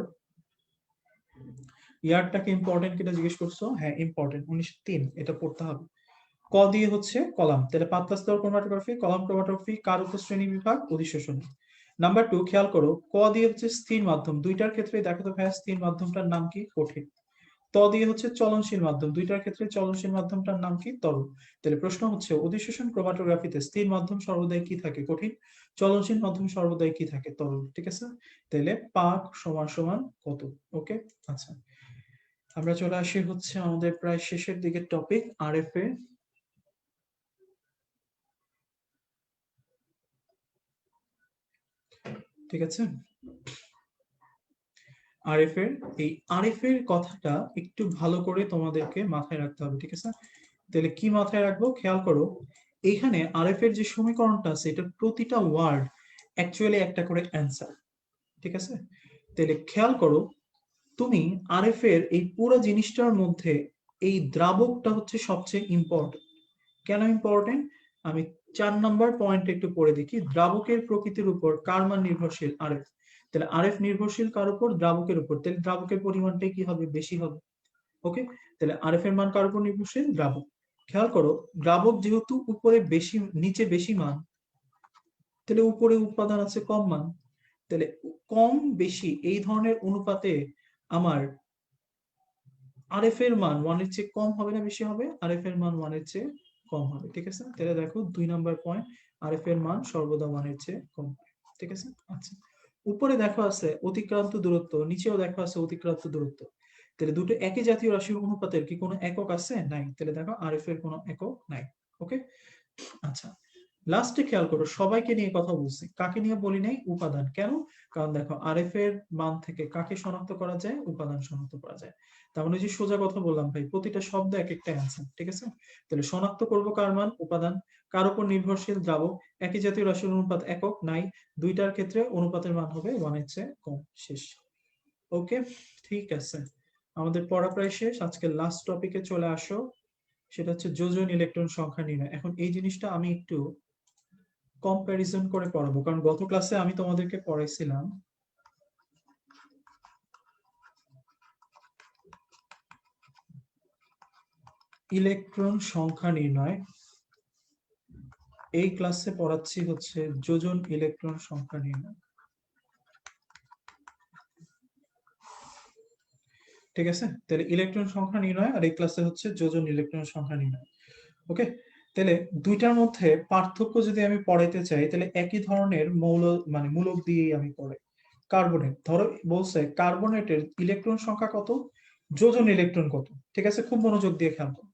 ইয়ারটাকে ইম্পর্টেন্ট কিনা জিজ্ঞেস করছো? হ্যাঁ ইম্পর্টেন্ট, 1903, এটা পড়তে হবে। ক দিয়ে হচ্ছে কলাম, তাহলে পাতলা স্তর ক্রোমাটোগ্রাফি, কলাম ক্রোমাটোগ্রাফি কার উপর শ্রেণী বিভাগ? অধিশোষণ। নাম্বার 2 খেয়াল করো, ক দিয়ে হচ্ছে স্থির মাধ্যম, দুইটার ক্ষেত্রে দেখো তো ভাইয়া স্থির মাধ্যমটার নাম কি? কঠিন। ত দিয়ে হচ্ছে চলনশীল মাধ্যম, দুইটার ক্ষেত্রে চলনশীল মাধ্যমটার নাম কি? তরল। তাহলে প্রশ্ন হচ্ছে অধিশোষণ ক্রোমাটোগ্রাফিতে স্থির মাধ্যম সর্বদাই কি থাকে? কঠিন। চলনশীল মাধ্যম সর্বদাই কি থাকে? তরল। ঠিক আছে, তাহলে পাক সমান সমান কত? ওকে, আচ্ছা, আমরা চলে আসি হচ্ছে আমাদের প্রায় শেষের দিকে টপিক আরএফ এ। ঠিক আছে, আরএফ এর, এই আরএফ এর কথাটা একটু ভালো করে তোমাদেরকে মাথায় রাখতে হবে। ঠিক আছে, তাহলে কি মাথায় রাখবো? খেয়াল করো, এইখানে আরএফ এর যে সমীকরণটা আছে, এটার প্রতিটা ওয়ার্ড অ্যাকচুয়ালি একটা করে অ্যান্সার। ঠিক আছে, তাহলে খেয়াল করো, তুমি আরএফ এর এই পুরো জিনিসটার মধ্যে এই দ্রাবকটা হচ্ছে সবচেয়ে ইম্পর্টেন্ট। কেন ইম্পর্টেন্ট? আমি 4 নম্বর পয়েন্ট একটু পড়ে দেখি, দ্রাবকের প্রকৃতির উপর কার মান নির্ভরশীল? আরএফ। তাহলে আরএফ নির্ভরশীল কার উপর? দ্রাবকের উপর, তাহলে দ্রাবকের পরিমাণটাই কি হবে? বেশি হবে। ওকে, তাহলে আরএফ এর মান কার উপর নির্ভরশীল? দ্রাবক। খেয়াল করো, দ্রাবক যেহেতু উপরে বেশি, নিচে বেশি মান, তাহলে উপরে উপাদান আছে কম মান। তাহলে কম বেশি এই ধরনের অনুপাতে আমার আরএফ এর মান 1 এর চেয়ে কম হবে না বেশি হবে? আরএফ এর মান 1 এর চেয়ে কম হবে। ঠিক আছে, তাহলে দেখো 2 নম্বর পয়েন্ট, আরএফ এর মান সর্বদা 1 এর চেয়ে কম। ঠিক আছে, আচ্ছা, উপরে দেখো আছে অতিক্রান্ত দূরত্ব, নিচেও দেখো আছে অতিক্রান্ত দূরত্ব। তাহলে দুটো একই জাতীয় রাশির অনুপাতের কি কোনো একক আছে? নাই। তাহলে দেখো আরএফ এর কোনো একক নাই। ওকে, আচ্ছা, লাস্টে খেয়াল করো, সবাইকে নিয়ে কথা বলছি, কাকে নিয়ে বলি নাই? উপাদান। কেন? কারণ দেখো আরএফ এর মান থেকে কাকে শনাক্ত করা যায়? উপাদান শনাক্ত করা যায়। তার মানে যে সোজা কথা বললাম ভাই, প্রতিটা শব্দ এক একটা অ্যান্সার। ঠিক আছে, তাহলে শনাক্ত করব কার মান? উপাদান। কার উপর নির্ভরশীল? দ্রাবক। একই জাতীয় রাশির অনুপাত একক নাই, দুইটার ক্ষেত্রে অনুপাতের মান হবে 1 এর চেয়ে কম। শেষ। ওকে, ঠিক আছে, আমাদের পড়া প্রায় শেষ। আজকে লাস্ট টপিকে চলে আসো, সেটা হচ্ছে যোজন ইলেকট্রন সংখ্যা নির্ণয়। এখন এই জিনিসটা আমি একটু কম্প্যারিজন করে পড়াবো, কারণ গত ক্লাসে আমি তোমাদেরকে পড়াইছিলাম ইলেকট্রন সংখ্যা নির্ণয়, এই ক্লাসে পড়াচ্ছি হচ্ছে যোজন ইলেকট্রন সংখ্যা নির্ণয়। ঠিক আছে, তাহলে ইলেকট্রন সংখ্যা নির্ণয় আর এই ক্লাসে হচ্ছে যোজন ইলেকট্রন সংখ্যা নির্ণয়। ওকে, তাহলে দুইটার মধ্যে পার্থক্য যদি আমি পড়াইতে চাই, তাহলে একই ধরনের মৌল মানে মূলক দিয়েই আমি পড়াই। কার্বনেট ধরো বলছে কার্বনেটের ইলেকট্রন সংখ্যা কত, যোজন ইলেকট্রন কত। ঠিক আছে, খুব মনোযোগ দিয়ে খেয়াল করো।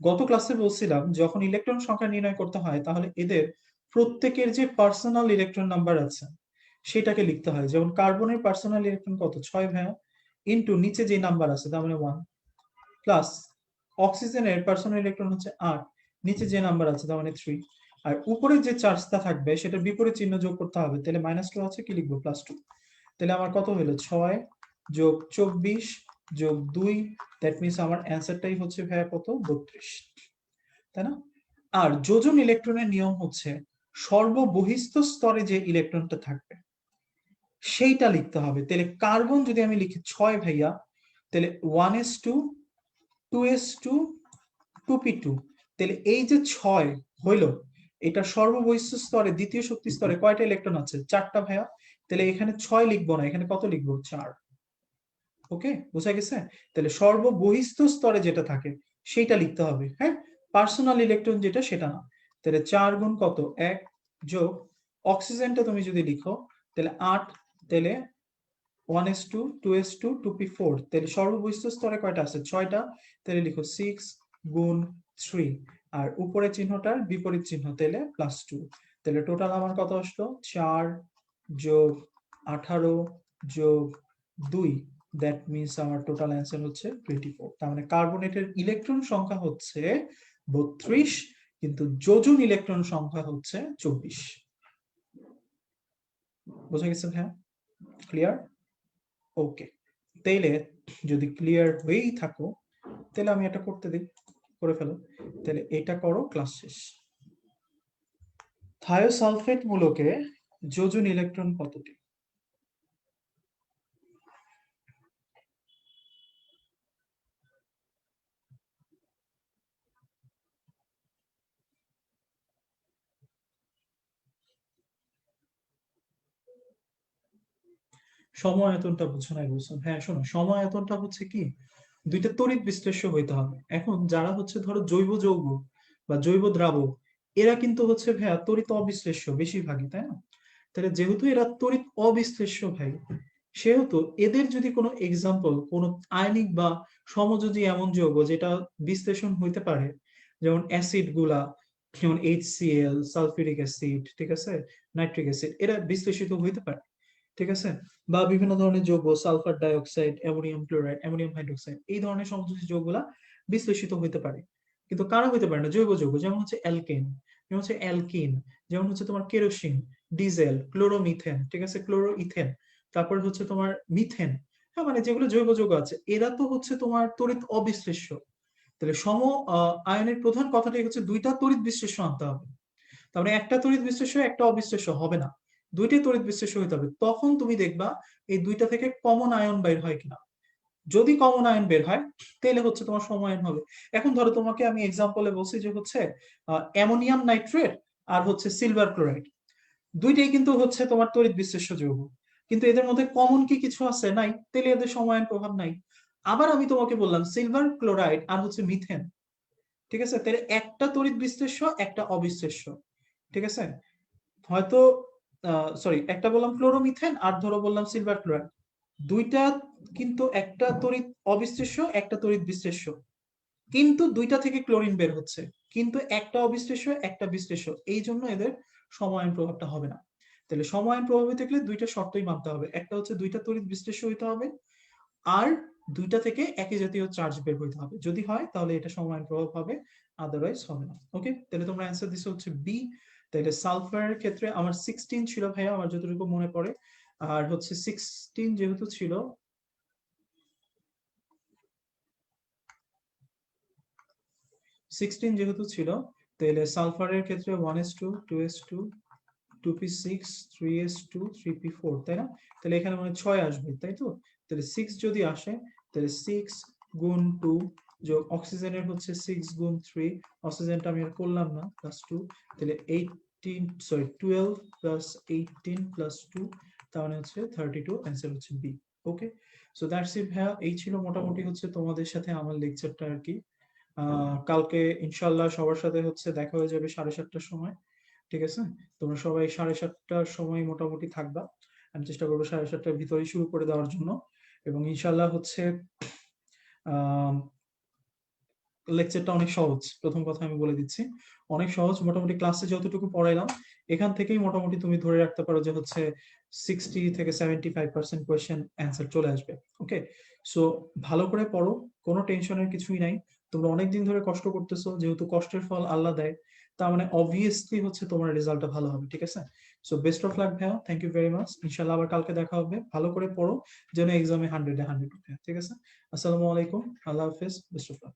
গত ক্লাসে বলছিলাম যখন ইলেকট্রন সংখ্যা নির্ণয় করতে হয়, তাহলে এদের প্রত্যেকের যে পার্সোনাল ইলেকট্রন নাম্বার আছে সেটাকে লিখতে হয়। যেমন কার্বনের পার্সোনাল ইলেকট্রন কত? 6 ভাইয়া, ইন্টু নিচে যে নাম্বার আছে তার মানে 1, প্লাস অক্সিজেনের পার্সোনাল ইলেকট্রন হচ্ছে 8, নিচে যে নাম্বার আছে তার মানে 3, আর উপরে যে চার্জটা থাকবে সেটা বিপরীত চিহ্ন যোগ করতে হবে। তাহলে -2 আছে, কি লিখবো? +2। তাহলে আমার কত হলো? 6 যোগ 24 যোগ 2, দ্যাট মিনস আমার অ্যান্সারটাই হচ্ছে ভাইয়া কত? 32, তাই না? আর যোজন ইলেকট্রনের নিয়ম হচ্ছে সর্ববহিস্থ স্তরে যে ইলেকট্রনটা থাকবে সেইটা লিখতে হবে। তাহলে কার্বন যদি আমি লিখি 6 ভাইয়া, তাহলে 1s2 2s2 2p2, তাহলে এই যে 6 হইলো, এটা সর্ববহিষ্ঠ স্তরে দ্বিতীয় শক্তি স্তরে কয়টা ইলেকট্রন আছে? 4টা ভাইয়া। তাহলে এখানে 6 লিখবো না, এখানে কত লিখবো? 4। ওকে, বোঝা গেছে? তাহলে সর্ববহিষ্ঠ স্তরে যেটা থাকে সেইটা লিখতে হবে, হ্যাঁ, পার্সোনাল ইলেকট্রন যেটা সেটা না। তাহলে 4 গুণ কত? 1 যোগ অক্সিজেনটা তুমি যদি লিখো তাহলে 8, তাহলে 1s2 2s2 2p4, তাহলে সর্ববহিষ্ঠ স্তরে কয়টা আছে? 6টা। তাহলে লিখো 6 গুণ 3, আর উপরে চিহ্নটার বিপরীত চিহ্ন, তাহলে +2। তাহলে টোটাল আমার কত আসলো? 4 যোগ 18 যোগ 2, দ্যাট মিনস আমার টোটাল অ্যান্সার হচ্ছে 24। তার মানে কার্বনেটের ইলেকট্রন সংখ্যা হচ্ছে 32, কিন্তু যোজন ইলেকট্রন সংখ্যা হচ্ছে 24। বোঝা গেছে ভাইয়া? ক্লিয়ার? ওকে, তাইলে যদি ক্লিয়ার হয়েই থাকো তাহলে আমি এটা করতে দিই, করে ফেলো। তাহলে এটা করো, ক্লাস শেষ। থায়োসালফেট মূলকে যোজন ইলেকট্রন কতটি? সমায়তনটা বুঝো নাই বলছো? হ্যাঁ শোনো, সমায়তনটা হচ্ছে কি, দুইটা তড়িৎ বিশ্লেষ্য হইতে হবে। এখন যারা হচ্ছে ধরো জৈব যৌগ বা জৈব দ্রাবক, এরা কিন্তু হচ্ছে ভাইয়া তড়িৎ অবিশ্লেষ্য বেশিরভাগই, তাই না? তাহলে যেহেতু এরা তড়িৎ অবিশ্লেষ্য ভাই, সেহেতু এদের যদি কোনো এক্সাম্পল, কোনো আয়নিক বা সমযোজী এমন যৌগ যেটা বিশ্লেষণ হইতে পারে, যেমন অ্যাসিড গুলা, যেমন HCl, সালফিউরিক অ্যাসিড, ঠিক আছে, নাইট্রিক অ্যাসিড, এরা বিশ্লেষিত হইতে পারে, ঠিক আছে, বা বিভিন্ন ধরনের যৌগ, sulphur dioxide, ammonium chloride, ammonium hydroxide, এই ধরনের সমযোজী যৌগগুলা বিশ্লেষিত হইতে পারে। কিন্তু কারা হইতে পারে না? জৈব যৌগ, যেমন হচ্ছে অ্যালকেন, যেমন হচ্ছে অ্যালকিন, যেমন হচ্ছে তোমার কেরোসিন, ডিজেল, ক্লোরোমিথেন, ঠিক আছে, ক্লোরো ইথেন, তারপর হচ্ছে তোমার মিথেন। হ্যাঁ, মানে যেগুলো জৈব যৌগ আছে এরা তো হচ্ছে তোমার তড়িৎ অবিশ্লেষ্য। তাহলে সম আয়নের প্রধান কথাটাই হচ্ছে দুইটা তড়িৎ বিশ্লেষ্য আনতে হবে। তার মানে একটা তড়িৎ বিশ্লেষ্য একটা অবিশ্লেষ্য হবে না, দুইটাই তড়িৎ বিশ্লেষ্য হইতে হবে। তখন তুমি দেখবা এই দুইটা থেকে কমন আয়ন বের হয় কিনা। যদি কমন আয়ন বের হয় তাহলে হচ্ছে তোমার সমায়ন হবে। এখন ধরো তোমাকে আমি এক্সাম্পলে বলছি যে হচ্ছে অ্যামোনিয়াম নাইট্রেট আর হচ্ছে সিলভার ক্লোরাইড, দুইটাই কিন্তু হচ্ছে তোমার তড়িৎ বিশ্লেষ্য যৌগ, কিন্তু এদের মধ্যে কমন কি কিছু আছে? নাই, তাহলে এদের সমায়ন প্রভাব নাই। আবার আমি তোমাকে বললাম সিলভার ক্লোরাইড আর হচ্ছে মিথেন, ঠিক আছে, তাহলে একটা তড়িৎ বিশ্লেষ্য একটা অবিশ্লেষ্য, ঠিক আছে। হয়তো সরি, একটা বললাম ক্লোরোমিথেন আর ধরো বললাম সিলভার ক্লোরাইড, দুইটা কিন্তু একটা তড়িৎ অবিশ্লেষ্য একটা তড়িৎ বিশ্লেষ্য, কিন্তু দুইটা থেকে ক্লোরিন বের হচ্ছে, কিন্তু একটা অবিশ্লেষ্য একটা বিশ্লেষ্য, এই জন্য এদের সমায়ন প্রভাবটা হবে না। তাহলে সমায়ন প্রভাবিত গেলে দুইটা শর্তই মানতে হবে, একটা হচ্ছে দুইটা তড়িৎ বিশ্লেষ্য হইতে হবে, আর দুইটা থেকে একই জাতীয় চার্জ বের হইতে হবে। যদি হয় তাহলে এটা সমায়ন প্রভাব হবে, আদারওয়াইজ হবে না। ওকে, তাহলে তোমরা অ্যান্সার দিছো হচ্ছে বি। তাহলে সালফারের ক্ষেত্রে আমার 16 ছিল ভাইয়া, আমার যতটুকু মনে পড়ে। আর হচ্ছে 16 যেহেতু ছিল, 16 যেহেতু ছিল, তাহলে সালফারের ক্ষেত্রে 1s2 2s2 2p6 3s2 3p4, তাই না? তাহলে এখানে মানে 6 আসবে, তাই তো? তাহলে 6 যদি আসে তাহলে 6 গুণ 2 যোগ অক্সিজেনের হচ্ছে 6 গুণ 3, অক্সিজেনটা আমি আর করলাম না, +2, তাহলে 18 সরি 12 প্লাস 18 প্লাস 2, তার মানে হচ্ছে 32, অ্যান্সার হচ্ছে B. Okay, so that's it ভাইয়া, এই ছিল মোটামুটি হচ্ছে তোমাদের সাথে আমার লেকচারটা আর কি। কালকে ইনশাল্লাহ সবার সাথে হচ্ছে দেখা হয়ে যাবে 7:30টার সময়, ঠিক আছে? তোমরা সবাই 7:30টার সময় মোটামুটি থাকবা। আমি চেষ্টা করবো 7:30টার ভিতরেই শুরু করে দেওয়ার জন্য, এবং ইনশাল্লাহ হচ্ছে লেকচারটা অনেক সহজ, প্রথম কথা আমি বলে দিচ্ছি, অনেক সহজ। মোটামুটি ক্লাসে যতটুকু পড়াইলাম এখান থেকেই মোটামুটি তুমি ধরে রাখতে পারো যে হচ্ছে 60 থেকে 75% কোয়েশ্চেন অ্যান্সার চলে আসবে। ওকে, সো ভালো করে পড়ো, কোনো টেনশনের কিছুই নাই। তোমরা অনেকদিন ধরে কষ্ট করতেছো, যেহেতু কষ্টের ফল আল্লাহ দেয়, তার মানে অবভিয়াসলি হচ্ছে তোমার রেজাল্টটা ভালো হবে, ঠিক আছে? সো বেস্ট অফ লাক ভাইয়া, থ্যাংক ইউ ভেরি মাচ। ইনশাল্লাহ আবার কালকে দেখা হবে, ভালো করে পড়ো যেন এক্সামে 100-এ 100 উঠে, ঠিক আছে? আসসালামু আলাইকুম, আল্লাহ হাফেজ, বেস্ট অফ লাক।